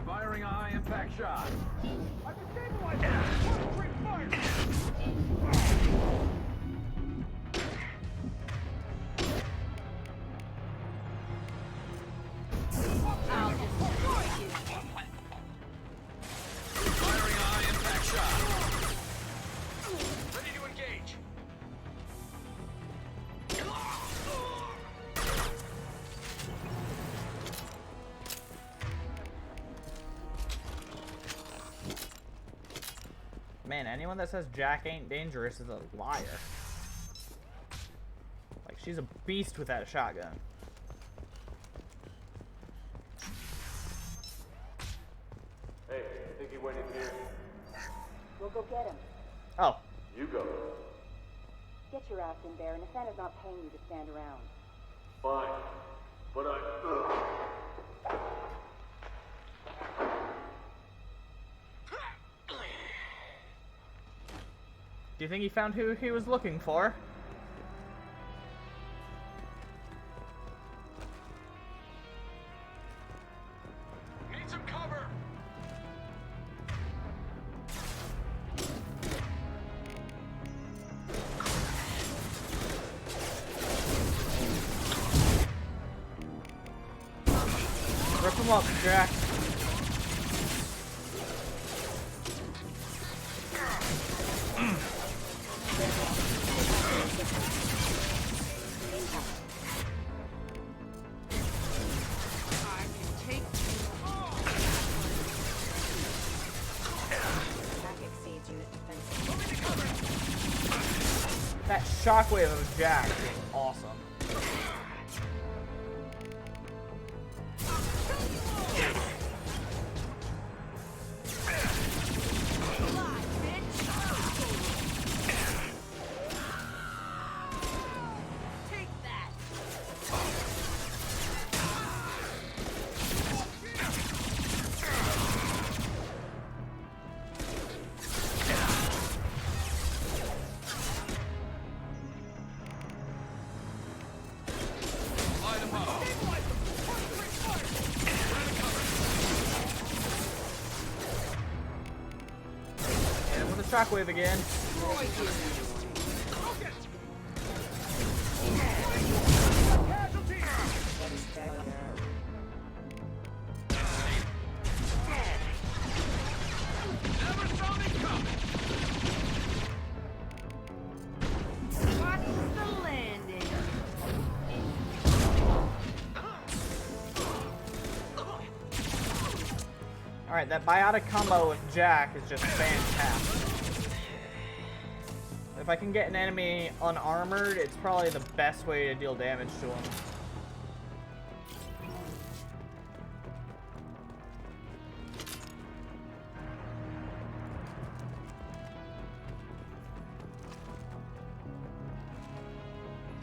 Firing a high impact shot. man, anyone that says Jack ain't dangerous is a liar. Like, she's a beast with that shotgun. Hey, I think he went in here. We'll go get him. Oh. You go. Get your ass in there, and Nathana's not paying you to stand around. Fine. But Do you think he found who he was looking for? Need some cover! Rip him up, Jack. That shockwave of Jack is awesome. Shockwave again. Alright, that biotic combo with Jack is just fantastic. If I can get an enemy unarmored, it's probably the best way to deal damage to him.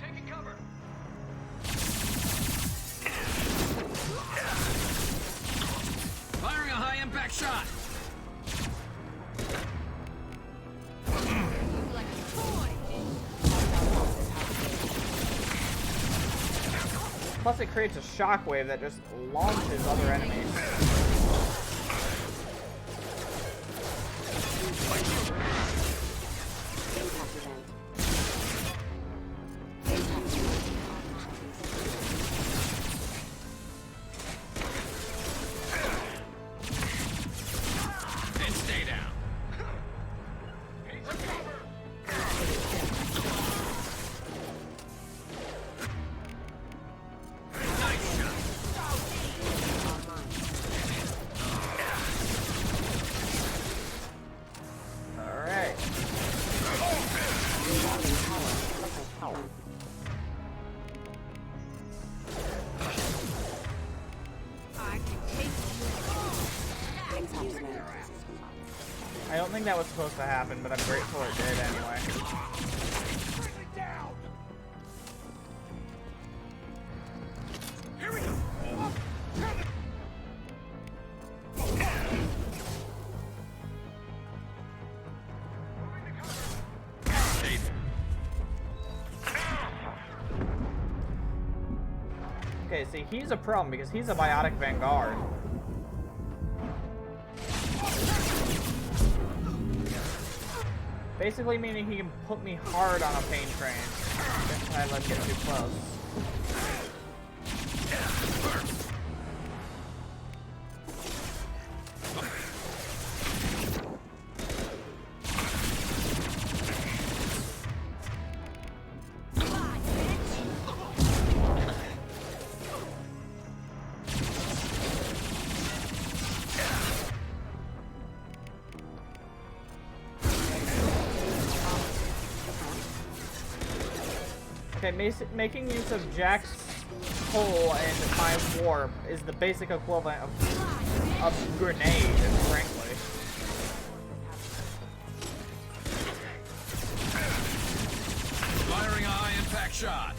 Taking cover! Firing a high-impact shot! Plus it creates a shockwave that just launches other enemies. And stay down. I don't think that was supposed to happen, but I'm grateful it did anyway. Here we go! Okay, see, he's a problem because he's a biotic Vanguard. Basically meaning he can put me hard on a pain train if I let him get too close. Alright, making use of Jack's pull and my warp is the basic equivalent of grenade, frankly. Firing a high impact shot.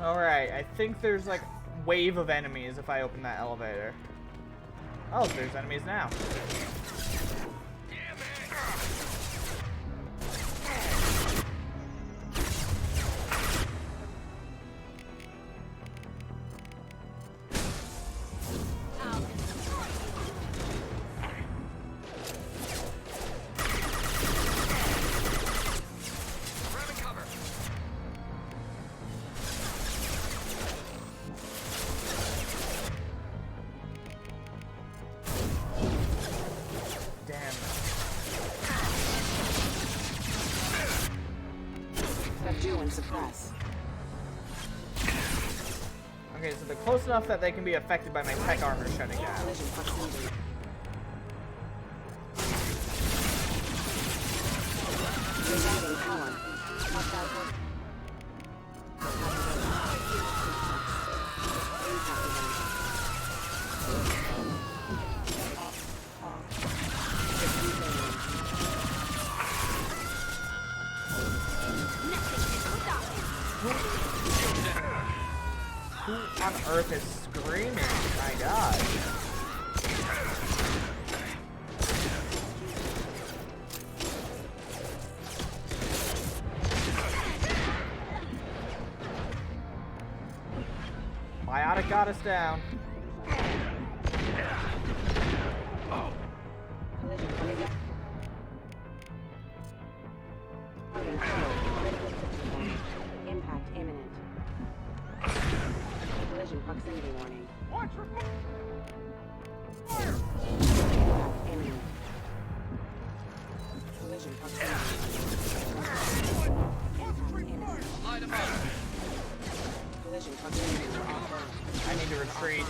Alright, I think there's like wave of enemies if I open that elevator. Oh, there's enemies now. Suppress. Okay, so they're close enough that they can be affected by my tech armor shutting down. Resetting power. Who on earth is screaming? My God. Biotic got us down. Impact imminent. Collision proximity warning. Watch for Impact imminent. Collision proximity warning. Light him up. Collision proximity warning. I need to retreat.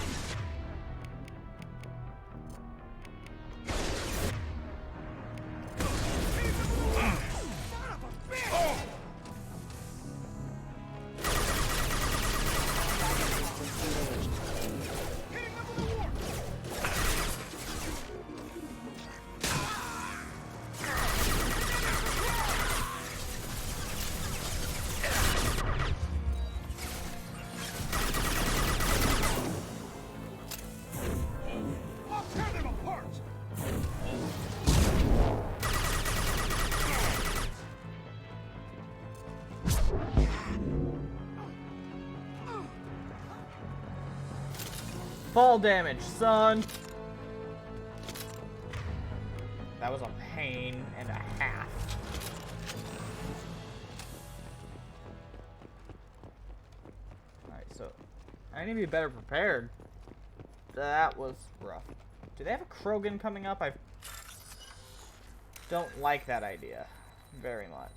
Fall damage, son. That was a pain and a half. Alright, so I need to be better prepared. That was rough. Do they have a Krogan coming up? I don't like that idea very much.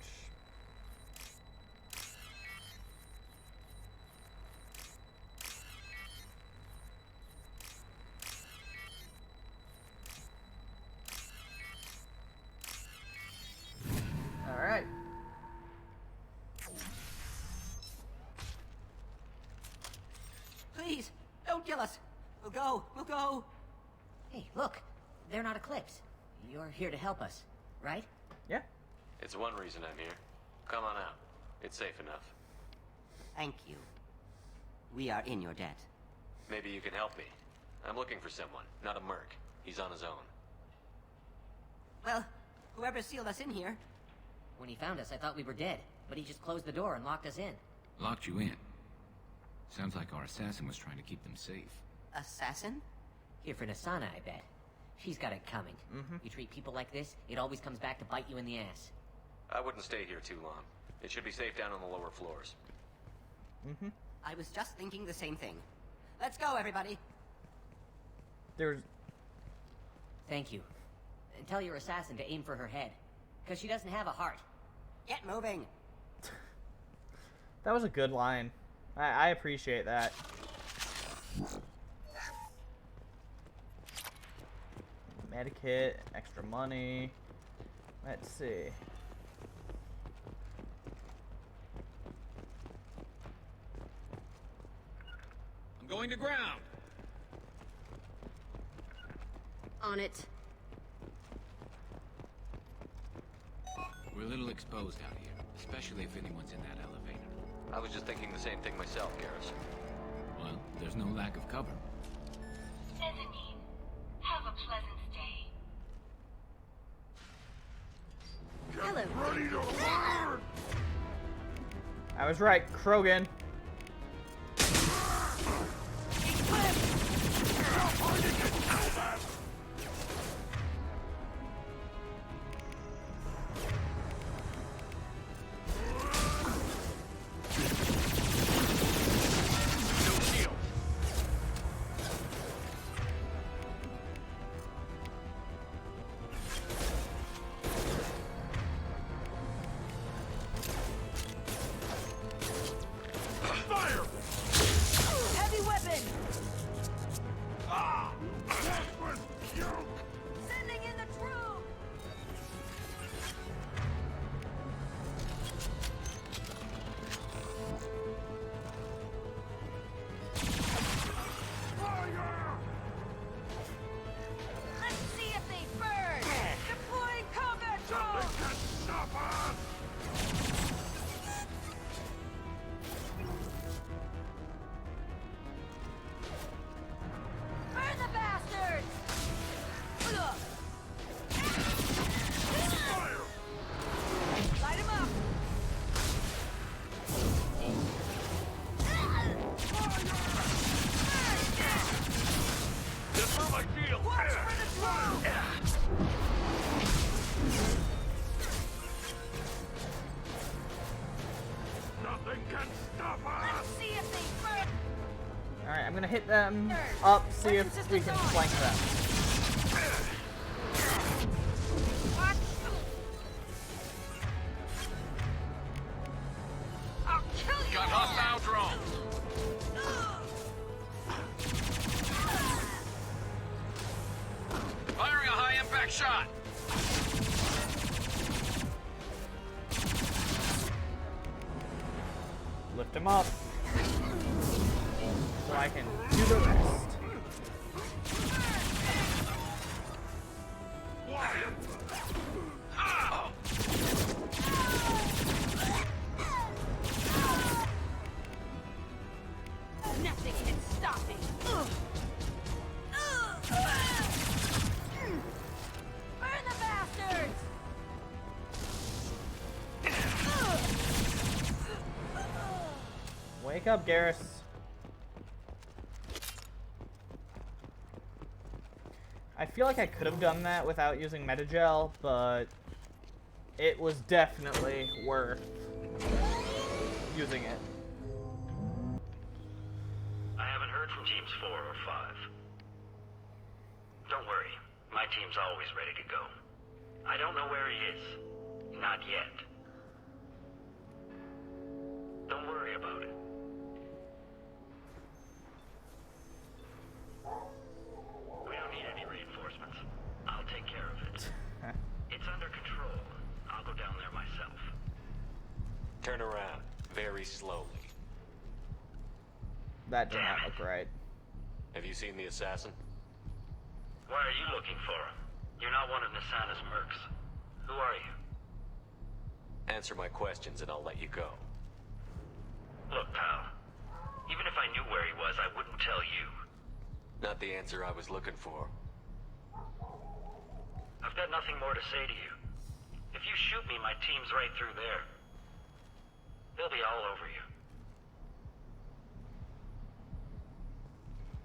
Don't kill us. We'll go. We'll go. Hey, look. They're not Eclipse. You're here to help us, right? Yeah. It's one reason I'm here. Come on out. It's safe enough. Thank you. We are in your debt. Maybe you can help me. I'm looking for someone, not a merc. He's on his own. Well, whoever sealed us in here. When he found us, I thought we were dead, but he just closed the door and locked us in. Locked you in. Sounds like our assassin was trying to keep them safe. Assassin? Here for Nasana, I bet. She's got it coming. You treat people like this, it always comes back to bite you in the ass. I wouldn't stay here too long. It should be safe down on the lower floors. I was just thinking the same thing. Let's go, everybody. There's... Thank you. And tell your assassin to aim for her head. Because she doesn't have a heart. Get moving. That was a good line. I appreciate that. Medikit, extra money. Let's see. I'm going to ground. On it. We're a little exposed out here, especially if anyone's in that elevator. I was just thinking the same thing myself, Garrus. Well, there's no lack of cover. Mezzanine, have a pleasant stay. Hello. Ready to burn! I was right, Krogan. Heavy weapon! Sending in the troop! Let's see if they burn! Deploying combat drones! Burn the bastards! Light him up! Just throw my shield! Watch for the drone! Nothing can stop Let's us! see if they burn! Alright, I'm gonna hit them up, see if we can flank them. Watch! I'll kill you! Got hostile drones! Firing a high-impact shot! Lift him up. So I can do the rest. Nothing can stop me! Burn the bastards! Wake up, Garrus. I feel like I could have done that without using Metagel, but it was definitely worth using it. I haven't heard from teams 4 or 5. Don't worry, my team's always ready to go. I don't know where he is. Not yet. Don't worry about it. We don't need any reinforcements. I'll take care of it. It's under control. I'll go down there myself. Turn around, very slowly. That did not look right. Have you seen the assassin? Why are you looking for him? You're not one of Nasana's mercs. Who are you? Answer my questions and I'll let you go. Look, pal. Even if I knew where he was, I wouldn't tell you. Not the answer I was looking for. I've got nothing more to say to you. If you shoot me, my team's right through there. They'll be all over you.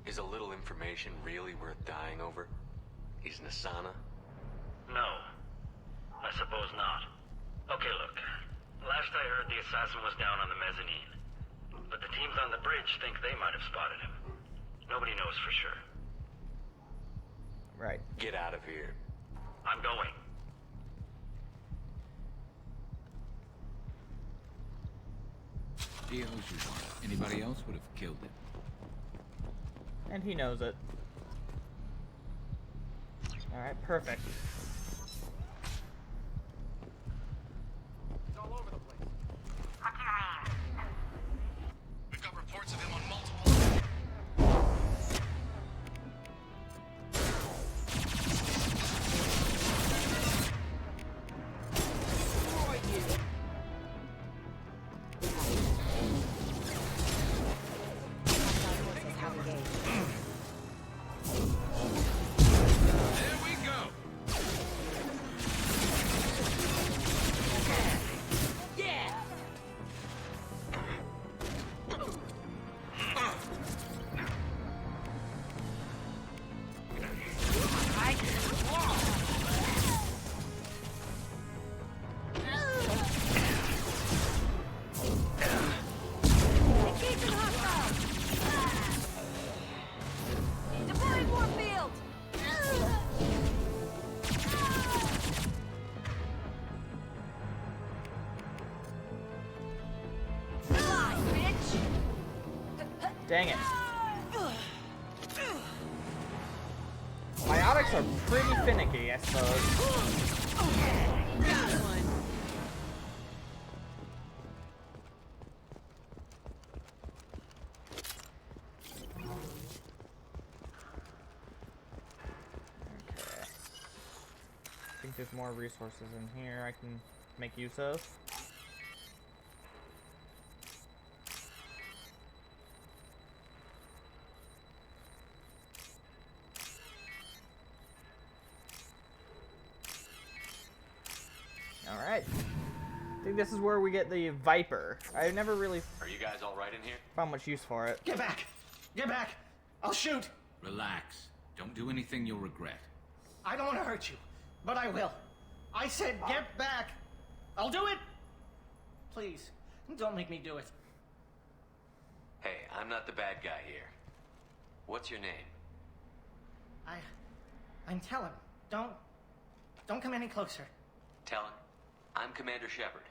Is a little information really worth dying over? Is Nasana? No. I suppose not. Okay, look. Last I heard, the assassin was down on the mezzanine. But the teams on the bridge think they might have spotted him. Nobody knows for sure. Right. Get out of here. I'm going. He owes you one. Anybody else would have killed him. And he knows it. Alright, perfect. It's all over the place. What do you mean? We've got reports of him on multiple... There we go. Deploying Warfield! Dang it. Biotics are pretty finicky, I suppose. Got one. Okay. I think there's more resources in here I can make use of. Alright. I think this is where we get the Viper. I never really Are you guys all right in here? found much use for it. Get back! Get back! I'll shoot! Relax. Don't do anything you'll regret. I don't want to hurt you, but I will. I said get back! I'll do it! Please, don't make me do it. Hey, I'm not the bad guy here. What's your name? I'm Talon. Don't come any closer. Talon, I'm Commander Shepard.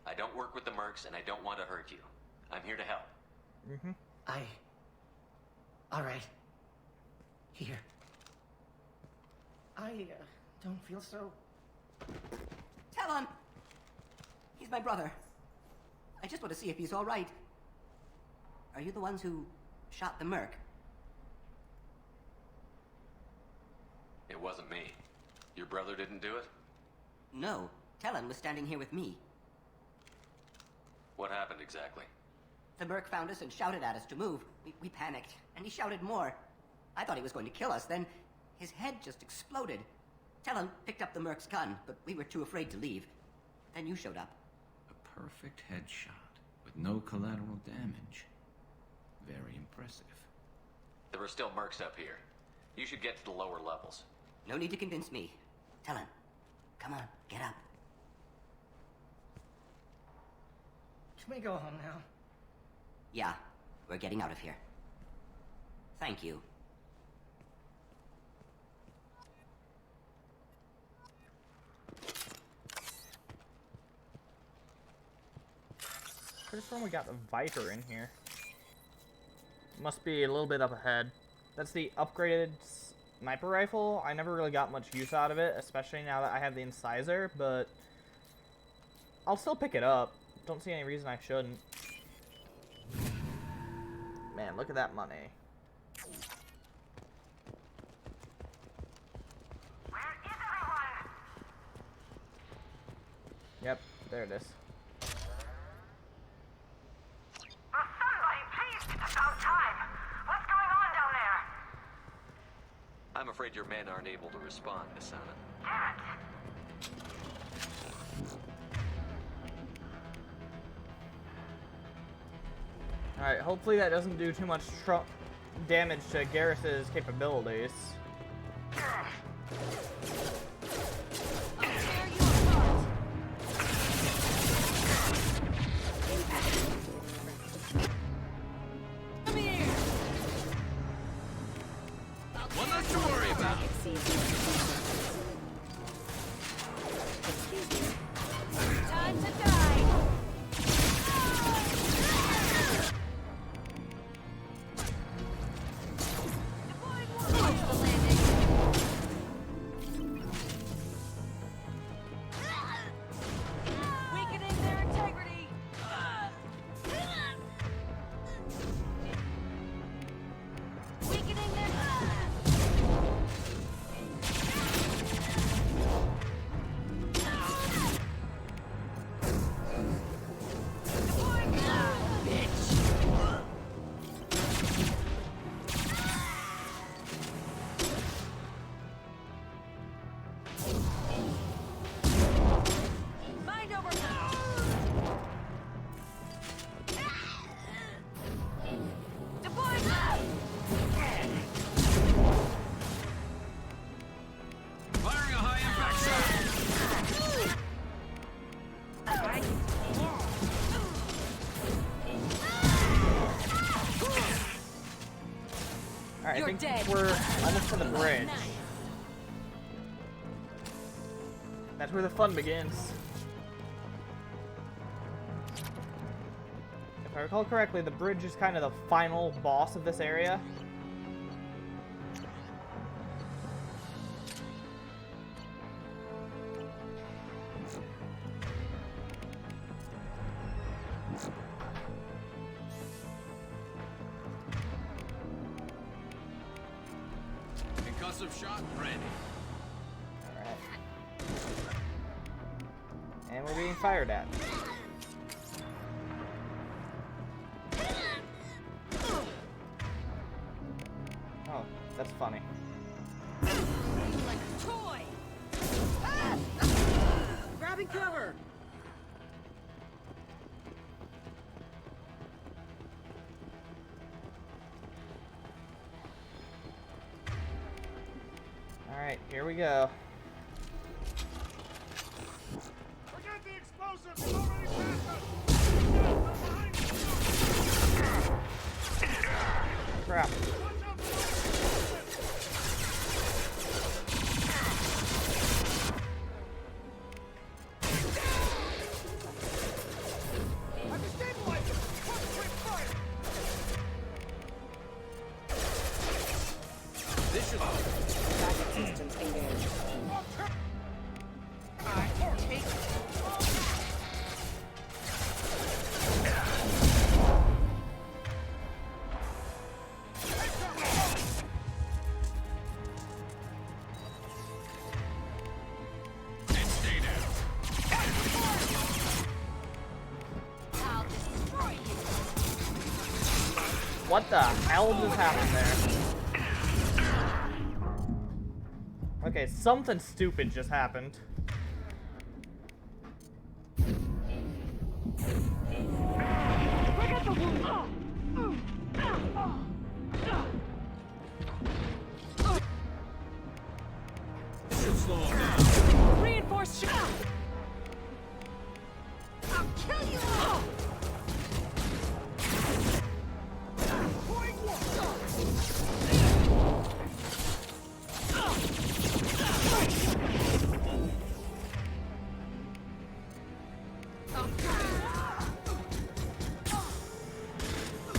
I don't work with the mercs and I don't want to hurt you. I'm here to help. Mm-hmm. All right. Here. I don't feel so... Talon! He's my brother. I just want to see if he's all right. Are you the ones who shot the merc? It wasn't me. Your brother didn't do it? No. Talon was standing here with me. What happened exactly? The merc found us and shouted at us to move. We panicked, and he shouted more. I thought he was going to kill us, then his head just exploded. Talon picked up the merc's gun, but we were too afraid to leave. Then you showed up. A perfect headshot with no collateral damage. Very impressive. There were still mercs up here. You should get to the lower levels. No need to convince me. Talon, come on, get up. Can we go home now? Yeah, we're getting out of here. Thank you. Pretty sure we got the Viper in here. Must be a little bit up ahead. That's the upgraded sniper rifle. I never really got much use out of it, especially now that I have the incisor, but I'll still pick it up. Don't see any reason I shouldn't. Man, look at that money. Yep, there it is. Somebody, please! It's about time! What's going on down there? I'm afraid your men aren't able to respond, Asana. Damn it! Alright, hopefully that doesn't do too much damage to Garrus's capabilities. One less to worry about. Time to die! Weakening their integrity! Weakening their... Mind over Deploy! Firing a high impact shot. Alright, I You're think dead. we're almost to the bridge. That's where the fun begins. If I recall correctly, the bridge is kind of the final boss of this area. Concussive shot ready. Alright. And we're being fired at. Oh, that's funny. Like a toy! Grabbing cover! Alright, here we go. Forget the explosives! It's already past us! Crap. I'm destabilizing! Concentrate fire! This should... Backup systems engaged. I'll destroy you! What the hell just happened there? Okay, something stupid just happened. Should slow him down. Reinforced shot! I'll kill you all!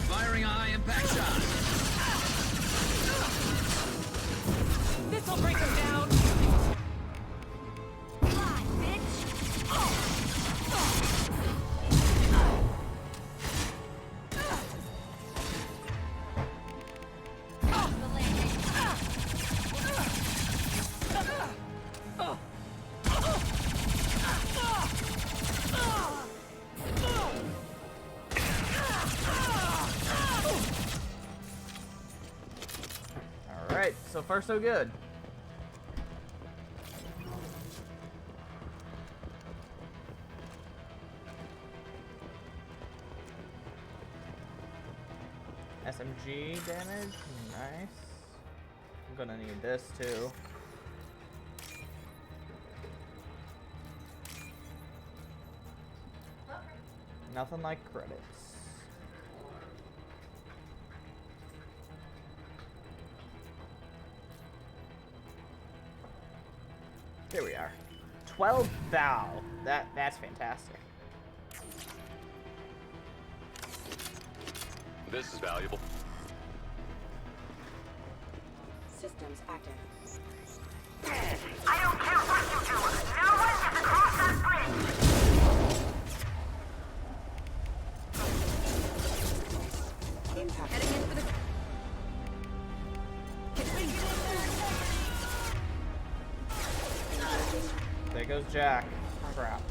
Firing a high impact shot. This'll break him down! Fly, bitch! far, so good. SMG damage, nice. I'm gonna need this too. Nothing like credits. Here we are. 12 thou. That's fantastic. This is valuable. Systems active. I don't care what you do. No one gets across that bridge. Impact. Heading in for the... There goes Jack. Crap.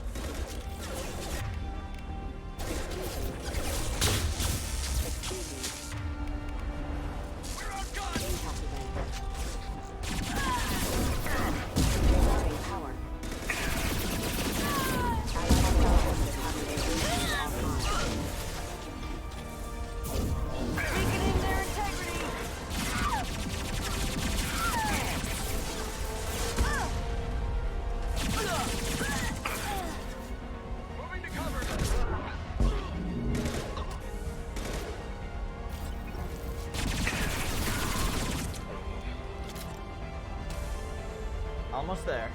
Almost there.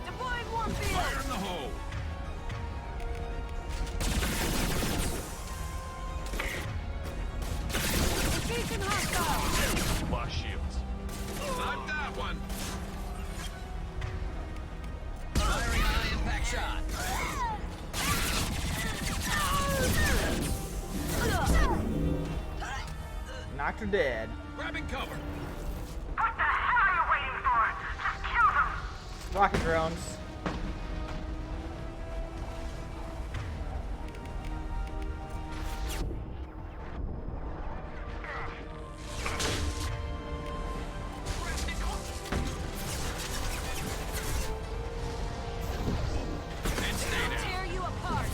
Deploying warfield. Fire in the hole. Engaging hostile. Lock shields. Not that one. Firing eye impact shot. Knocked her dead. Grabbing cover. What the hell are you waiting for? Just kill them. Rocket drones. Tear you apart.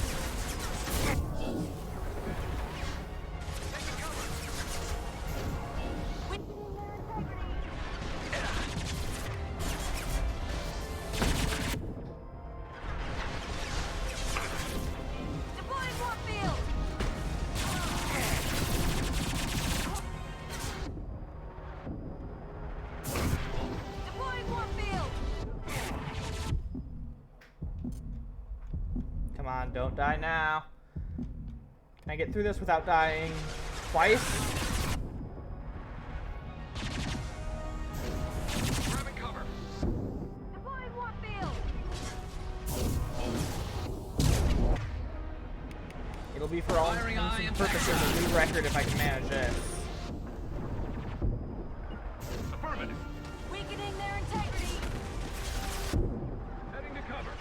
Deploying warfield. Deploying warfield. Come on, don't die now. Can I get through this without dying twice? Grabbing cover. Deploying warfield. It'll be for all intents and purposes a new record if I can manage this. Affirmative. Weakening their integrity. Heading to cover.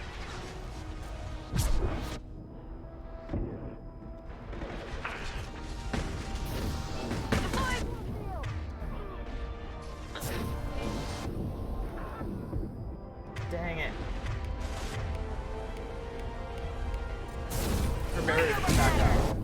Dang it. Her barrier is back out.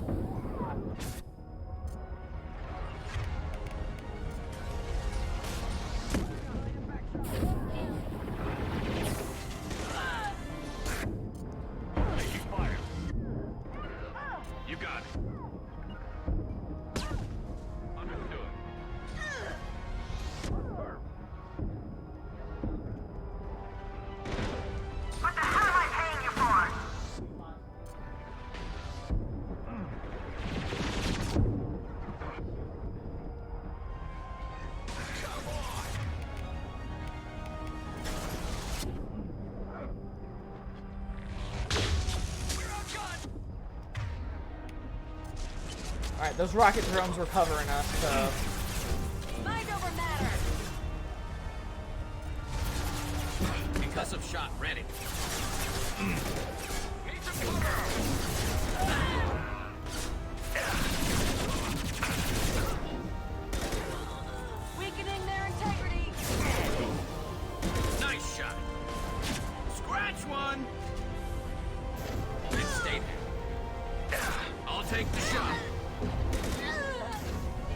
Taking fire. You got it. Understood. What the hell am I paying you for? Alright, those rocket drones were covering us, so... Mind over matter. Concussive shot ready. Need some cover! Weakening their integrity. Nice shot. Scratch one. It stayed there. I'll take the shot.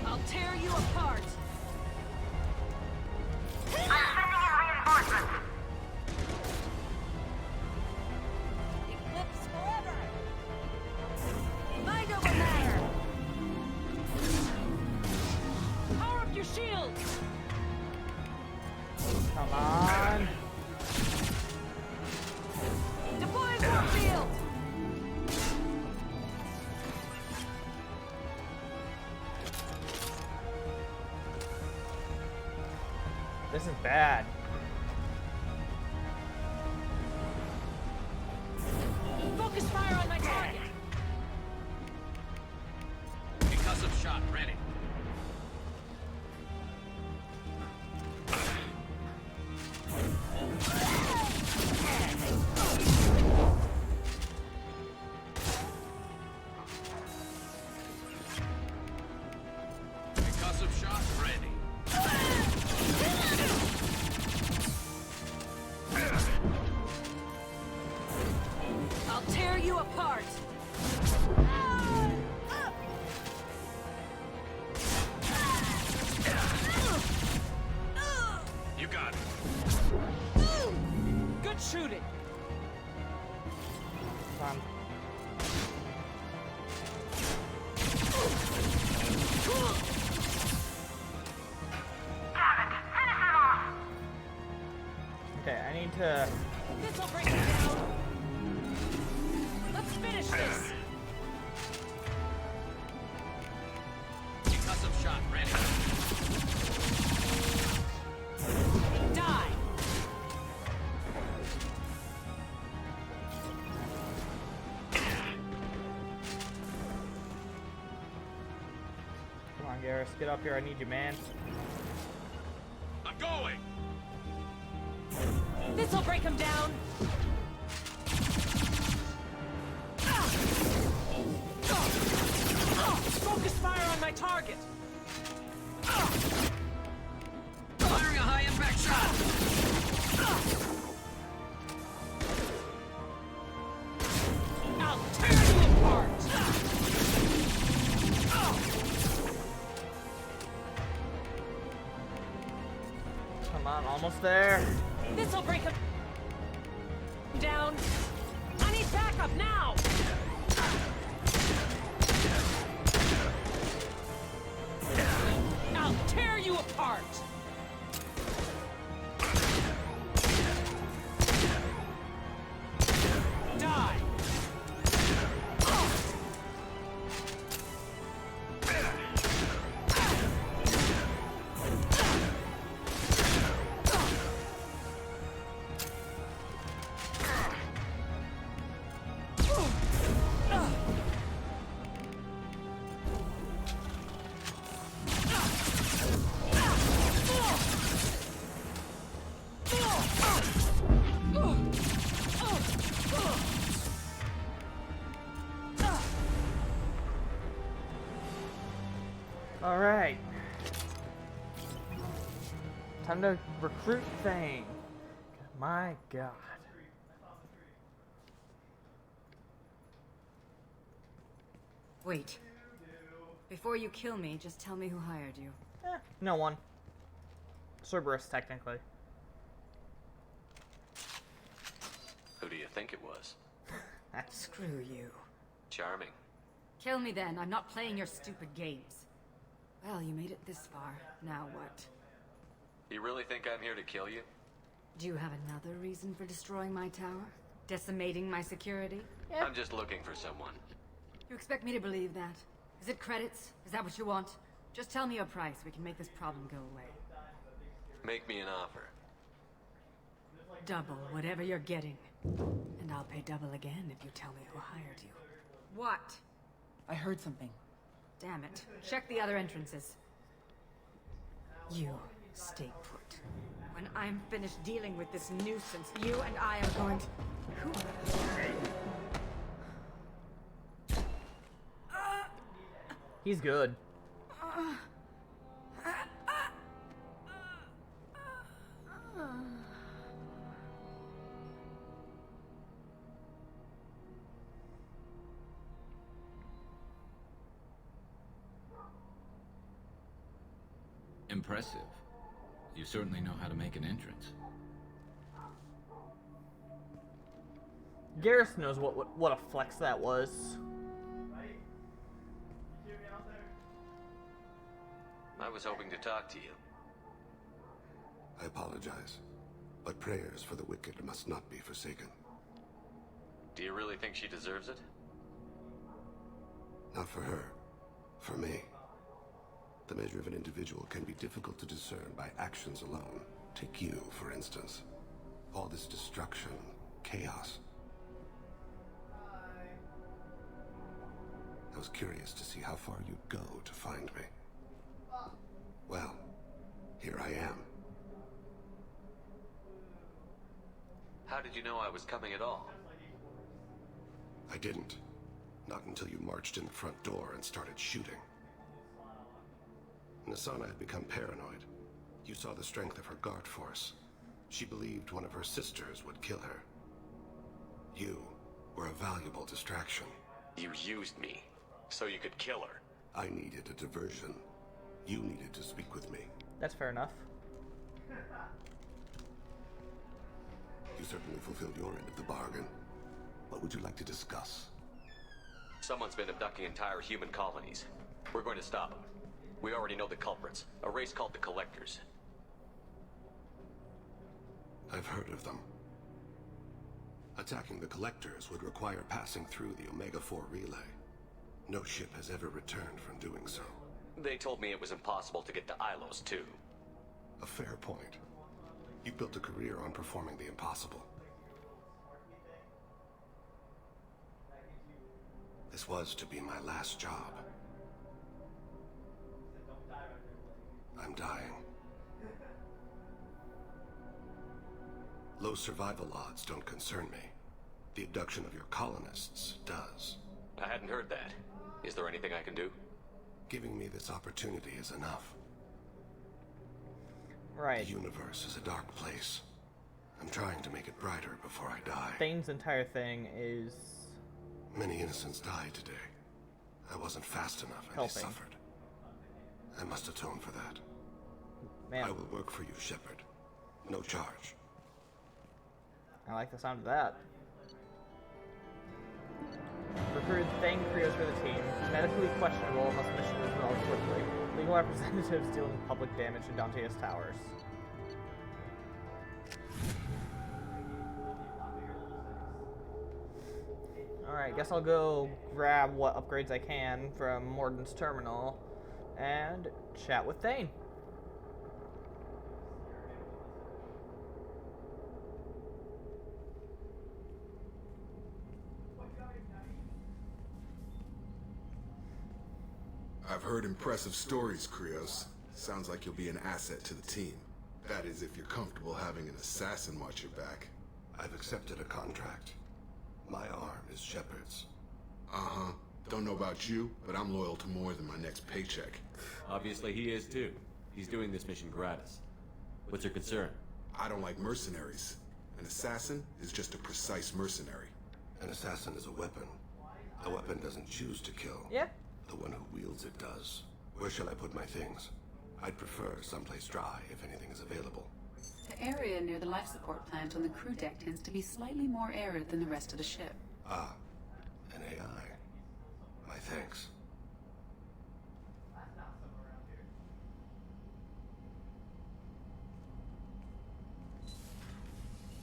I'll tear you apart. I'm sending in reinforcements. Eclipse forever. Mind over matter. Power up your shields. Come on. Deploying warp field. This is bad. Focus fire on my target. Concussive shot ready. Concussive shot ready. I'll tear you apart. You got it. Good shooting. Come on. Okay, I need to. This'll break it down. Let's finish this. Concussive shot ready. Die. Come on, Garrus, get up here. I need you, man. I'm going. This'll break him down. Focus fire on my target. Firing a high impact shot. I'll tear you apart. Come on, almost there. This'll break him down. I need backup now. I'll tear you apart. Die. All right. Time to recruit Thane. My God. Wait. Before you kill me, just tell me who hired you. No one. Cerberus, technically. Who do you think it was? Screw you. Charming. Kill me then. I'm not playing your stupid games. Well, you made it this far. Now what? You really think I'm here to kill you? Do you have another reason for destroying my tower? Decimating my security? I'm just looking for someone. You expect me to believe that? Is it credits? Is that what you want? Just tell me your price. We can make this problem go away. Make me an offer. Double whatever you're getting. And I'll pay double again if you tell me who hired you. What? I heard something. Damn it. Check the other entrances. You stay put. When I'm finished dealing with this nuisance, you and I are going to... Who? He's good. Impressive. You certainly know how to make an entrance. Garrus knows what a flex that was. I was hoping to talk to you. I apologize, but prayers for the wicked must not be forsaken. Do you really think she deserves it? Not for her. For me. The measure of an individual can be difficult to discern by actions alone. Take you, for instance. All this destruction, chaos. I was curious to see how far you'd go to find me. Well, here I am. How did you know I was coming at all? I didn't. Not until you marched in the front door and started shooting. Nassana had become paranoid. You saw the strength of her guard force. She believed one of her sisters would kill her. You were a valuable distraction. You used me, so you could kill her. I needed a diversion. You needed to speak with me. That's fair enough. You certainly fulfilled your end of the bargain. What would you like to discuss? Someone's been abducting entire human colonies. We're going to stop them. We already know the culprits. A race called the Collectors. I've heard of them. Attacking the Collectors would require passing through the Omega-4 relay. No ship has ever returned from doing so. They told me it was impossible to get to Ilos, too. A fair point. You built a career on performing the impossible. This was to be my last job. I'm dying. Low survival odds don't concern me. The abduction of your colonists does. I hadn't heard that. Is there anything I can do? Giving me this opportunity is enough. Right. The universe is a dark place. I'm trying to make it brighter before I die. Thane's entire thing is... Many innocents died today. I wasn't fast enough and they suffered. I must atone for that. Man. I will work for you, Shepard. No charge. I like the sound of that. Recruited Thane Krios for the team. Medically questionable unless mission is resolved quickly. Legal representatives dealing with public damage to Danteus Towers. Alright, guess I'll go grab what upgrades I can from Morden's terminal and chat with Thane. I've heard impressive stories, Krios. Sounds like you'll be an asset to the team. That is, if you're comfortable having an assassin watch your back. I've accepted a contract. My arm is Shepard's. Uh-huh. Don't know about you, but I'm loyal to more than my next paycheck. Obviously he is too. He's doing this mission gratis. What's your concern? I don't like mercenaries. An assassin is just a precise mercenary. An assassin is a weapon. A weapon doesn't choose to kill. Yeah. The one who wields it does. Where shall I put my things? I'd prefer someplace dry if anything is available. The area near the life support plant on the crew deck tends to be slightly more arid than the rest of the ship. Ah, an AI. My thanks.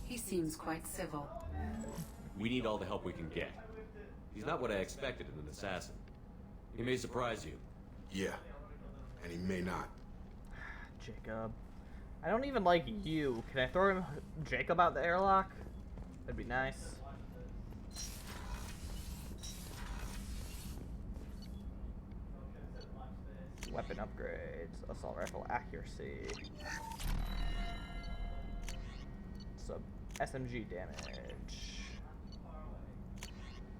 He seems quite civil. We need all the help we can get. He's not what I expected in an assassin. He may surprise you. Yeah, and he may not. Jacob. I don't even like you. Can I throw him Jacob out the airlock? That'd be nice. Weapon upgrades. Assault rifle accuracy. So SMG damage.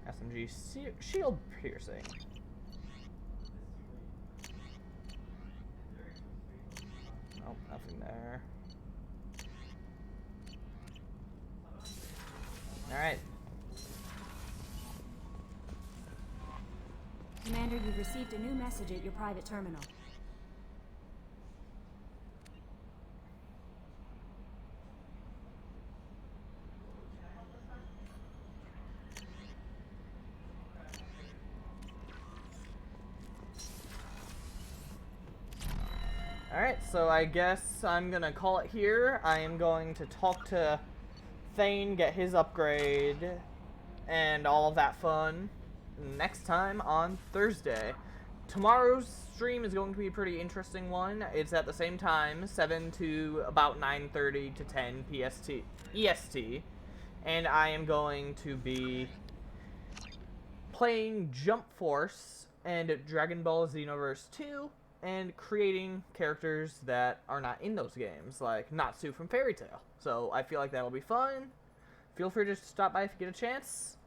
SMG shield piercing. Nope, nothing there. Alright. Commander, you've received a new message at your private terminal. Alright, so I guess I'm gonna call it here. I am going to talk to Thane, get his upgrade, and all of that fun next time on Thursday. Tomorrow's stream is going to be a pretty interesting one. It's at the same time, 7 to about 9:30 to 10 EST, and I am going to be playing Jump Force and Dragon Ball Xenoverse 2, and creating characters that are not in those games, like Natsu from Fairy Tail. So I feel like that'll be fun. Feel free to stop by if you get a chance.